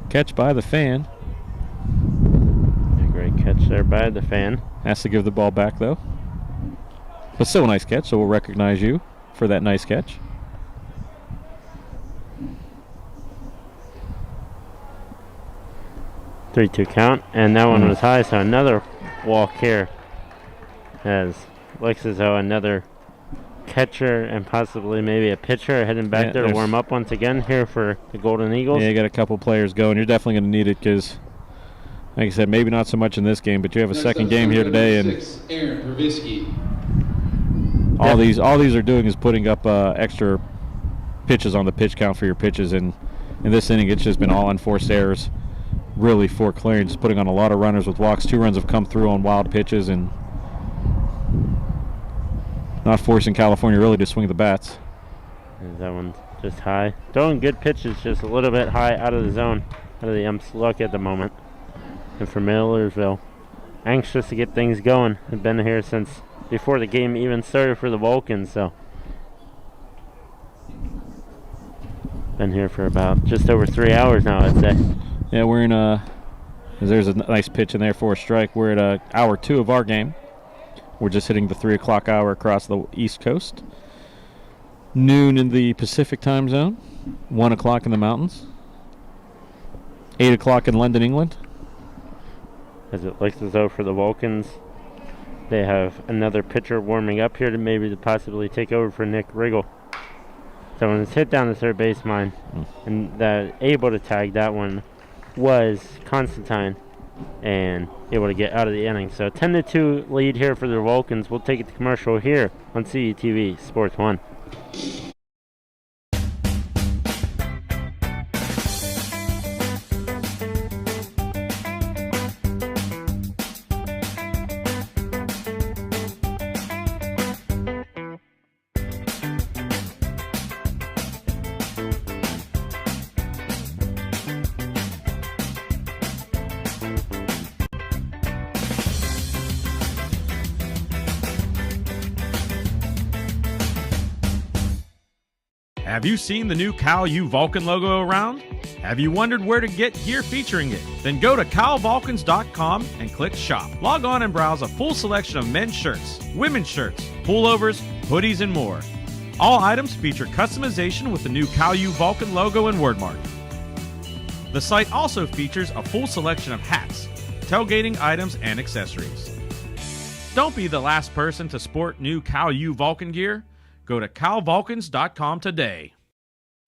catch by the fan. A great catch there by the fan. Has to give the ball back, though. But still a nice catch, so we'll recognize you for that nice catch. Three-two count, and that one was high, so another walk here. As looks as though another catcher and possibly maybe a pitcher heading back there to warm up once again here for the Golden Eagles. Yeah, you got a couple players going. You're definitely going to need it because, like I said, maybe not so much in this game, but you have a second game here today, and all these are doing is putting up extra pitches on the pitch count for your pitches. And in this inning, it's just been all unforced errors, really, for Clarion, just putting on a lot of runners with walks. 2 runs have come through on wild pitches and not forcing California really to swing the bats. And that one's just high. Throwing good pitches, just a little bit high out of the zone, out of the ump's luck at the moment. And for Millersville, anxious to get things going. They've been here since before the game even started for the Vulcans, so been here for about just over 3 hours now, I'd say. Yeah, we're in there's a nice pitch in there for a strike. We're at hour 2 of our game. We're just hitting the 3 o'clock hour across the East Coast. Noon in the Pacific time zone. 1 o'clock in the mountains. 8 o'clock in London, England. As it looks as though for the Vulcans, they have another pitcher warming up here to possibly take over for Nick Riggle. So when it's hit down the third baseline, and able to tag that one was Constantine, and able to get out of the inning. So 10-2 lead here for the Vulcans. We'll take it to commercial here on CETV Sports 1. Have you seen the new Cal U Vulcan logo around? Have you wondered where to get gear featuring it? Then go to calvulcans.com and click shop. Log on and browse a full selection of men's shirts, women's shirts, pullovers, hoodies, and more. All items feature customization with the new Cal U Vulcan logo and wordmark. The site also features a full selection of hats, tailgating items, and accessories. Don't be the last person to sport new Cal U Vulcan gear. Go to calvulcans.com today.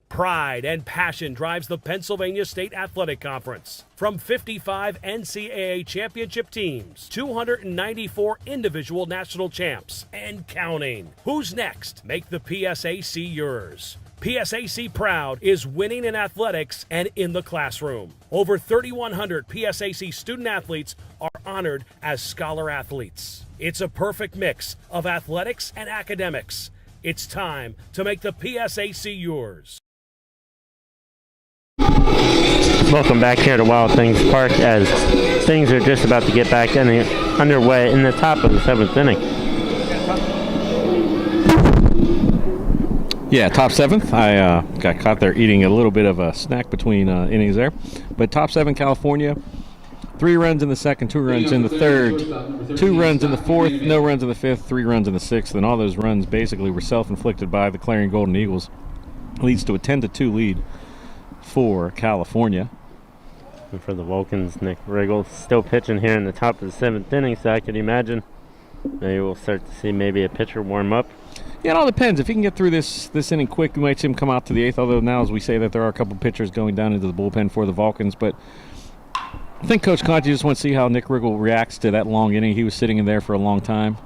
Pride and passion drives the Pennsylvania State Athletic Conference. From 55 NCAA championship teams, 294 individual national champs, and counting. Who's next? Make the PSAC yours. PSAC Proud is winning in athletics and in the classroom. Over 3,100 PSAC student athletes are honored as scholar athletes. It's a perfect mix of athletics and academics. It's time to make the PSAC yours. Welcome back here to Wild Things Park as things are just about to get back underway in the top of the 7th inning. Yeah, top 7th. I got caught there eating a little bit of a snack between innings there. But top 7 California, 3 runs in the second, 2 runs in the third, 2 runs in the fourth, no runs in the fifth, 3 runs in the sixth, and all those runs basically were self-inflicted by the Clarion Golden Eagles. Leads to a 10-2 lead for California. And for the Vulcans, Nick Riggle still pitching here in the top of the 7th inning, so I could imagine Maybe we'll start to see maybe a pitcher warm up. Yeah, it all depends. If he can get through this inning quick, we might see him come out to the 8th, although now, as we say, that there are a couple pitchers going down into the bullpen for the Vulcans. But I think Coach Conti just wants to see how Nick Riggle reacts to that long inning. He was sitting in there for a long time.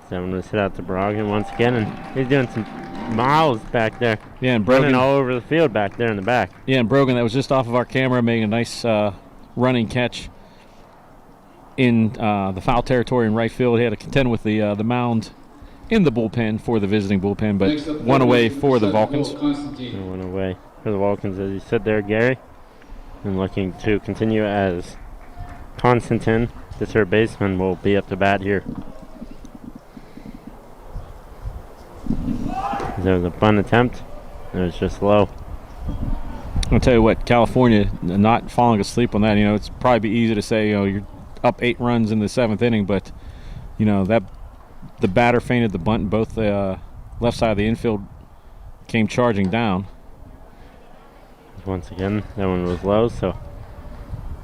So I'm going to sit out to Brogan once again, and he's doing some miles back there. Yeah, and Brogan running all over the field back there in the back. Yeah, and Brogan, that was just off of our camera, making a nice running catch in the foul territory in right field. He had to contend with the mound in the bullpen for the visiting bullpen, but one away for the Vulcans. One away for the Vulcans, as you said there, Gary. And looking to continue as Constantine, the third baseman, will be up to bat here. There was a fun attempt. It was just low. I'll tell you what, California not falling asleep on that. It's probably easy to say, you're up 8 runs in the 7th inning, but that the batter feinted the bunt, and both the left side of the infield came charging down. Once again, that one was low, so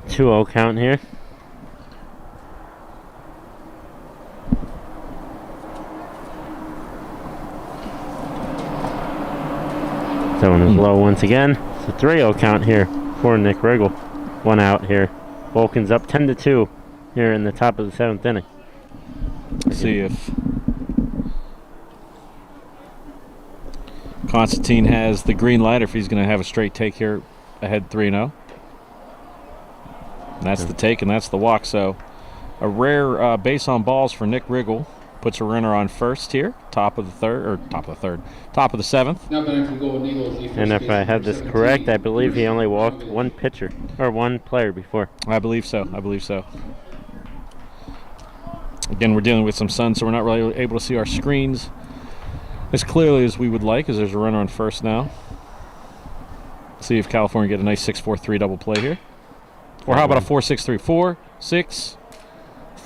2-0 count here. That one is low once again. It's a 3-0 count here for Nick Riggle. 1 out here. Vulcans up 10-2 here in the top of the 7th inning. Let's see if Constantine has the green light, or if he's going to have a straight take here ahead 3-0. That's the take, and that's the walk. So a rare base on balls for Nick Riggle. Puts a runner on first here, top of the 7th. Now batting for the Golden Eagles. And if I have this correct, I believe he only walked one pitcher, or one player before. I believe so. Again, we're dealing with some sun, so we're not really able to see our screens as clearly as we would like, as there's a runner on first now. See if California get a nice 6-4-3 double play here. Or how about a 4-6-3?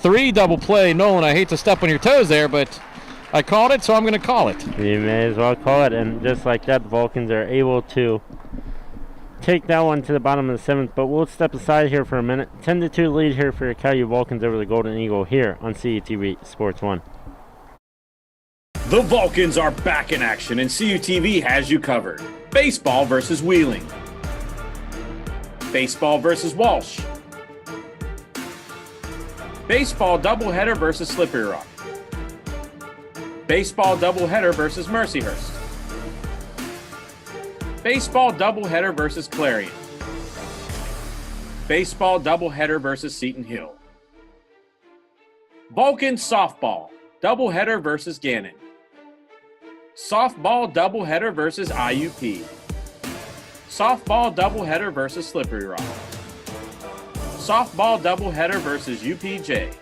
4-6-3 double play. Nolan, I hate to step on your toes there, but I called it, so I'm going to call it. You may as well call it, and just like that, the Vulcans are able to take that one to the bottom of the 7th, but we'll step aside here for a minute. 10-2 lead here for your Cal U Vulcans over the Golden Eagle here on CUTV Sports 1. The Vulcans are back in action, and CUTV has you covered. Baseball versus Wheeling. Baseball versus Walsh. Baseball doubleheader versus Slippery Rock. Baseball doubleheader versus Mercyhurst. Baseball doubleheader versus Clarion. Baseball doubleheader versus Seton Hill. Vulcan softball doubleheader versus Gannon. Softball doubleheader versus IUP. Softball doubleheader versus Slippery Rock. Softball doubleheader versus UPJ.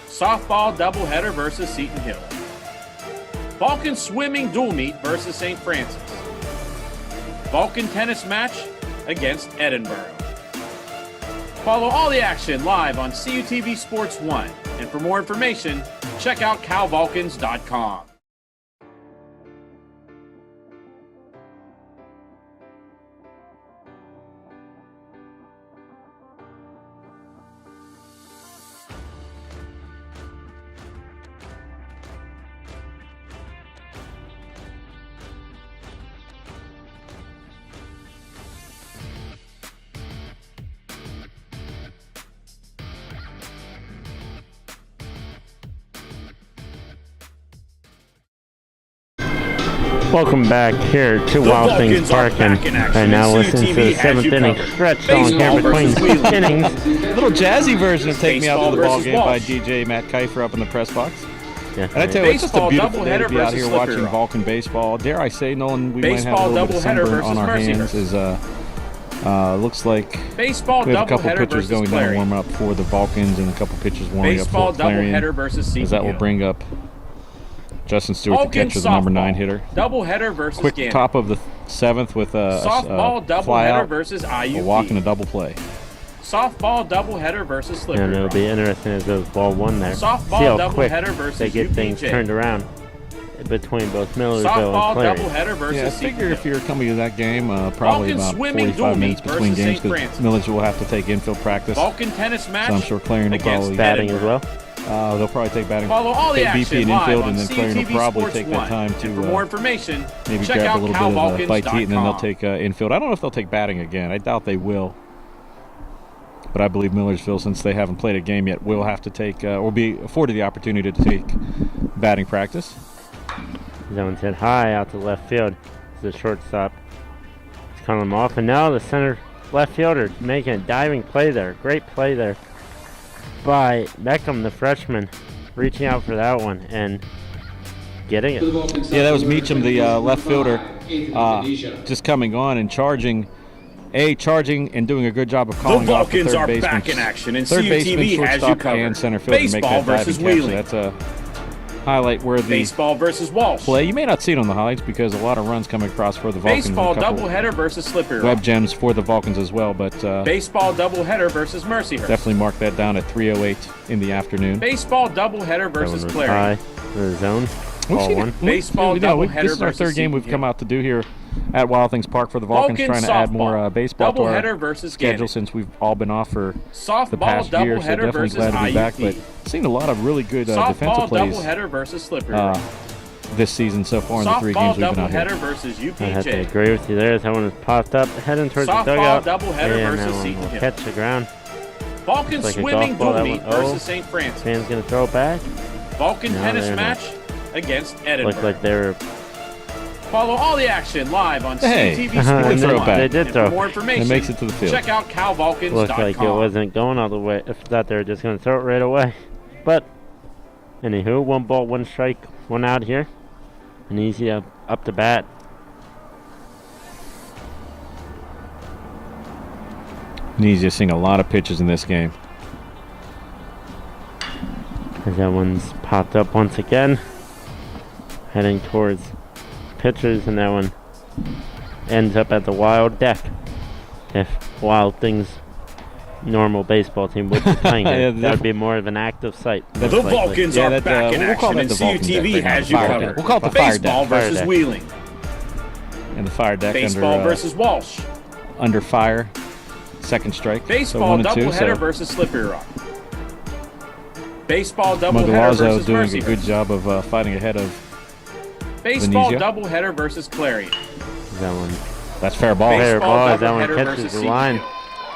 Softball doubleheader versus Seton Hill. Vulcan swimming dual meet versus St. Francis. Vulcan tennis match against Edinburgh. Follow all the action live on CUTV Sports 1. And for more information, check out calvulcans.com. Welcome back here to Wild Things Park, and right now listen to the 7th inning stretch on here between innings. A little jazzy version of Take Me Out to the Ball Game by DJ Matt Kiefer up in the press box. Yeah, and I tell you, it's just a beautiful day to be out here watching Vulcan baseball. Dare I say, Nolan, we might have a little bit of sunburn on our hands. Looks like we have a couple pitchers going down to warm up for the Vulcans and a couple pitchers warming up for Clarion, as that will bring up Justin Stewart, the catcher, the number 9 hitter. Doubleheader versus Quick Gannon. top of the 7th with a fly out, versus IUP. a walk, and a double play. Softball doubleheader versus Slippery And it'll Rock. be interesting as those ball one there. Softball See how quick doubleheader versus they get things UPJ. turned around between both Millersville Softball and Clarion. doubleheader versus Yeah, I Seton figure if Hill. you're coming to that game, probably Vulcan about swimming 45 dual minutes meet between versus games, St. because Francis. Millage will have to take infield practice. Vulcan tennis match So I'm sure Clarion will against probably Batting as Edinburgh. well. They'll probably take batting. Follow all the BP action and live infield, on and then Clarion will CUTV probably Sports take 1. that time to And for more information, maybe check grab out a little bit of a bite to eat, and then they'll CalVulcans.com. take infield. I don't know if they'll take batting again. I doubt they will. But I believe Millersville, since they haven't played a game yet, will have to take or be afforded the opportunity to take batting practice. That one's hit high out to left field. It's the shortstop. He's calling him off, and now the center left fielder making a diving play there. Great play there by Beckham, the freshman, reaching out for that one and getting it. Yeah, that was Meacham, the left fielder, just coming on and charging and doing a good job of calling off the Vulcans third are baseman. back in action, and Third baseman, CUTV has you shortstop, covered. and center fielder to make Baseball that diving versus catch. Wheeling. That's a highlight where the Baseball versus Walsh. play. You may not see it on the highlights because a lot of runs coming across for the Vulcans. Baseball and a couple doubleheader versus Slippery web Rock. gems for the Vulcans as well, but Baseball doubleheader versus Mercyhurst. definitely mark that down at 3:08 in the afternoon. Baseball doubleheader That one versus was Clarion. high to the zone. We've Ball seen one. it. Baseball doubleheader This is our versus third game we've Seton come Hill. out to do here at Wild Things Park for the Vulcans, Vulcan trying to add more softball. baseball to our Doubleheader versus schedule Gannon. since we've all been off for the Softball past year. So doubleheader definitely versus glad to be back. But IUP. seen a lot of really good defensive Softball plays doubleheader versus Slippery Rock. this season so far in the three Softball games we've been out doubleheader here. versus I have to UPJ. agree with you there. That one has popped up, heading towards Softball the dugout. doubleheader And versus that one Seton will Hill. catch the ground. Vulcan Like a swimming golf ball, dual that meet one. Oh. versus St. Francis. Fan's going to throw it back. Vulcan No, tennis they're not. match against Edinburgh. Looked like they were. Follow all the action live on Hey. CTV Uh-huh, Sports they throw it 1. back. They did And throw. For more information, It makes it to the field. check out CalVulcans.com. Looked like it wasn't going all the way. If that, they were just going to throw it right away. But, anywho, 1 ball, 1 strike, 1 out here. And easy up to bat. He's just seeing a lot of pitches in this game. As that one's popped up once again. Heading towards pitchers, and that one ends up at the Wild deck. If Wild Things normal baseball team would be playing Yeah, it, that would be more of an active site. The most likely. Vulcans Yeah, are that, back in we'll call action, that and the Vulcan CUTV deck, has not you the fire covered. deck. We'll call it the fire Baseball deck. versus deck. Wheeling. And the fire deck Baseball versus Walsh. under fire. Second strike. so Baseball 1 and 2. doubleheader So versus Slippery Rock. Baseball doubleheader Mogalazo versus doing a good Mercyhurst. job of fighting ahead of Baseball Venezia. doubleheader versus Clarion. That one. that's fair ball. Baseball Fair ball as that one doubleheader catches versus the Seton line. Hill.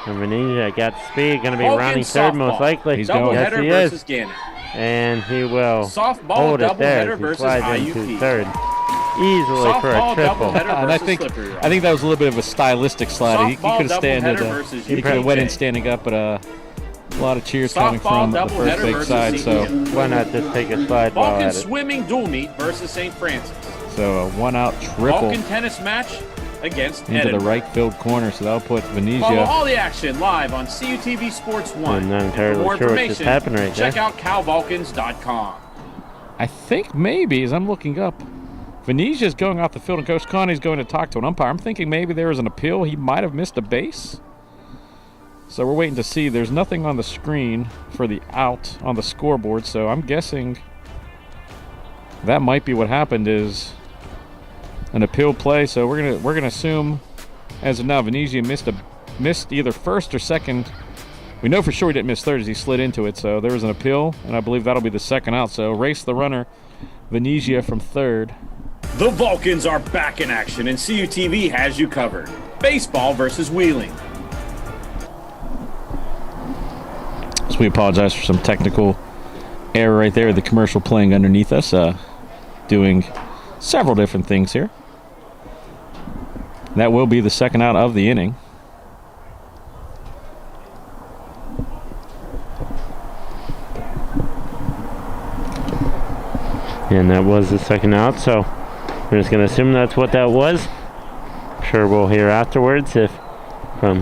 And Venezia got speed, going to be Vulcan rounding third most softball. likely. He's going. Yes, Doubleheader he versus is. Gannon. And he will Softball hold it there doubleheader as he versus slides into IUP. third. Easily for a Softball triple. doubleheader And I versus think Slippery Rock. I think that was a little bit of a stylistic slide. He Softball could have standed. doubleheader versus He could have went in UPJ. standing up, but a lot of cheers coming Softball from the doubleheader first base versus side. So, Seton Hill. Why not just take a slide ball Vulcan at it? swimming dual meet versus St. Francis. so a 1-out triple Vulcan tennis match against into the Edinburgh. right field corner. So that'll put Follow Venezia. all the action live on CUTV Sports 1. I'm not And for entirely more sure what just information, happened right check there. out CalVulcans.com. I think maybe as I'm looking up, Venezia's going off the field and Coach Connie's going to talk to an umpire. I'm thinking maybe there was an appeal. He might have missed a base. So we're waiting to see. There's nothing on the screen for the out on the scoreboard. So I'm guessing that might be what happened is an appeal play. So we're gonna assume as of now Venezia missed either first or second. We know for sure he didn't miss third as he slid into it. So there was an appeal, and I believe that'll be the second out. So race the runner, Venezia from third. The Vulcans are back in action, and CUTV has you covered. Baseball versus Wheeling. So we apologize for some technical error right there. The commercial playing underneath us, doing several different things here. That will be the second out of the inning. And that was the second out, so we're just going to assume that's what that was. Sure we'll hear afterwards if from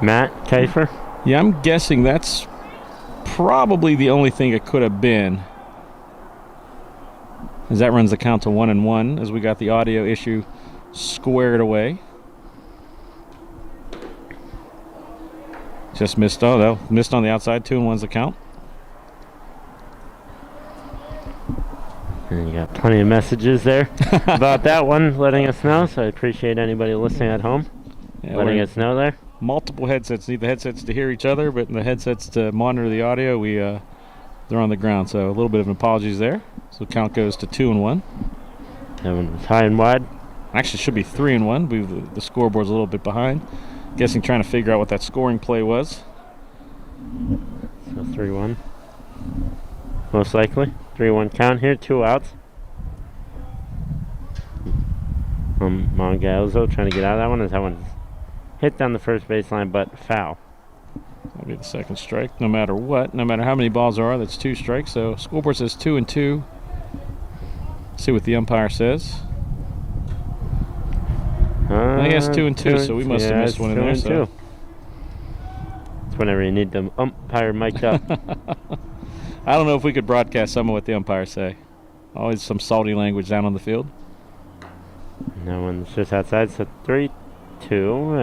Matt Kiefer. Yeah, I'm guessing that's probably the only thing it could have been. As that runs the count to 1-1 as we got the audio issue squared away. Just missed, missed on the outside. 2-1's the count. And you got plenty of messages there about that one, letting us know. So I appreciate anybody listening at home, Yeah, letting we're- us know there. multiple headsets. Need the headsets to hear each other, but the headsets to monitor the audio. There's they're on the ground. So a little bit of an apologies there. So count goes to 2-1. That one was high and wide. Actually, it should be 3-1. The scoreboard's a little bit behind. Guessing trying to figure out what that scoring play was. So 3-1. Most likely. 3-1 count here. 2 outs. Mongalzo trying to get out of that one as that one hit down the first baseline, but foul. That'll be the second strike, no matter what. No matter how many balls there are, that's 2 strikes. So scoreboard says 2-2. See what the umpire says. He has 2-2, so we must have missed one in there. So. It's whenever you need the umpire mic'd up. I don't know if we could broadcast some of what the umpires say. Always some salty language down on the field. That one's just outside, so 3-2,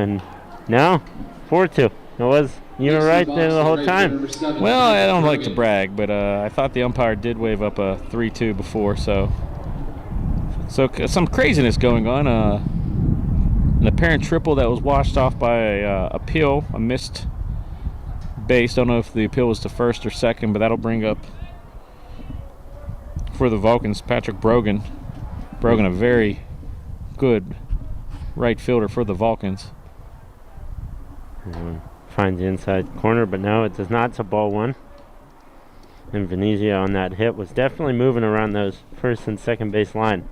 and now 4-2. It was, you were right there the whole time. Well, I don't like to brag, but I thought the umpire did wave up a 3-2 before, so some craziness going on. An apparent triple that was washed off by a missed base. Don't know if the appeal was to first or second, but that'll bring up for the Vulcans Patrick Brogan. Brogan, a very good right fielder for the Vulcans. Finds the inside corner, but no, it does not. It's a ball 1. And Venezia on that hit was definitely moving around those first and second base line.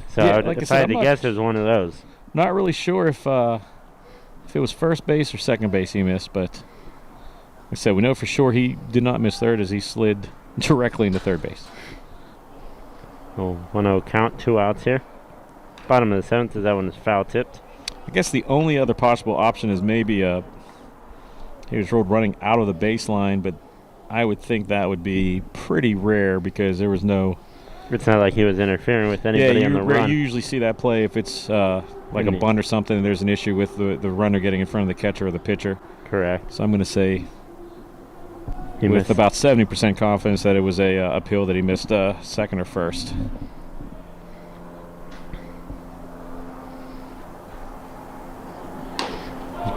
So yeah, if I had to guess, it was one of those. Not really sure if it was first base or second base he missed, but like I said, we know for sure he did not miss third as he slid directly into third base. 1-0 count, 2 outs here. Bottom of the 7th, as that one is foul tipped. I guess the only other possible option is maybe he was rolled running out of the baseline, but I would think that would be pretty rare because there was no... It's not like he was interfering with anybody on the run. You usually see that play if it's like a bunt or something, and there's an issue with the runner getting in front of the catcher or the pitcher. Correct. So I'm going to say with about 70% confidence that it was a appeal that he missed second or first.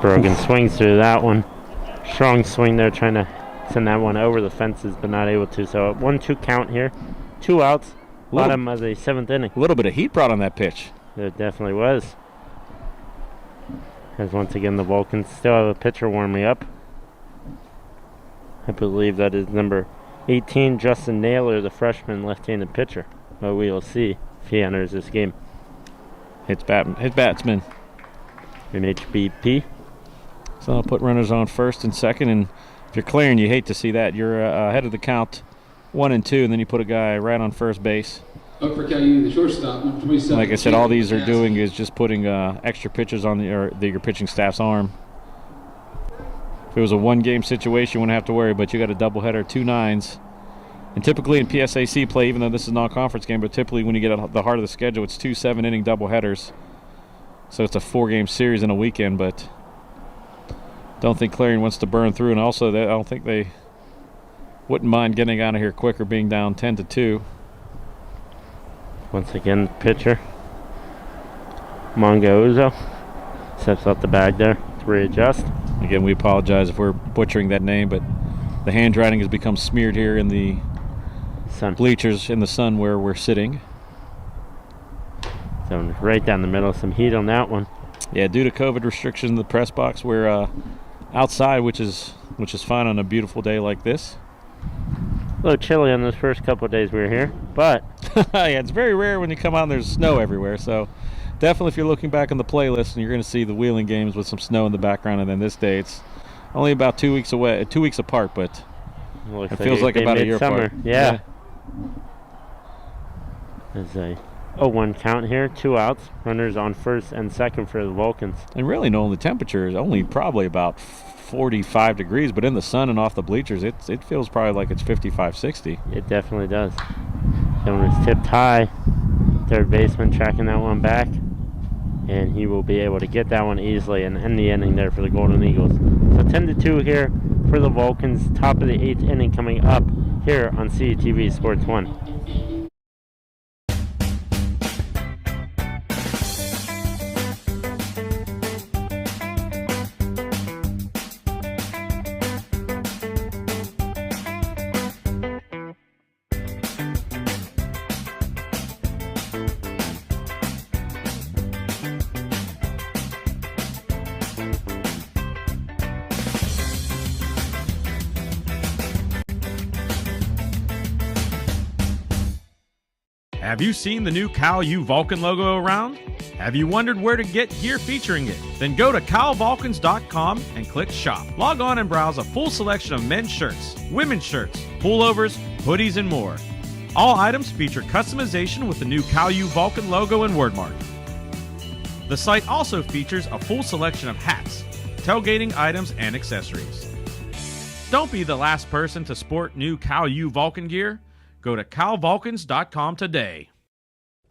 Brogan swings through that one. Strong swing there, trying to send that one over the fences, but not able to. So 1-2 count here. 2 outs. Bottom of the 7th inning. A little bit of heat brought on that pitch. It definitely was. As once again the Vulcans still have a pitcher warming up. I believe that is number 18, Justin Naylor, the freshman left-handed pitcher. But we will see if he enters this game. His batsman. In HBP. So I'll put runners on first and second, and if you're Clarion, you hate to see that. You're ahead of the count 1-2, and then you put a guy right on first base. Up for Caillou, the shortstop, 27. Like I said, all these are doing is just putting extra pitches on your pitching staff's arm. If it was a one-game situation, you wouldn't have to worry, but you got a doubleheader, 2 nines. And typically in PSAC play, even though this is a non-conference game, but typically when you get at the heart of the schedule, it's 2 7-inning doubleheaders. So it's a 4-game series in a weekend, but don't think Clarion wants to burn through. And also, I don't think they wouldn't mind getting out of here quicker, being down 10-2. Once again, pitcher Mongalzo steps out the bag there to readjust. Again, we apologize if we're butchering that name, but the handwriting has become smeared here in the bleachers in the sun where we're sitting. So right down the middle, some heat on that one. Yeah, due to COVID restrictions in the press box, we're outside, which is fine on a beautiful day like this. A little chilly on those first couple of days we were here, but yeah, it's very rare when you come out and there's snow everywhere. So definitely, if you're looking back on the playlist, and you're going to see the Wheeling games with some snow in the background, and then this day it's only about 2 weeks away, 2 weeks apart, but it feels like about a year apart. Yeah. There's a 0-1 count here, 2 outs, runners on first and second for the Vulcans. And really, the temperature is only probably about 45 degrees, but in the sun and off the bleachers, it feels probably like it's 55, 60. It definitely does. That one is tipped high. Third baseman tracking that one back, and he will be able to get that one easily and end the inning there for the Golden Eagles. So 10-2 here for the Vulcans. Top of the 8th inning coming up here on CTV Sports 1. Have you seen the new Cal U Vulcan logo around? Have you wondered where to get gear featuring it? Then go to calvulcans.com and click shop. Log on and browse a full selection of men's shirts, women's shirts, pullovers, hoodies, and more. All items feature customization with the new Cal U Vulcan logo and wordmark. The site also features a full selection of hats, tailgating items, and accessories. Don't be the last person to sport new Cal U Vulcan gear. Go to calvulcans.com today.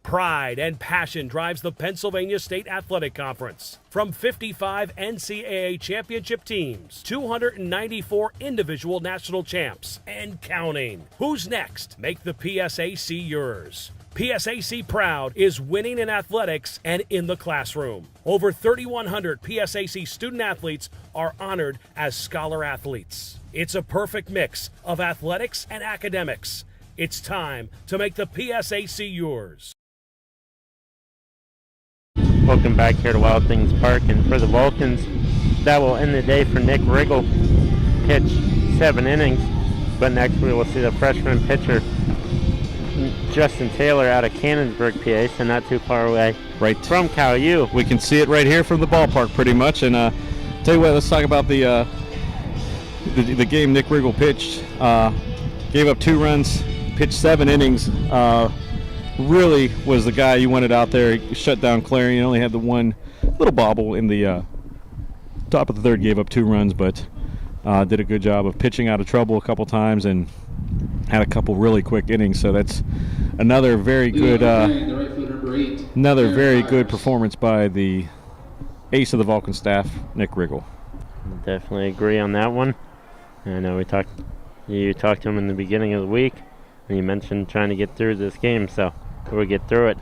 Pride and passion drives the Pennsylvania State Athletic Conference. From 55 NCAA championship teams, 294 individual national champs, and counting. Who's next? Make the PSAC yours. PSAC Proud is winning in athletics and in the classroom. Over 3,100 PSAC student athletes are honored as scholar athletes. It's a perfect mix of athletics and academics. It's time to make the PSAC yours. Welcome back here to Wild Things Park, and for the Vulcans, that will end the day for Nick Riggle. Pitched 7 innings, but next we will see the freshman pitcher Justin Taylor out of Cannonsburg, PA, so not too far away from Cal U. We can see it right here from the ballpark pretty much. And tell you what, let's talk about the game Nick Riggle pitched. Gave up 2 runs, pitched 7 innings. Really was the guy you wanted out there. He shut down Clarion. Only had the one little bobble in the top of the 3rd, gave up 2 runs, but did a good job of pitching out of trouble a couple times and had a couple really quick innings. So that's another very good performance by the ace of the Vulcan staff, Nick Riggle. Definitely agree on that one. I know you talked to him in the beginning of the week, and you mentioned trying to get through this game, so we'll get through it.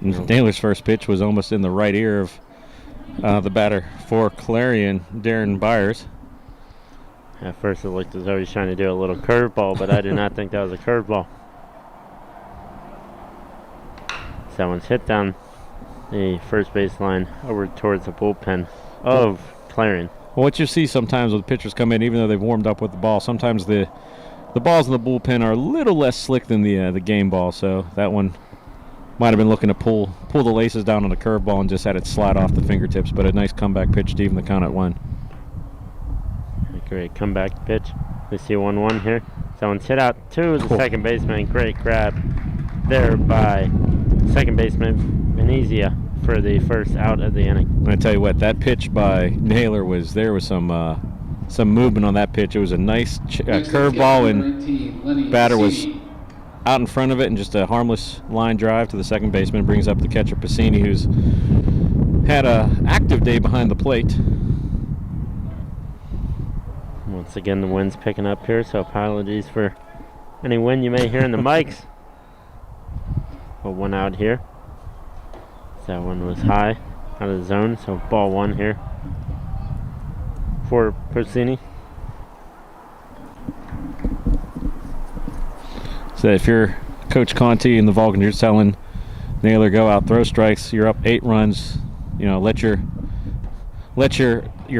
Naylor's first pitch was almost in the right ear of the batter for Clarion, Darren Byers. At first it looked as though he was trying to do a little curveball, but I did not think that was a curveball. So that one's hit down the first baseline over towards the bullpen of Clarion. Well, what you see sometimes when pitchers come in, even though they've warmed up with the ball, sometimes the balls in the bullpen are a little less slick than the game ball. So that one might have been looking to pull the laces down on the curveball and just had it slide off the fingertips. But a nice comeback pitch to even the count at 1. Great comeback pitch. We see 1-1 here. So one's hit out to the second baseman. Great grab there by second baseman Venezia for the first out of the inning. I'm going to tell you what, that pitch by Naylor there was some movement on that pitch. It was a nice curveball, and batter was out in front of it, and just a harmless line drive to the second baseman brings up the catcher Piscini, who's had an active day behind the plate. Once again, the wind's picking up here, so apologies for any wind you may hear in the mics. But 1 out here. So that one was high, out of the zone, so ball 1 here for Piscini. So if you're Coach Conti and the Vulcan, you're telling Naylor, go out, throw strikes. You're up 8 runs. You know, let your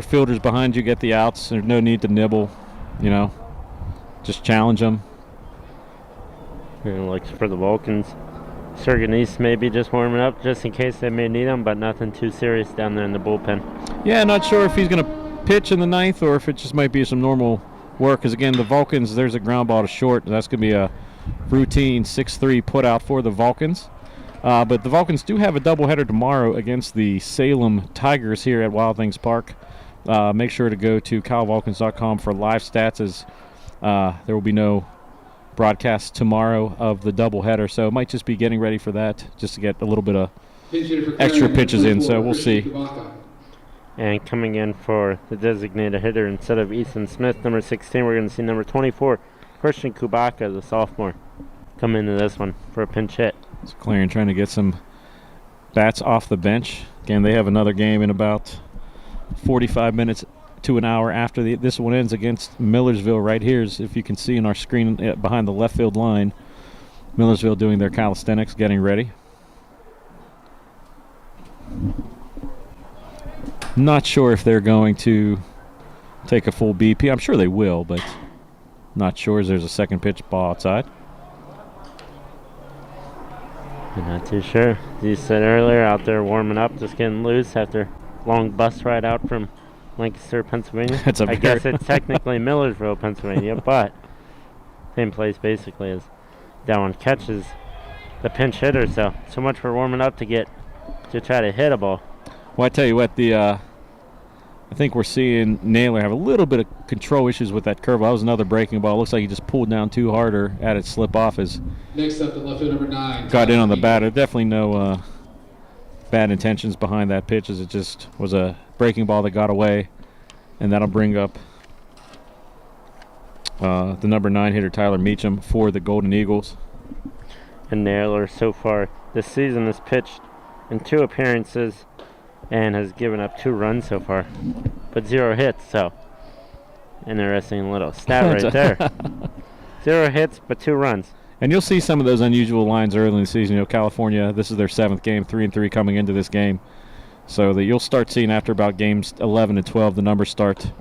fielders behind you get the outs. There's no need to nibble. You know, just challenge them. And looks for the Vulcans. Serganese maybe just warming up just in case they may need him, but nothing too serious down there in the bullpen. Yeah, not sure if he's going to pitch in the 9th or if it just might be some normal work. Because again, the Vulcans, there's a ground ball to short. That's going to be a routine 6-3 put out for the Vulcans. But the Vulcans do have a doubleheader tomorrow against the Salem Tigers here at Wild Things Park. Make sure to go to calvulcans.com for live stats, as there will be no broadcast tomorrow of the doubleheader. So it might just be getting ready for that, just to get a little bit of extra pitches in. So we'll see. And coming in for the designated hitter instead of Ethan Smith, number 16, we're going to see number 24, Christian Kubaka, the sophomore, come into this one for a pinch hit. So Clarion trying to get some bats off the bench. Again, they have another game in about 45 minutes to an hour after this one ends against Millersville right here. If you can see in our screen behind the left field line, Millersville doing their calisthenics, getting ready. Not sure if they're going to take a full BP. I'm sure they will, but not sure as there's a second pitch ball outside. I'm not too sure. As you said earlier, out there warming up, just getting loose after long bus ride out from Lancaster, Pennsylvania. I guess it's technically Millersville, Pennsylvania, but same place basically as that one catches the pinch hitter. So much for warming up to try to hit a ball. Well, I tell you what, I think we're seeing Naylor have a little bit of control issues with that curve. That was another breaking ball. Looks like he just pulled down too hard or had it slip off as Next up, the left fielder, number 9. got in on the batter. Definitely no bad intentions behind that pitch, as it just was a breaking ball that got away, and that'll bring up the number 9 hitter, Tyler Meacham, for the Golden Eagles. And Naylor so far this season has pitched in 2 appearances and has given up 2 runs so far, but 0 hits. So interesting little stat right there. 0 hits, but 2 runs. And you'll see some of those unusual lines early in the season. You know, California, this is their 7th game, 3-3 coming into this game. So that you'll start seeing after about games 11 and 12, the numbers start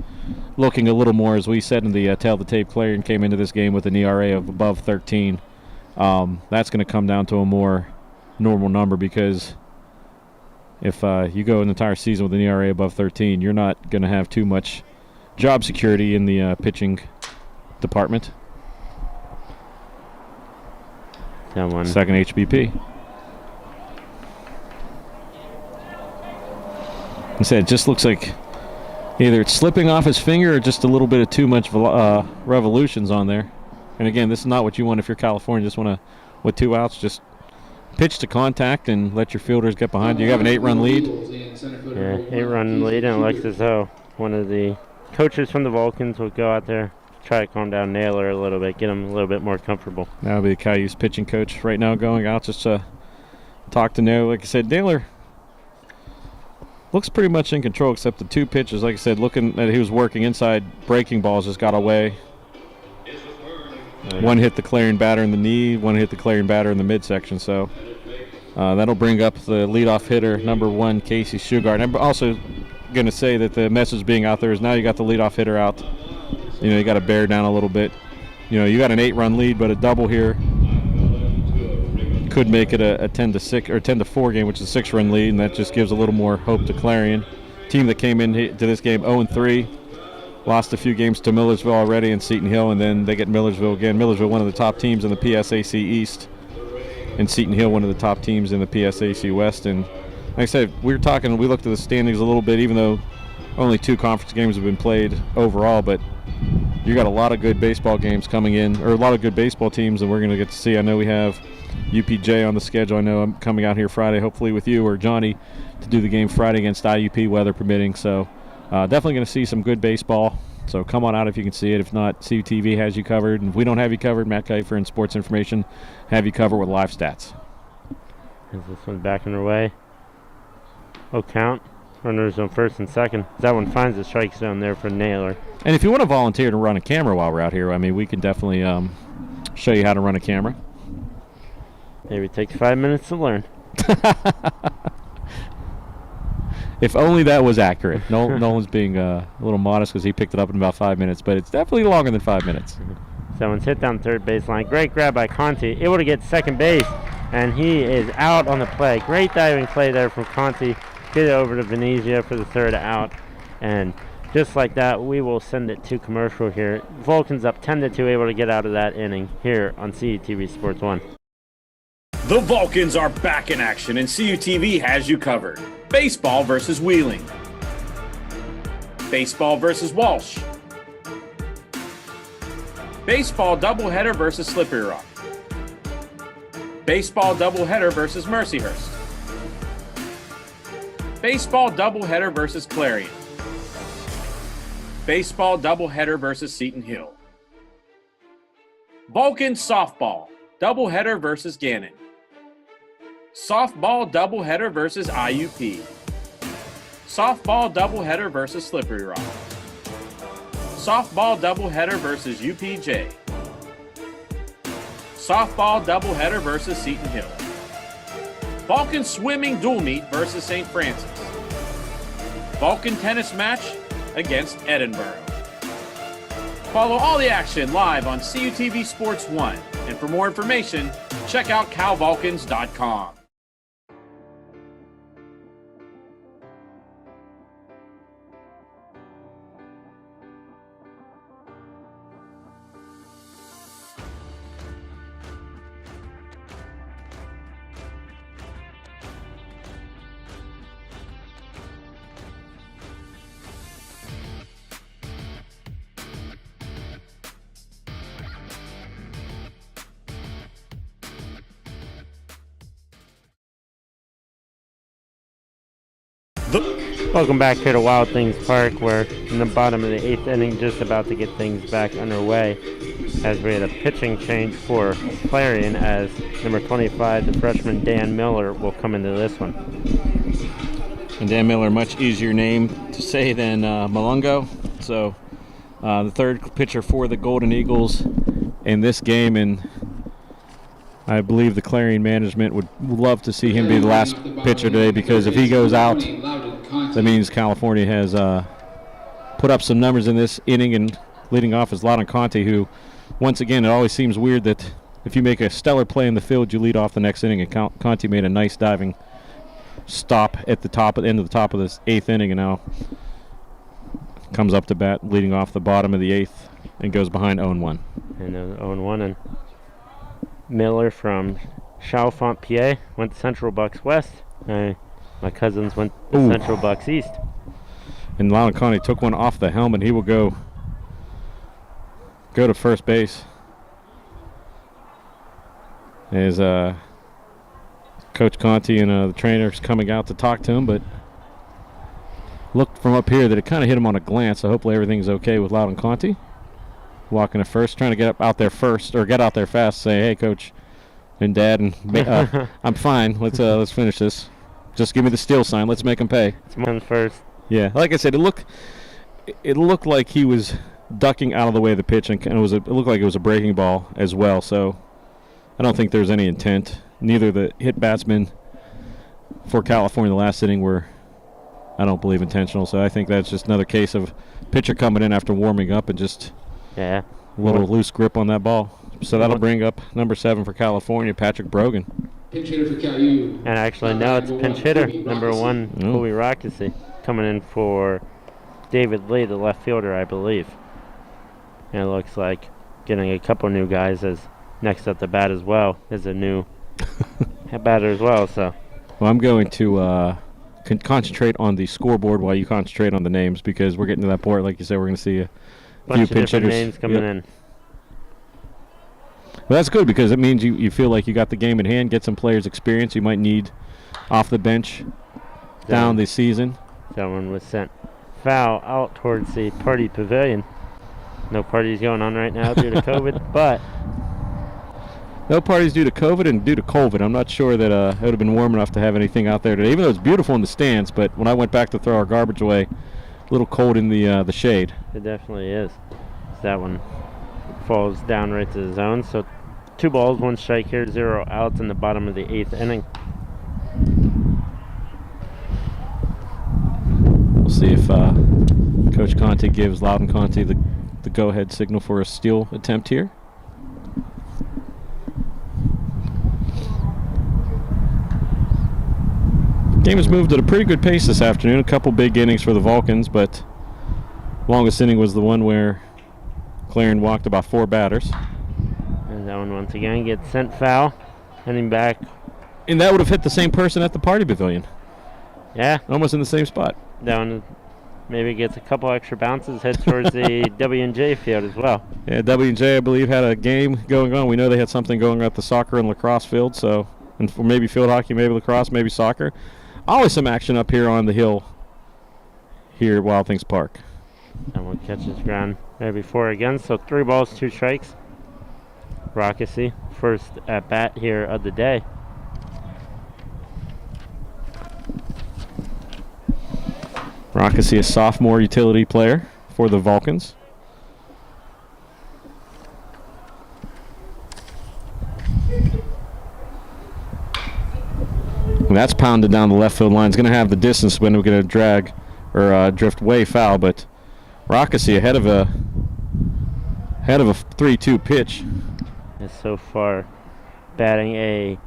looking a little more, as we said in the tail of the tape. Clarion came into this game with an ERA of above 13. That's going to come down to a more normal number, because if you go an entire season with an ERA above 13, you're not going to have too much job security in the pitching department. That one. Second HBP. I said, it just looks like either it's slipping off his finger or just a little bit of too much revolutions on there. And again, this is not what you want if you're California. You just want to, with 2 outs, just pitch to contact and let your fielders get behind you. You have an 8-run lead. Yeah, 8-run lead, and it looks as though one of the coaches from the Vulcans will go out there, try to calm down Naylor a little bit, get him a little bit more comfortable. That'll be the Cayuse pitching coach right now going out just to talk to Naylor. Like I said, Naylor looks pretty much in control except the 2 pitches. Like I said, looking at he was working inside, breaking balls just got away. One hit the Clarion batter in the knee, one hit the Clarion batter in the midsection. So that'll bring up the leadoff hitter, number 1, Casey Shugart. I'm also going to say that the message being out there is now you got the leadoff hitter out. You know, you got to bear down a little bit. You know, you got an 8-run lead, but a double here could make it a 10-6 or 10-4 game, which is a 6-run lead, and that just gives a little more hope to Clarion. Team that came into this game 0-3. Lost a few games to Millersville already and Seton Hill, and then they get Millersville again. Millersville, one of the top teams in the PSAC East, and Seton Hill, one of the top teams in the PSAC West. And like I said, we looked at the standings a little bit, even though only 2 conference games have been played overall, but you got a lot of good baseball games coming in, or a lot of good baseball teams, and we're going to get to see. I know we have UPJ on the schedule. I know I'm coming out here Friday, hopefully with you or Johnny, to do the game Friday against IUP, weather permitting. So definitely going to see some good baseball. So come on out if you can see it. If not, CUTV has you covered. And if we don't have you covered, Matt Kiefer and Sports Information have you covered with live stats. Is this one back underway? Oh, count. Runners on first and second. That one finds the strike zone there for Naylor. And if you want to volunteer to run a camera while we're out here, I mean, we can definitely show you how to run a camera. Maybe it takes 5 minutes to learn. If only that was accurate. Nolan's being a little modest because he picked it up in about 5 minutes, but it's definitely longer than 5 minutes. That one's hit down third baseline. Great grab by Conti. Able to get second base, and he is out on the play. Great diving play there from Conti. Get it over to Venezia for the 3rd out. And just like that, we will send it to commercial here. Vulcans up 10-2, able to get out of that inning here on CUTV Sports 1. The Vulcans are back in action, and CUTV has you covered. Baseball versus Wheeling. Baseball versus Walsh. Baseball doubleheader versus Slippery Rock. Baseball doubleheader versus Mercyhurst. Baseball doubleheader versus Clarion. Baseball doubleheader versus Seton Hill. Vulcan softball doubleheader versus Gannon. Softball doubleheader versus IUP. Softball doubleheader versus Slippery Rock. Softball doubleheader versus UPJ. Softball doubleheader versus Seton Hill. Vulcan swimming dual meet versus St. Francis. Vulcan tennis match against Edinburgh. Follow all the action live on CUTV Sports 1. And for more information, check out calvulcans.com. Welcome back here to Wild Things Park. We're in the bottom of the 8th inning, just about to get things back underway, as we had a pitching change for Clarion, as number 25, the freshman Dan Miller, will come into this one. And Dan Miller, much easier name to say than Malungo. So the third pitcher for the Golden Eagles in this game, and I believe the Clarion management would love to see him be the last pitcher today, because if he goes out, that means California has put up some numbers in this inning, and leading off is Loudon Conte, who, once again, it always seems weird that if you make a stellar play in the field, you lead off the next inning, and Conte made a nice diving stop at the end of this 8th inning, and now comes up to bat, leading off the bottom of the 8th, and goes behind 0-1. And 0-1, and Miller from Chalfont, PA, went to Central Bucks West. My cousins went to Central Bucks East. And Loudon Conte took one off the helmet. He will go to first base. As Coach Conte and the trainers coming out to talk to him, but looked from up here that it kind of hit him on a glance, so hopefully everything's okay with Loudon Conte. Walking to first, trying to get out there fast, say, hey, Coach and Dad, and I'm fine. Let's finish this. Just give me the steal sign. Let's make him pay. It's one first. Yeah, like I said, it looked like he was ducking out of the way of the pitch, and it looked like it was a breaking ball as well. So I don't think there's any intent. Neither the hit batsmen for California the last inning were, I don't believe, intentional. So I think that's just another case of pitcher coming in after warming up and just a little loose grip on that ball. So that'll bring up number 7 for California, Patrick Brogan. Pinch hitter for Caillou. And actually, no, it's pinch hitter, number 1, Colby Rockesy, coming in for David Lee, the left fielder, I believe. And it looks like getting a couple new guys as next up the bat as well is a new batter as well. So, well, I'm going to concentrate on the scoreboard while you concentrate on the names, because we're getting to that point, like you said, we're going to see a bunch few of pinch different hitters names coming in. Well, that's good, because it means you feel like you got the game in hand, get some players experience you might need off the bench down the season. Someone was sent foul out towards the party pavilion. No parties going on right now due to COVID, but no parties due to COVID and due to COVID. I'm not sure that it would have been warm enough to have anything out there today, even though it's beautiful in the stands. But when I went back to throw our garbage away, a little cold in the shade. It definitely is. That one falls down right to the zone. So 2 balls, 1 strike here, 0 outs in the bottom of the 8th inning. We'll see if Coach Conte gives Loudon Conte the go-ahead signal for a steal attempt here. Game has moved at a pretty good pace this afternoon. A couple big innings for the Vulcans, but longest inning was the one where Clarion walked about 4 batters. And that one once again gets sent foul, heading back. And that would have hit the same person at the party pavilion. Yeah. Almost in the same spot. That one maybe gets a couple extra bounces, head towards the W&J field as well. Yeah, W&J, I believe, had a game going on. We know they had something going on at the soccer and lacrosse field, so, and for maybe field hockey, maybe lacrosse, maybe soccer. Always some action up here on the hill here at Wild Things Park. Someone catches ground there before again, so 3 balls, 2 strikes. Rockesy, first at bat here of the day. Rockesy, a sophomore utility player for the Vulcans. And that's pounded down the left field line. It's going to have the distance when we're going to drag or drift way foul, but Rockesy ahead of a 3-2 pitch. And so far, batting a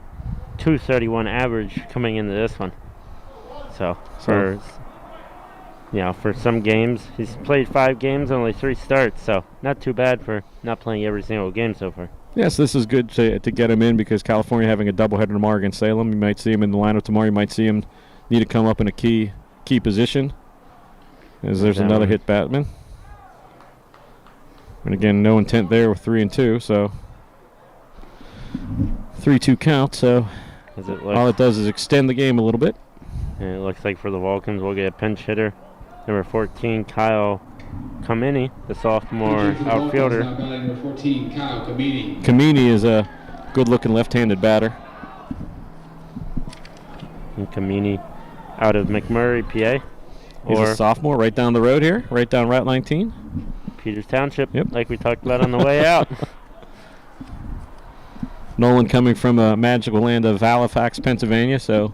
.231 average coming into this one. So for some games, he's played 5 games, only 3 starts, so not too bad for not playing every single game so far. Yes, this is good to get him in because California having a doubleheader tomorrow against Salem. You might see him in the lineup tomorrow. You might see him need to come up in a key position. As there's another hit Batman. And again, no intent there with 3 and 2, so 3-2 count. So all it does is extend the game a little bit. And it looks like for the Vulcans, we'll get a pinch hitter, number 14, Kyle Kamini, the sophomore outfielder. Now batting number 14, Kyle Kamini. Kamini is a good-looking left-handed batter. And Kamini out of McMurray, PA. He's a sophomore right down the road here, right down Route 19. Peters Township, yep. Like we talked about on the way out. Nolan coming from a magical land of Halifax, Pennsylvania, so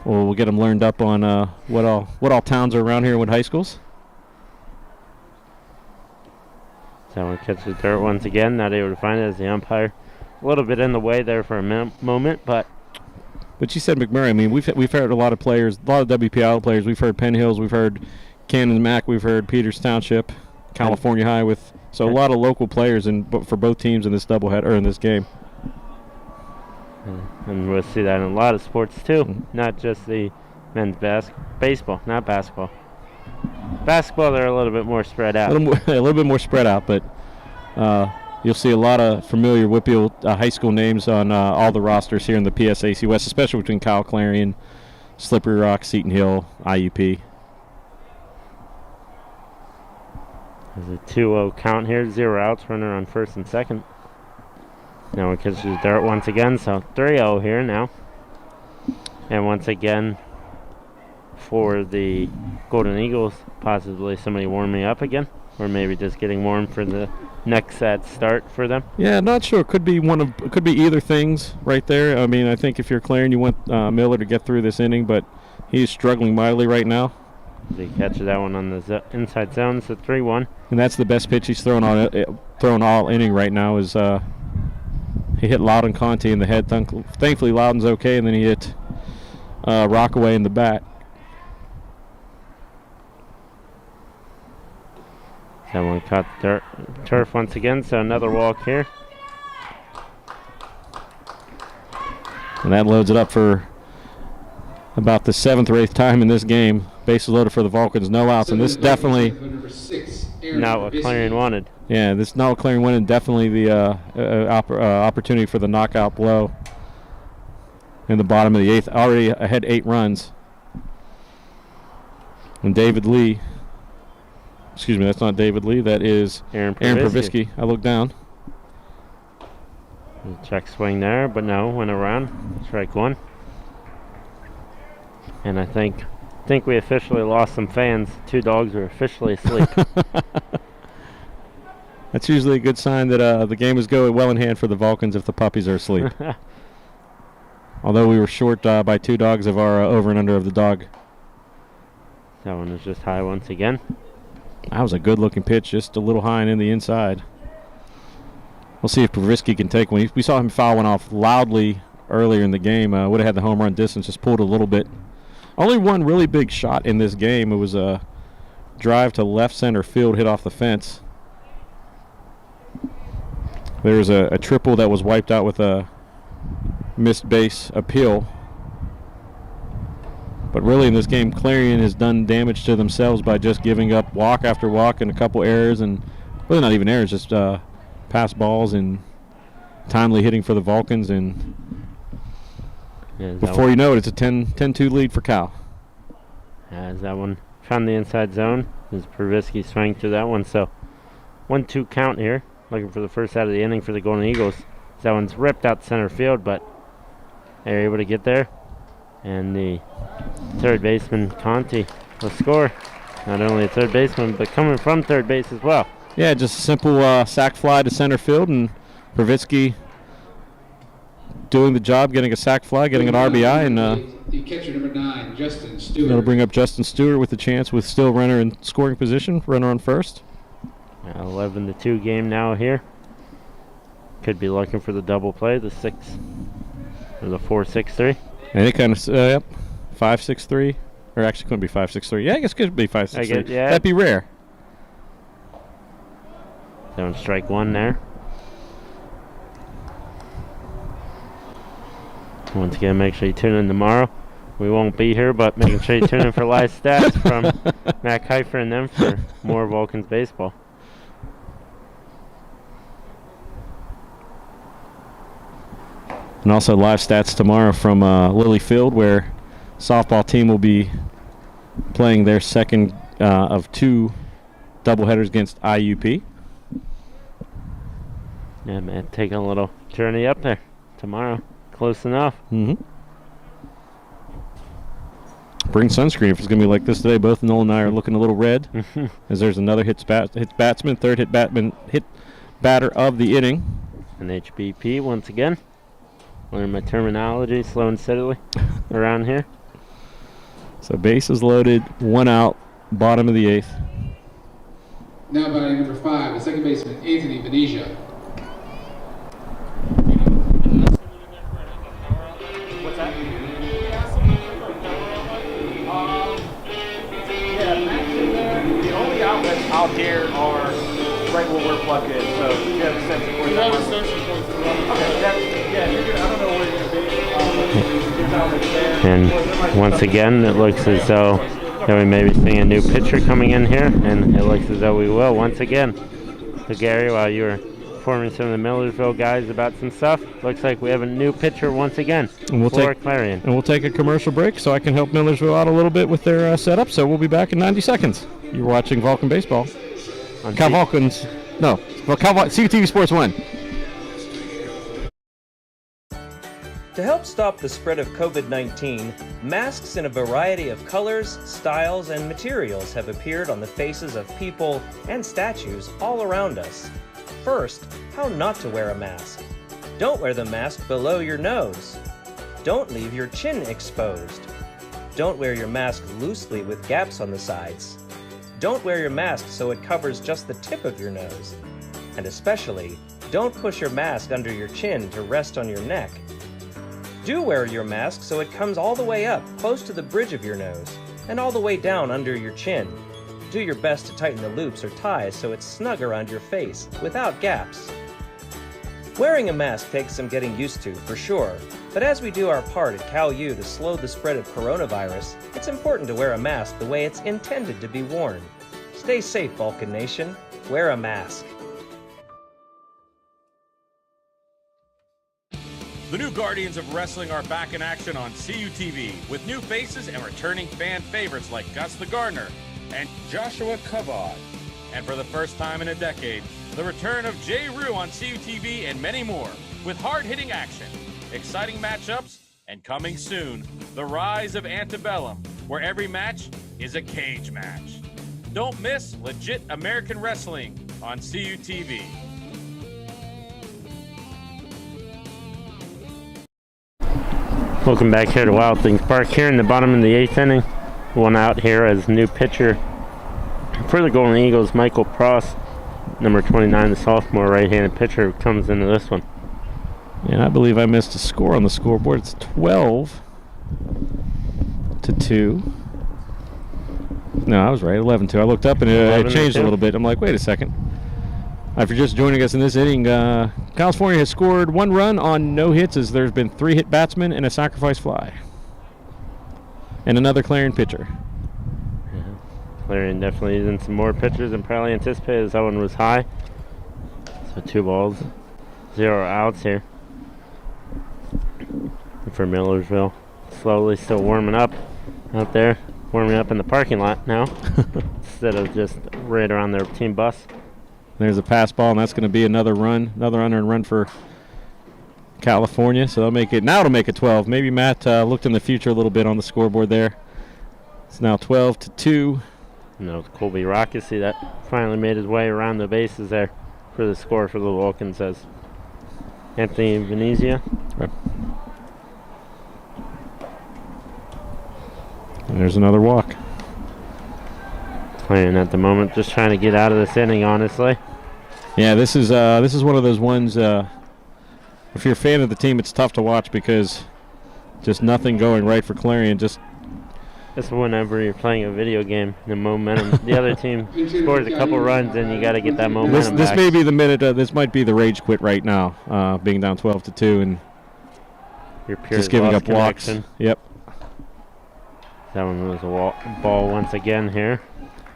we'll get him learned up on what all towns are around here and what high schools. Someone catches dirt once again, not able to find it as the umpire. A little bit in the way there for a moment, but you said McMurray. I mean, we've heard a lot of players, a lot of WPIL players. We've heard Penn Hills, we've heard Cannon Mac, we've heard Peters Township, California High, a lot of local players for both teams in this doubleheader or in this game. And we'll see that in a lot of sports too, not just the men's baseball, not basketball. Basketball, they're a little bit more spread out. A little bit more spread out, but you'll see a lot of familiar Whitfield high school names on all the rosters here in the PSAC West, especially between Kyle Clarion, Slippery Rock, Seton Hill, IUP. There's a 2-0 count here, 0 outs, runner on first and second. Now one catches dirt once again, so 3-0 here now. And once again, for the Golden Eagles, possibly somebody warming up again, or maybe just getting warm for the next set start for them. Yeah, not sure. Could be either things right there. I mean, I think if you're Clarion, you want Miller to get through this inning, but he's struggling mightily right now. He catches that one on the inside zone, so 3-1. And that's the best pitch he's thrown all inning right now. Is he hit Loudon Conti in the head. Thankfully, Loudon's okay, and then he hit Rockaway in the bat. Someone caught the turf once again, so another walk here. And that loads it up for about the 7th or 8th time in this game. Bases loaded for the Vulcans, no outs, and this definitely not what Clarion wanted. Yeah, this is not what Clarion wanted. Definitely the opportunity for the knockout blow in the bottom of the 8th. Already ahead 8 runs. And David Lee. Excuse me, that's not David Lee. That is Aaron Pravisky. I look down. Check swing there, but no, went around. Strike 1. And I think we officially lost some fans. 2 dogs are officially asleep. That's usually a good sign that the game is going well in hand for the Vulcans if the puppies are asleep. Although we were short by 2 dogs of our over and under of the dog. That one is just high once again. That was a good-looking pitch, just a little high and in the inside. We'll see if Pravisky can take one. We saw him foul one off loudly earlier in the game. Would have had the home run distance, just pulled a little bit. Only one really big shot in this game. It was a drive to left center field, hit off the fence. There was a triple that was wiped out with a missed base appeal. But really in this game, Clarion has done damage to themselves by just giving up walk after walk and a couple errors, and really not even errors, just pass balls and timely hitting for the Vulcans. And before you know it, it's a 10-2 lead for Cal. As that one found the inside zone, as Pravisky swung through that one. So 1-2 count here, looking for the first out of the inning for the Golden Eagles. That one's ripped out center field, but they're able to get there. And the third baseman, Conti, will score. Not only a third baseman, but coming from third base as well. Yeah, just a simple sac fly to center field, and Pravisky doing the job, getting a sac fly, getting an RBI, and the catcher number 9, Justin Stewart. That'll bring up Justin Stewart with the chance with still runner in scoring position, runner on first. 11-2 game now here. Could be looking for the double play, the 6 or the 4-6-3. Any kind of, yep, 5-6-3. Or actually couldn't be 5-6-3. Yeah, I guess it could be 5-6-3. Yeah. That'd be rare. Don't strike one there. Once again, make sure you tune in tomorrow. We won't be here, but make sure you tune in for live stats from Matt Kiefer and them for more Vulcans baseball. And also live stats tomorrow from Lilly Field, where softball team will be playing their second of 2 doubleheaders against IUP. Yeah, man, taking a little journey up there tomorrow. Close enough. Mm-hmm. Bring sunscreen if it's going to be like this today. Both Noel and I are looking a little red, as there's another hit batsman, third hit batter of the inning. An HBP once again. Learn my terminology slow and steadily around here. So bases loaded, 1 out, bottom of the 8th. Now batting number 5, the second baseman, Anthony Venetia. What's that? Yeah, Max in there. The only outlets out here are right where we're plugged in. So you have a sense of where that is. Okay, yeah, you're good. I don't know where you're going to be. There's outlets there. And once again, it looks as though that we may be seeing a new pitcher coming in here, and it looks as though we will once again. So Gary, while you were informing some of the Millersville guys about some stuff, looks like we have a new pitcher once again for Clarion. And we'll take a commercial break so I can help Millersville out a little bit with their setup. So we'll be back in 90 seconds. You're watching Vulcan Baseball. Cal Vulcans. No, CTV Sports 1. To help stop the spread of COVID-19, masks in a variety of colors, styles, and materials have appeared on the faces of people and statues all around us. First, how not to wear a mask. Don't wear the mask below your nose. Don't leave your chin exposed. Don't wear your mask loosely with gaps on the sides. Don't wear your mask so it covers just the tip of your nose. And especially, don't push your mask under your chin to rest on your neck. Do wear your mask so it comes all the way up, close to the bridge of your nose, and all the way down under your chin. Do your best to tighten the loops or ties so it's snug around your face, without gaps. Wearing a mask takes some getting used to, for sure, but as we do our part at Cal U to slow the spread of coronavirus, it's important to wear a mask the way it's intended to be worn. Stay safe, Vulcan Nation. Wear a mask. The new Guardians of Wrestling are back in action on CUTV with new faces and returning fan favorites like Gus the Gardener and Joshua Kavod. And for the first time in a decade, the return of Jay Rue on CUTV and many more with hard-hitting action, exciting matchups, and coming soon, the rise of Antebellum, where every match is a cage match. Don't miss legit American wrestling on CUTV. Welcome back here to Wild Things Park here in the bottom of the 8th inning. 1 out here as new pitcher for the Golden Eagles, Michael Pross, number 29, the sophomore right-handed pitcher, comes into this one. And I believe I missed a score on the scoreboard. It's 12-2. No, I was right, 11-2. I looked up and it changed a little bit. I'm like, wait a second. If you're just joining us in this inning, California has scored 1 run on no hits as there's been 3 hit batsmen and a sacrifice fly. And another Clarion pitcher. Yeah. Clarion definitely using some more pitchers than probably anticipated as that one was high. So 2 balls, 0 outs here for Millersville. Slowly still warming up out there. Warming up in the parking lot now instead of just right around their team bus. There's a pass ball, and that's going to be another unearned run for California. So they'll make it. Now it'll make it 12. Maybe Matt looked in the future a little bit on the scoreboard there. It's now 12-2. No, Colby Rockesy that finally made his way around the bases there for the score for the Vulcans, says Anthony Venezia. Right. And there's another walk. Playing at the moment, just trying to get out of this inning, honestly. Yeah, this is one of those ones. if you're a fan of the team, it's tough to watch because just nothing going right for Clarion. Just whenever you're playing a video game, the momentum. The other team scores a couple runs, and you got to get that momentum this back. may be the minute. This might be the rage quit right now, being down 12-2 and just giving up walks. Yep. That one was a ball once again here.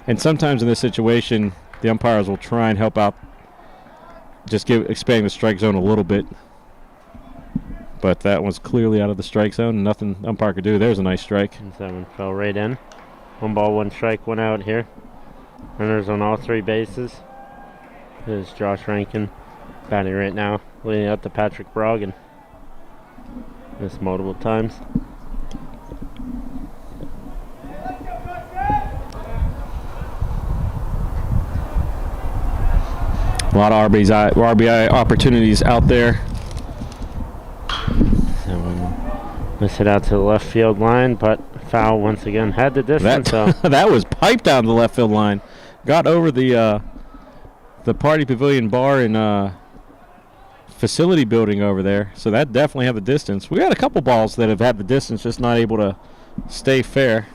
And sometimes in this situation, the umpires will try and help out, just expanding the strike zone a little bit. But that one's clearly out of the strike zone, and nothing umpire could do. There's a nice strike. And that one fell right in. 1 ball, 1 strike, 1 out here. Runners on all 3 bases. There's Josh Rankin batting right now, leading up to Patrick Brogan. Missed multiple times. A lot of RBI opportunities out there. Miss it out to the left field line, but foul once again. Had the distance, though. That was piped down the left field line. Got over the Party Pavilion bar and facility building over there. So that definitely had the distance. We had a couple balls that have had the distance, just not able to stay fair.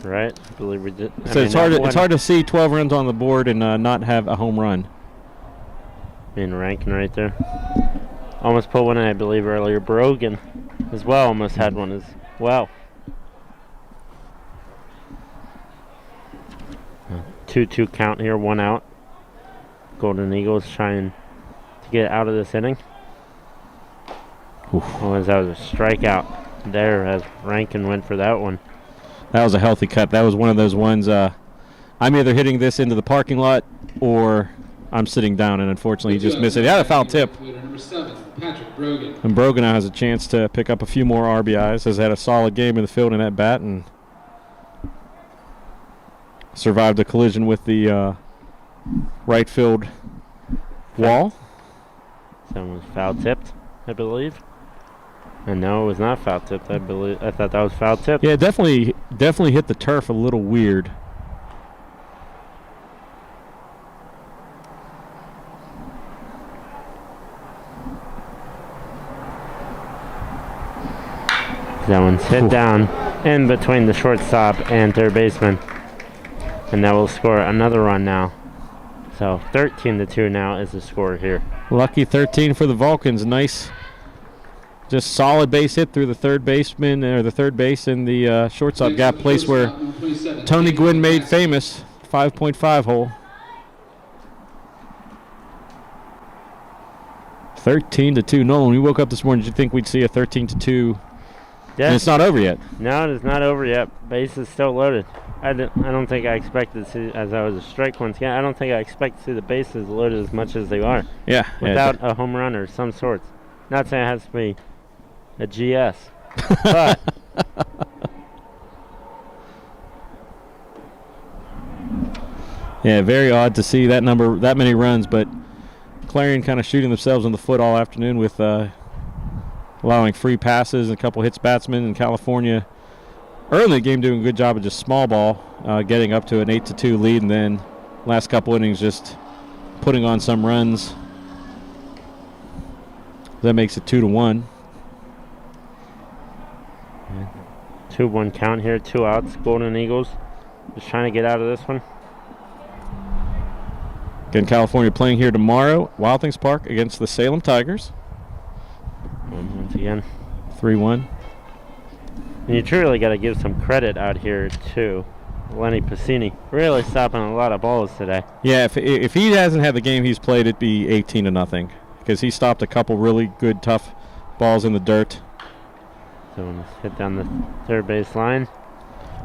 Right, I believe we did. So it's hard to see 12 runs on the board and not have a home run. And Rankin right there. Almost put one in, I believe, earlier. Brogan as well almost had one as well. 2-2 count here, 1 out. Golden Eagles trying to get out of this inning. Oh, that was a strikeout there as Rankin went for that one. That was a healthy cut. That was one of those ones, I'm either hitting this into the parking lot or I'm sitting down, and unfortunately he just missed it. He had a foul tip. Number 7, Patrick Brogan. And Brogan now has a chance to pick up a few more RBIs. Has had a solid game in the field in that bat and survived a collision with the right field wall. Someone was foul tipped, I believe. And no, it was not foul tipped. I thought that was foul tipped. Yeah, definitely hit the turf a little weird. That one's hit down in between the shortstop and third baseman. And that will score another run now. So 13-2 now is the score here. Lucky 13 for the Vulcans. Nice, just solid base hit through the third baseman, or the third base in the shortstop gap, place where Tony Gwynn made famous, 5.5 hole. 13-2. Nolan, when you woke up this morning, did you think we'd see a 13-2? And it's not over yet. No, it is not over yet. Base is still loaded. I don't think I expected to see, as I was a strike once again, I don't think I expect to see the bases loaded as much as they are. Yeah. Without a home run or some sorts. Not saying it has to be a GS. But yeah, very odd to see that many runs, but Clarion kind of shooting themselves in the foot all afternoon with allowing free passes and a couple hits batsmen in California. Early in the game doing a good job of just small ball, getting up to an 8-2 lead, and then last couple innings just putting on some runs. That makes it 2-1. 2-1 count here, 2 outs. Golden Eagles just trying to get out of this one. Again, California playing here tomorrow, Wild Things Park against the Salem Tigers. And once again, 3-1. And you truly got to give some credit out here to Lenny Pacini. Really stopping a lot of balls today. Yeah, if he hasn't had the game he's played, it'd be 18-0 because he stopped a couple really good, tough balls in the dirt. So hit down the third base line.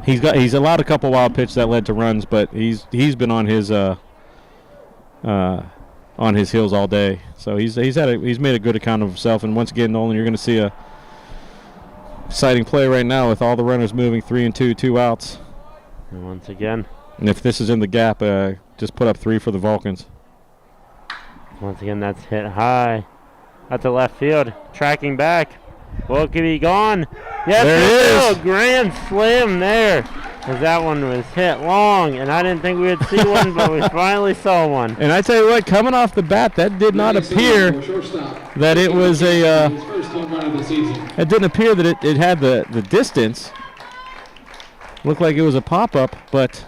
He's allowed a couple wild pitches that led to runs, but he's been on his heels all day. So he's made a good account of himself. And once again, Nolan, you're going to see a exciting play right now with all the runners moving 3-2, 2 outs. And once again. And if this is in the gap, just put up 3 for the Vulcans. Once again, that's hit high at the left field. Tracking back. Will it be gone? Yes, there it is. Grand slam there. Because that one was hit long, and I didn't think we would see one, but we finally saw one. And I tell you what, coming off the bat, that did not appear that it was a. It didn't appear that it had the distance. Looked like it was a pop-up, but.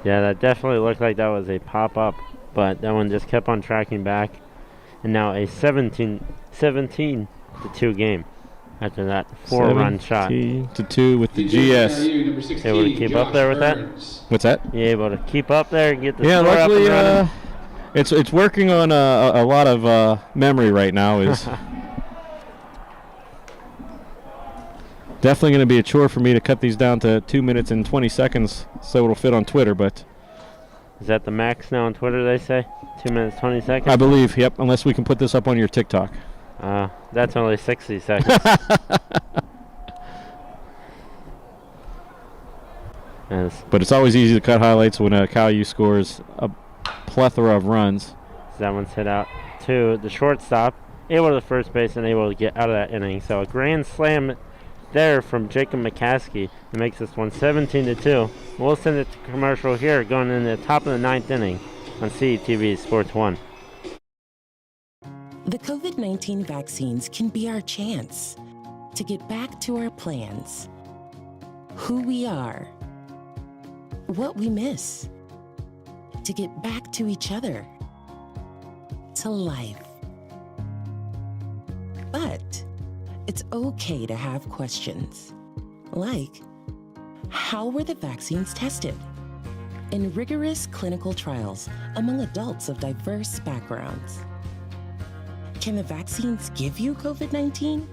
Yeah, that definitely looked like that was a pop-up, but that one just kept on tracking back. And now a 17-2 game after that 4-run shot. 17-2 with the GS. Able to keep up there with that? What's that? You able to keep up there and get the score luckily, up and running? it's working on a lot of memory right now. Is definitely going to be a chore for me to cut these down to 2 minutes and 20 seconds so it'll fit on Twitter, but. Is that the max now on Twitter, they say? 2 minutes, 20 seconds? I believe, yep, unless we can put this up on your TikTok. That's only 60 seconds. But it's always easy to cut highlights when Cal U scores a plethora of runs. That one's hit out to the shortstop, able to first base and able to get out of that inning. So a grand slam there from Jacob McCaskey that makes this one 17-2. We'll send it to commercial here going in the top of the 9th inning on CETV Sports 1. The COVID-19 vaccines can be our chance to get back to our plans, who we are, what we miss, to get back to each other, to life. But it's okay to have questions, like, how were the vaccines tested? In rigorous clinical trials among adults of diverse backgrounds. Can the vaccines give you COVID-19?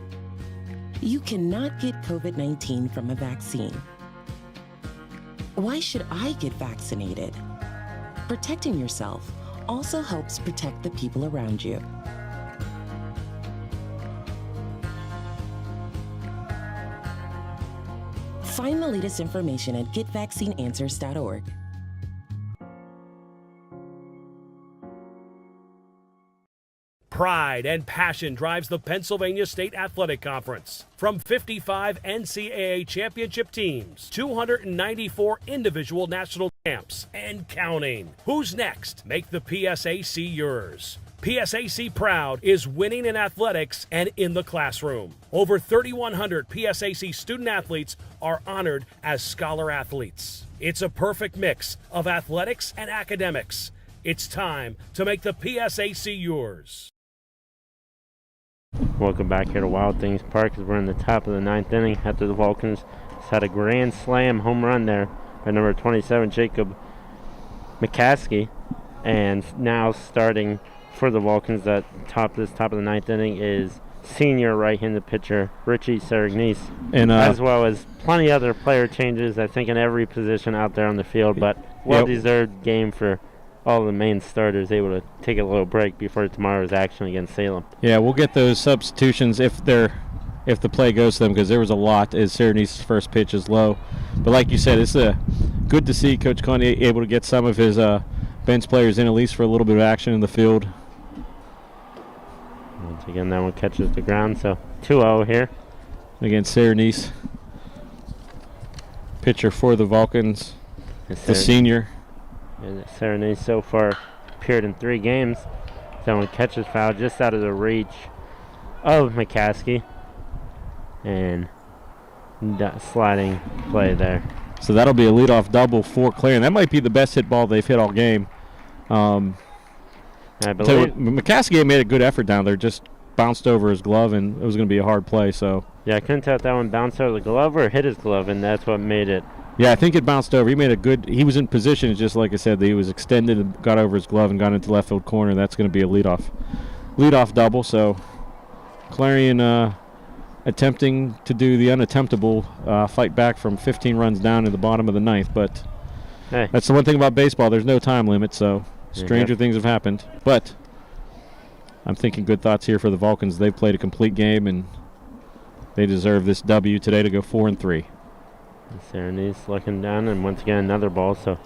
You cannot get COVID-19 from a vaccine. Why should I get vaccinated? Protecting yourself also helps protect the people around you. Find the latest information at getvaccineanswers.org. Pride and passion drives the Pennsylvania State Athletic Conference. From 55 NCAA championship teams, 294 individual national champs, and counting. Who's next? Make the PSAC yours. PSAC Proud is winning in athletics and in the classroom. Over 3,100 PSAC student athletes are honored as scholar athletes. It's a perfect mix of athletics and academics. It's time to make the PSAC yours. Welcome back here to Wild Things Park as we're in the top of the 9th inning after the Vulcans just had a grand slam home run there by number 27, Jacob McCaskey. And now starting for the Vulcans at top of the 9th inning is senior right-handed pitcher Richie Saragnese, and as well as plenty other player changes, I think, in every position out there on the field, but well-deserved game for all the main starters, able to take a little break before tomorrow's action against Salem. Yeah, we'll get those substitutions if the play goes to them, because there was a lot as Saragnese's first pitch is low. But like you said, it's good to see Coach Conte able to get some of his bench players in at least for a little bit of action in the field. Once again, that one catches the ground, so 2-0 here. Against Saragnese. Pitcher for the Vulcans, the senior. And Saragnese so far appeared in 3 games. That one catches foul just out of the reach of McCaskey. And sliding play there. So that'll be a leadoff double for Clarion. That might be the best hit ball they've hit all game. I believe McCaskey made a good effort down there, just bounced over his glove, and it was going to be a hard play. So yeah, I couldn't tell if that one bounced over the glove or hit his glove, and that's what made it. Yeah, I think it bounced over. He was in position, just like I said, that he was extended and got over his glove and got into left field corner. That's going to be a leadoff double. So Clarion attempting to do the unattemptable, fight back from 15 runs down in the bottom of the 9th. But hey, that's the one thing about baseball. There's no time limit, so stranger things have happened. But I'm thinking good thoughts here for the Vulcans. They've played a complete game, and they deserve this W today to go 4-3. Saragnese looking down, and once again another ball. So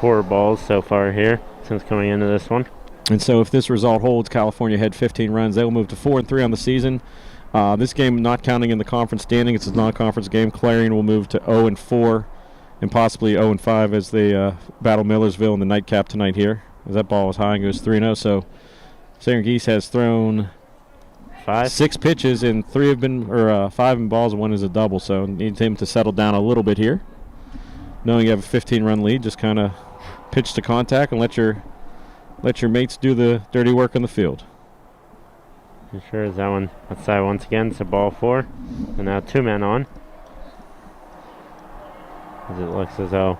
4 balls so far here since coming into this one. And so if this result holds, California had 15 runs. They will move to 4-3 on the season. This game not counting in the conference standing. It's a non-conference game. Clarion will move to 0-4 and possibly 0-5 as they battle Millersville in the nightcap tonight here. As that ball was high and goes 3-0. So St. Geese has thrown 6 pitches and 5 in balls and 1 is a double. So need him to settle down a little bit here. Knowing you have a 15-run lead, just kind of pitch to contact and let your mates do the dirty work on the field. Sure is that one outside once again. It's a ball 4. And now 2 men on. As it looks as though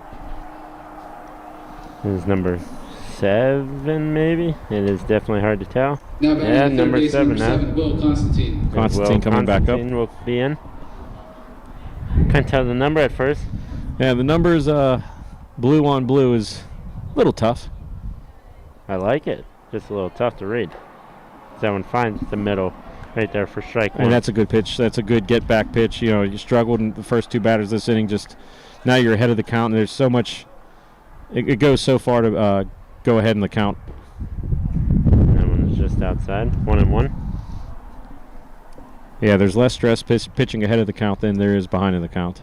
it is number 7 maybe. It is definitely hard to tell. Now number 7 now. Will Constantine. Constantine coming back up. Will be in. Couldn't tell the number at first. Yeah, the numbers blue on blue is a little tough. I like it. Just a little tough to read. That one finds the middle right there for strike 1. And that's a good pitch. That's a good get-back pitch. You know, you struggled in the first 2 batters this inning. Just now you're ahead of the count, and there's so much. It goes so far to go ahead in the count. That one is just outside. 1-1. Yeah, there's less stress pitching ahead of the count than there is behind in the count.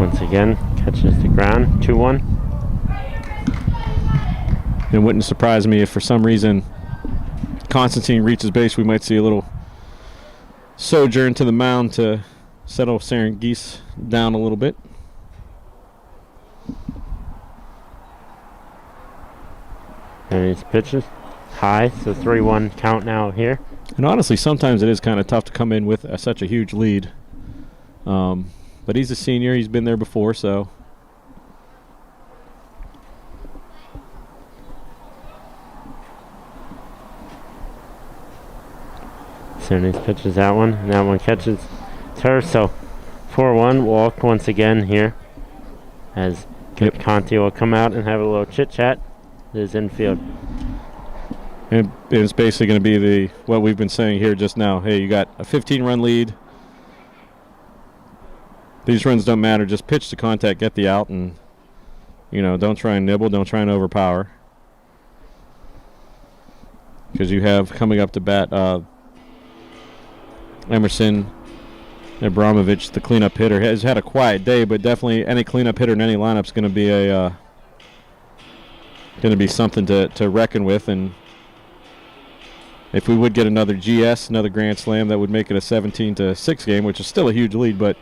Once again, catches the ground. 2-1. It wouldn't surprise me if for some reason Constantine reaches base. We might see a little sojourn to the mound to settle St. Geese down a little bit. And his pitches high, so 3-1 count now here. And honestly, sometimes it is kind of tough to come in with such a huge lead. But he's a senior. He's been there before, so. Cerny's pitches that one, and that one catches turf. So 4-1 walk once again here. As Conti will come out and have a little chit chat. It is infield. And it's basically going to be what we've been saying here just now. Hey, you got a 15-run lead. These runs don't matter. Just pitch to contact, get the out, and don't try and nibble, don't try and overpower. Because you have coming up to bat Emerson Abramovich, the cleanup hitter, has had a quiet day, but definitely any cleanup hitter in any lineup is going to be something to reckon with. And if we would get another GS, another grand slam, that would make it a 17-6 game, which is still a huge lead, but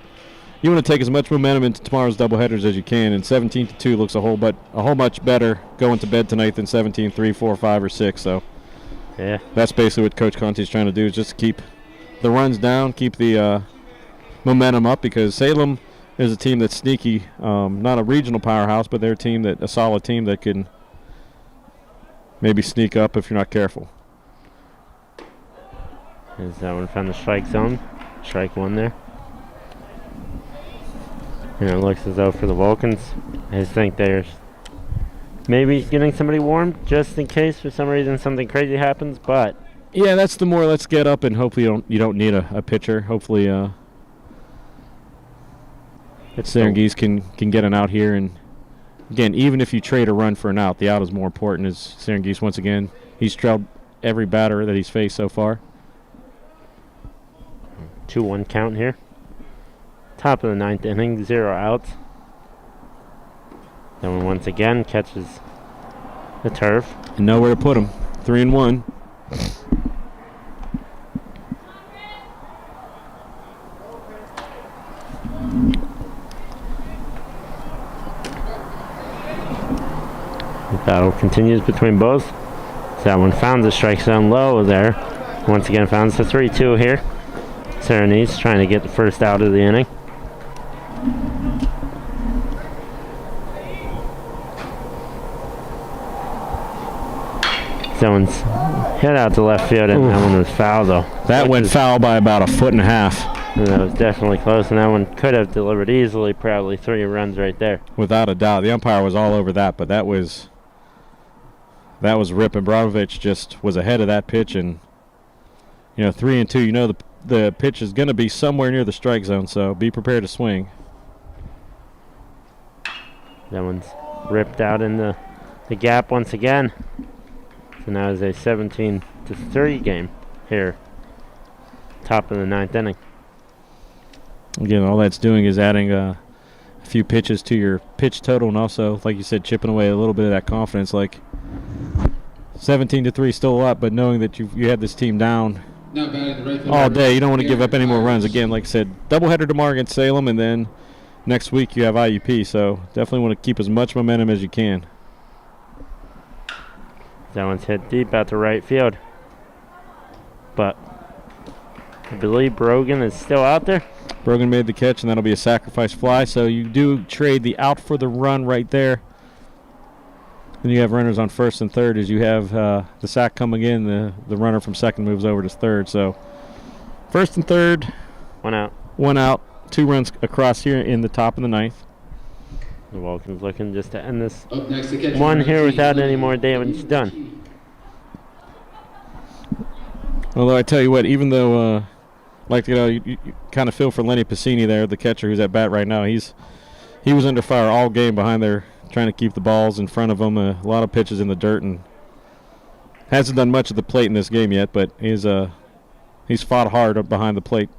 you want to take as much momentum into tomorrow's doubleheaders as you can, and 17-2 looks a whole much better going to bed tonight than 17-3, 4, 5, or 6. So yeah, that's basically what Coach Conti's trying to do, is just keep the runs down, keep the momentum up, because Salem is a team that's sneaky, not a regional powerhouse, but they're a solid team that can maybe sneak up if you're not careful. Is that one found the strike zone? Strike 1 there. And it looks as though for the Vulcans, I think they're maybe getting somebody warm just in case for some reason something crazy happens. But yeah, that's the more let's get up, and hopefully you don't need a pitcher. Hopefully St. Geese can get an out here. And again, even if you trade a run for an out, the out is more important. As St. Geese, once again, he's trailed every batter that he's faced so far. 2-1 count here. Top of the 9th inning, 0 outs. Then one once again catches the turf. And nowhere to put him. 3-1. The battle continues between both. That one found the strike zone low there. Once again found the 3-2 here. Serenese trying to get the first out of the inning. That one's hit out to left field, and that one was foul, though. That went foul by about 1.5 feet. And that was definitely close, and that one could have delivered easily, probably 3 runs right there. Without a doubt. The umpire was all over that, but that was rip. And Abramovich just was ahead of that pitch, and 3-2, the pitch is going to be somewhere near the strike zone, so be prepared to swing. That one's ripped out in the gap once again. So now it's a 17-3 game here. Top of the 9th inning. Again, all that's doing is adding a few pitches to your pitch total, and also, like you said, chipping away a little bit of that confidence. Like 17-3 still a lot, but knowing that you had this team down all day, you don't want to give up any more runs. Again, like I said, doubleheader tomorrow against Salem, and then next week you have IUP, so definitely want to keep as much momentum as you can. That one's hit deep out to right field. But I believe Brogan is still out there. Brogan made the catch, and that'll be a sacrifice fly. So you do trade the out for the run right there. And you have runners on first and third as you have the sack coming in. The runner from second moves over to third. So first and third. 1 out. 1 out. 2 runs across here in the top of the 9th. The Vulcans looking just to end this one here without any more damage done. Although I tell you what, even though, you kind of feel for Lenny Piscini there, the catcher who's at bat right now. He was under fire all game behind there, trying to keep the balls in front of him. A lot of pitches in the dirt, and hasn't done much at the plate in this game yet. But he's fought hard up behind the plate.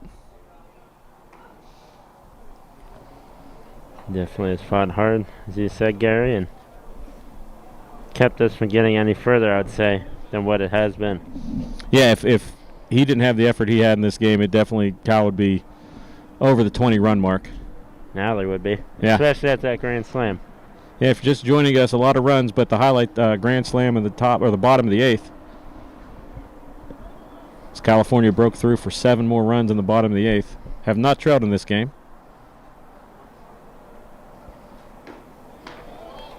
Definitely has fought hard, as you said, Gary, and kept us from getting any further, I'd say, than what it has been. Yeah, if he didn't have the effort he had in this game, Cal would be over the 20-run mark. Now they would be, yeah. Especially at that grand slam. Yeah, if you're just joining us, a lot of runs, but the highlight grand slam in the top or the bottom of the 8th. As California broke through for 7 more runs in the bottom of the 8th. Have not trailed in this game.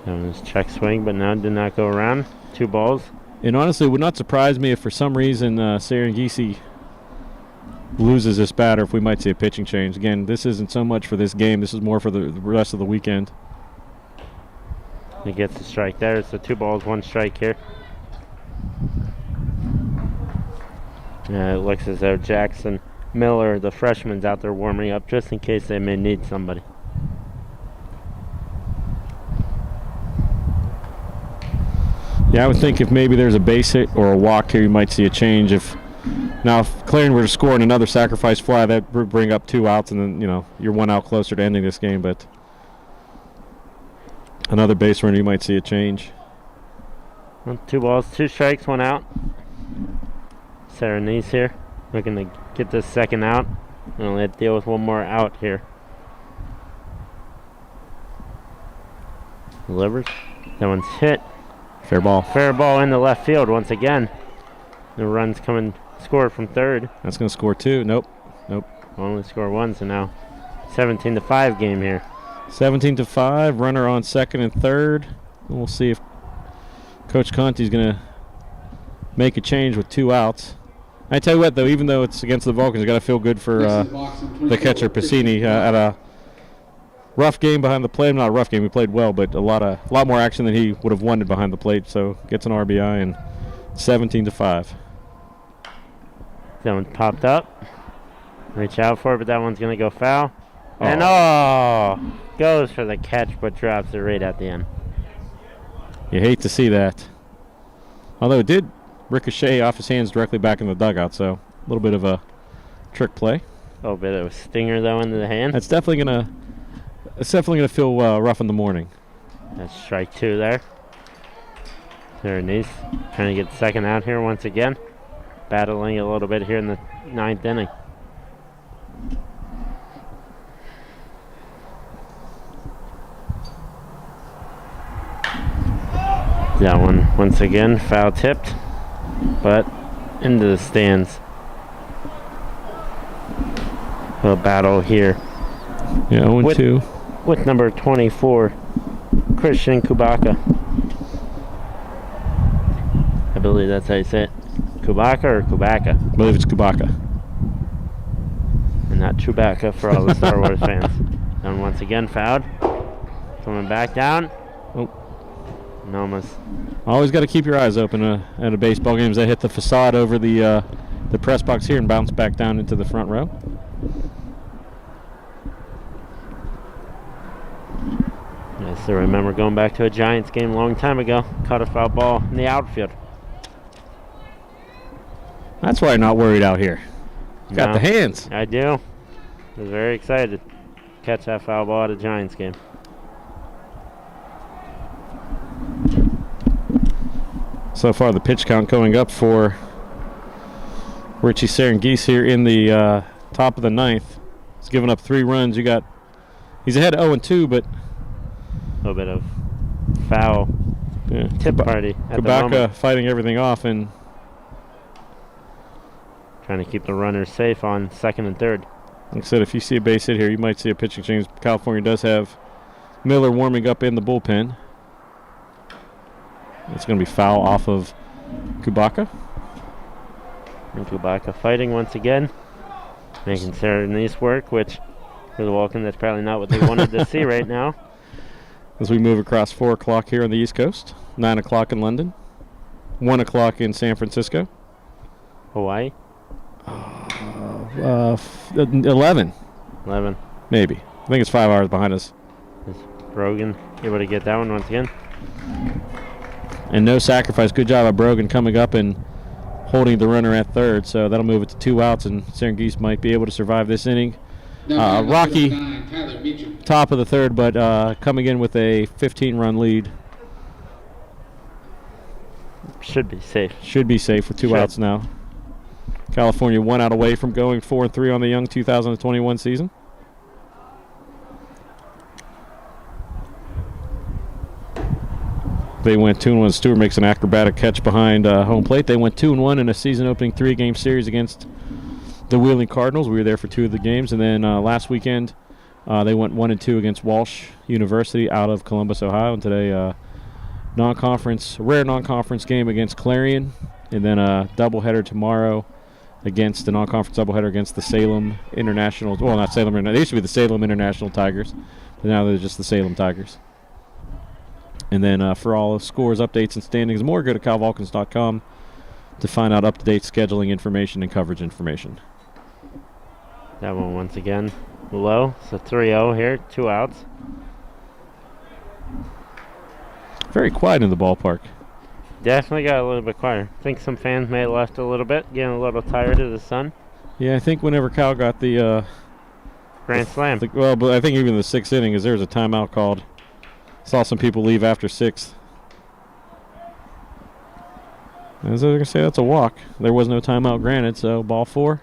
That was check swing, but now did not go around. 2 balls. And honestly, it would not surprise me if for some reason Serengisi loses this batter, if we might see a pitching change. Again, this isn't so much for this game. This is more for the rest of the weekend. He gets a strike there. So 2 balls, 1 strike here. It looks as though Jackson Miller, the freshman's out there warming up just in case they may need somebody. Yeah, I would think if maybe there's a base hit or a walk here, you might see a change. If Clarion were to score another sacrifice fly, that would bring up 2 outs, and then you're 1 out closer to ending this game. But another base runner, you might see a change. 2 balls, 2 strikes, 1 out. Serenese here, looking to get this second out. And only have to deal with 1 more out here. Delivers. That one's hit. Fair ball. Fair ball into left field once again. The run's coming, scored from third. That's going to score 2. Nope. Only score 1, so now 17-5 game here. 17-5, runner on second and third. And we'll see if Coach Conti's going to make a change with 2 outs. I tell you what, though, even though it's against the Vulcans, you got to feel good for the catcher Piscini at a rough game behind the plate. Not a rough game, we played well, but a lot more action than he would have wanted behind the plate. So gets an RBI and 17-5. That one popped up. Reach out for it, but that one's going to go foul. And goes for the catch, but drops it right at the end. You hate to see that. Although it did ricochet off his hands directly back in the dugout, so a little bit of a trick play. A little bit of a stinger though into the hand. It's definitely gonna feel rough in the morning. That's strike 2 there. Serenese trying to get second out here once again. Battling a little bit here in the 9th inning. That one once again foul tipped, but into the stands. A battle here. Yeah, 0-2. With number 24, Christian Kubaka. I believe that's how you say it. Kubaka or Kubaka? I believe it's Kubaka. And not Chewbacca for all the Star Wars fans. And once again fouled. Coming back down. And almost. Always got to keep your eyes open at a baseball game as they hit the facade over the press box here and bounce back down into the front row. Still remember going back to a Giants game a long time ago. Caught a foul ball in the outfield. That's why you're not worried out here. You got No, the hands. I do. I was very excited to catch that foul ball at a Giants game. So far, the pitch count going up for Richie Serengis here in the top of the ninth. He's given up 3 runs. He's ahead of 0-2, but A little bit of foul tip party at the Kubaka moment. fighting everything off and Trying to keep the runners safe on second and third. like I said, if you see a base hit here, you might see a pitching change. California does have Miller warming up in the bullpen. It's going to be foul off of Kubaka. And Kubaka fighting once again, making Serenese work, which for the Vulcan, that's probably not what they wanted to see right now. As we move across 4 o'clock here on the East Coast, 9 o'clock in London, 1 o'clock in San Francisco. Hawaii? 11. 11. Maybe. I think it's 5 hours behind us. Is Brogan able to get that one once again? And no sacrifice. Good job by Brogan coming up and holding the runner at third. So that'll move it to 2 outs, and Serengis might be able to survive this inning. Rocky, top of the third, but coming in with a 15-run lead. Should be safe. Should be safe with 2 outs now. California 1 out away from going 4-3 on the young 2021 season. They went 2-1. Stewart makes an acrobatic catch behind home plate. They went 2-1 in a season-opening 3-game series against the Wheeling Cardinals. We were there for 2 of the games. And then last weekend, they went 1-2 against Walsh University out of Columbus, Ohio. And today, rare non-conference game against Clarion. And then a doubleheader tomorrow against the non-conference doubleheader against the Salem International. Well, not Salem. They used to be the Salem International Tigers, but now they're just the Salem Tigers. And then for all scores, updates, and standings more, go to calvulcans.com to find out up-to-date scheduling information and coverage information. That one once again low. So 3-0 here, 2 outs. Very quiet in the ballpark. Definitely got a little bit quieter. I think some fans may have left a little bit, getting a little tired of the sun. Yeah, I think whenever Cal got the Grand Slam. But I think even the 6th inning, is there was a timeout called. Saw some people leave after 6th. As I was going to say, that's a walk. There was no timeout granted, so ball 4.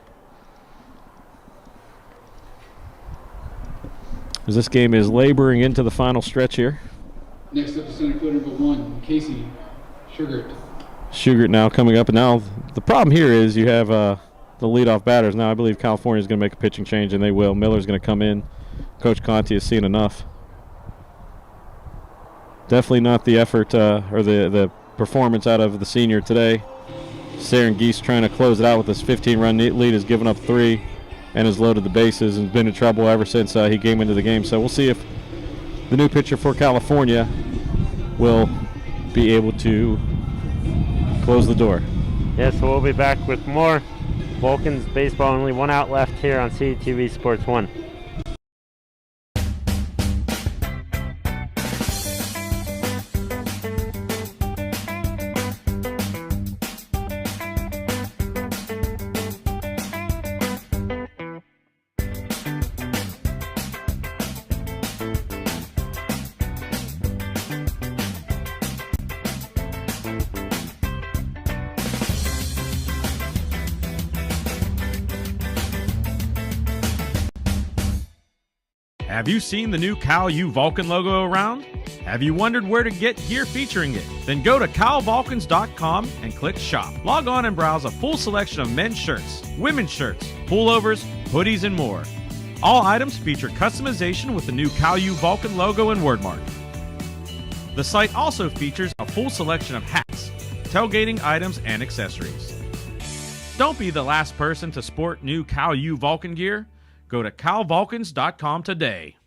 As this game is laboring into the final stretch here. Next up is center fielder number 1, Casey Sugart. Sugart now coming up. And now the problem here is you have the leadoff batters. Now I believe California is going to make a pitching change, and they will. Miller's going to come in. Coach Conti has seen enough. Definitely not the effort or the performance out of the senior today. Serengis trying to close it out with this 15-run lead, has given up 3 and has loaded the bases and been in trouble ever since he came into the game. So we'll see if the new pitcher for California will be able to close the door. Yes, so we'll be back with more Vulcans baseball. Only 1 out left here on CTV Sports 1. Have you seen the new Cal U Vulcan logo around? Have you wondered where to get gear featuring it? Then go to calvulcans.com and click shop. Log on and browse a full selection of men's shirts, women's shirts, pullovers, hoodies, and more. All items feature customization with the new Cal U Vulcan logo and wordmark. The site also features a full selection of hats, tailgating items, and accessories. Don't be the last person to sport new Cal U Vulcan gear. Go to calvulcans.com today.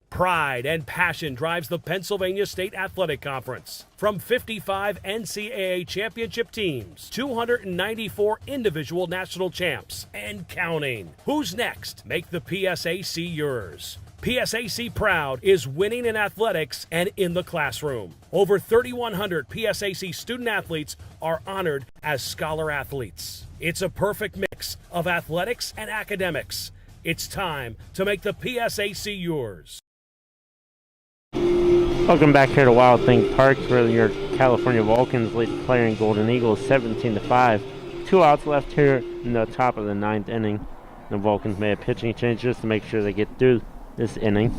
Pride and passion drives the Pennsylvania State Athletic Conference. From 55 NCAA championship teams, 294 individual national champs, and counting. Who's next? Make the PSAC yours. PSAC Proud is winning in athletics and in the classroom. Over 3,100 PSAC student athletes are honored as scholar athletes. It's a perfect mix of athletics and academics. It's time to make the PSAC yours. Welcome back here to Wild Thing Park, where your California Vulcans lead the Clarion Golden Eagles 17-5. 2 outs left here in the top of the 9th inning. The Vulcans made a pitching change just to make sure they get through this inning.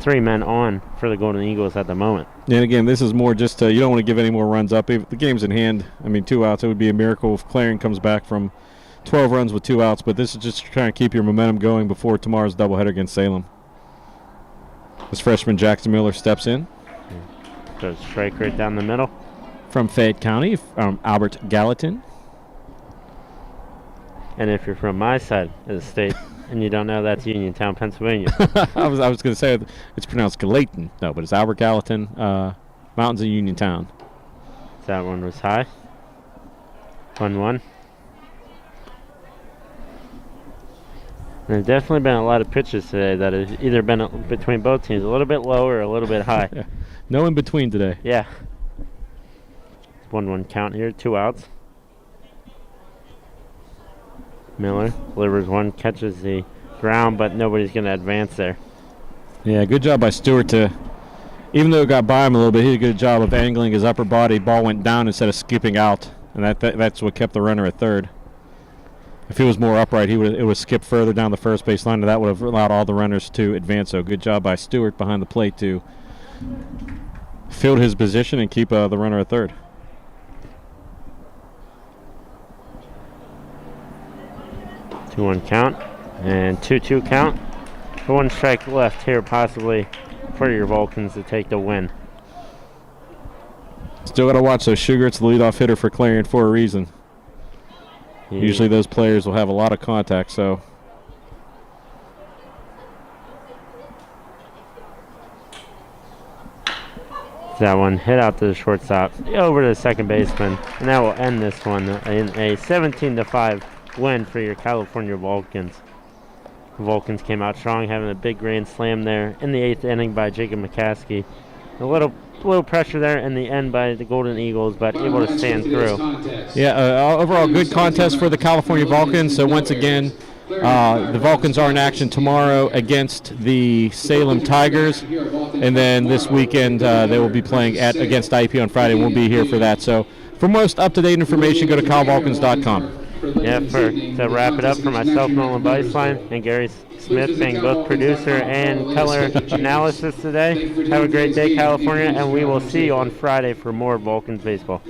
Three men on for the Golden Eagles at the moment. And again, this is more just you don't want to give any more runs up. If the game's in hand, I mean, 2 outs, it would be a miracle if Clarion comes back from 12 runs with 2 outs, but this is just trying to keep your momentum going before tomorrow's doubleheader against Salem. This freshman Jackson Miller steps in. Goes strike right down the middle. From Fayette County, Albert Gallatin. And if you're from my side of the state and you don't know, that's Uniontown, Pennsylvania. I was going to say it's pronounced Gallatin. No, but it's Albert Gallatin, Mountains of Uniontown. That one was high. 1-1. There's definitely been a lot of pitches today that have either been between both teams, a little bit low or a little bit high. Yeah. No in between today. Yeah. 1-1 count here, 2 outs. Miller delivers one, catches the ground, but nobody's going to advance there. Yeah, good job by Stewart to, even though it got by him a little bit, he did a good job of angling his upper body. Ball went down instead of skipping out, and that's what kept the runner at third. If he was more upright, it would skip further down the first base line, and that would have allowed all the runners to advance. So good job by Stewart behind the plate to field his position and keep the runner at third. One count and 2-2 count. 1 strike left here, possibly for your Vulcans to take the win. Still got to watch those. Sugart's the leadoff hitter for Clarion for a reason. Yeah. Usually those players will have a lot of contact, so. That one hit out to the shortstop, over to the second baseman, and that will end this one in a 17-5 win for your California Vulcans. The Vulcans came out strong, having a big grand slam there in the 8th inning by Jacob McCaskey. A little pressure there in the end by the Golden Eagles, but able to stand through. Yeah, overall good contest for the California Vulcans. So once again, the Vulcans are in action tomorrow against the Salem Tigers, and then this weekend they will be playing against IEP on Friday. We'll be here for that. So for most up-to-date information, go to calvulcans.com. Yeah, to wrap it up, for myself, Nolan Beislein, and Gary Smith being both producer and color analysis today. Have a great day, California, and we will see you on Friday for more Vulcans baseball.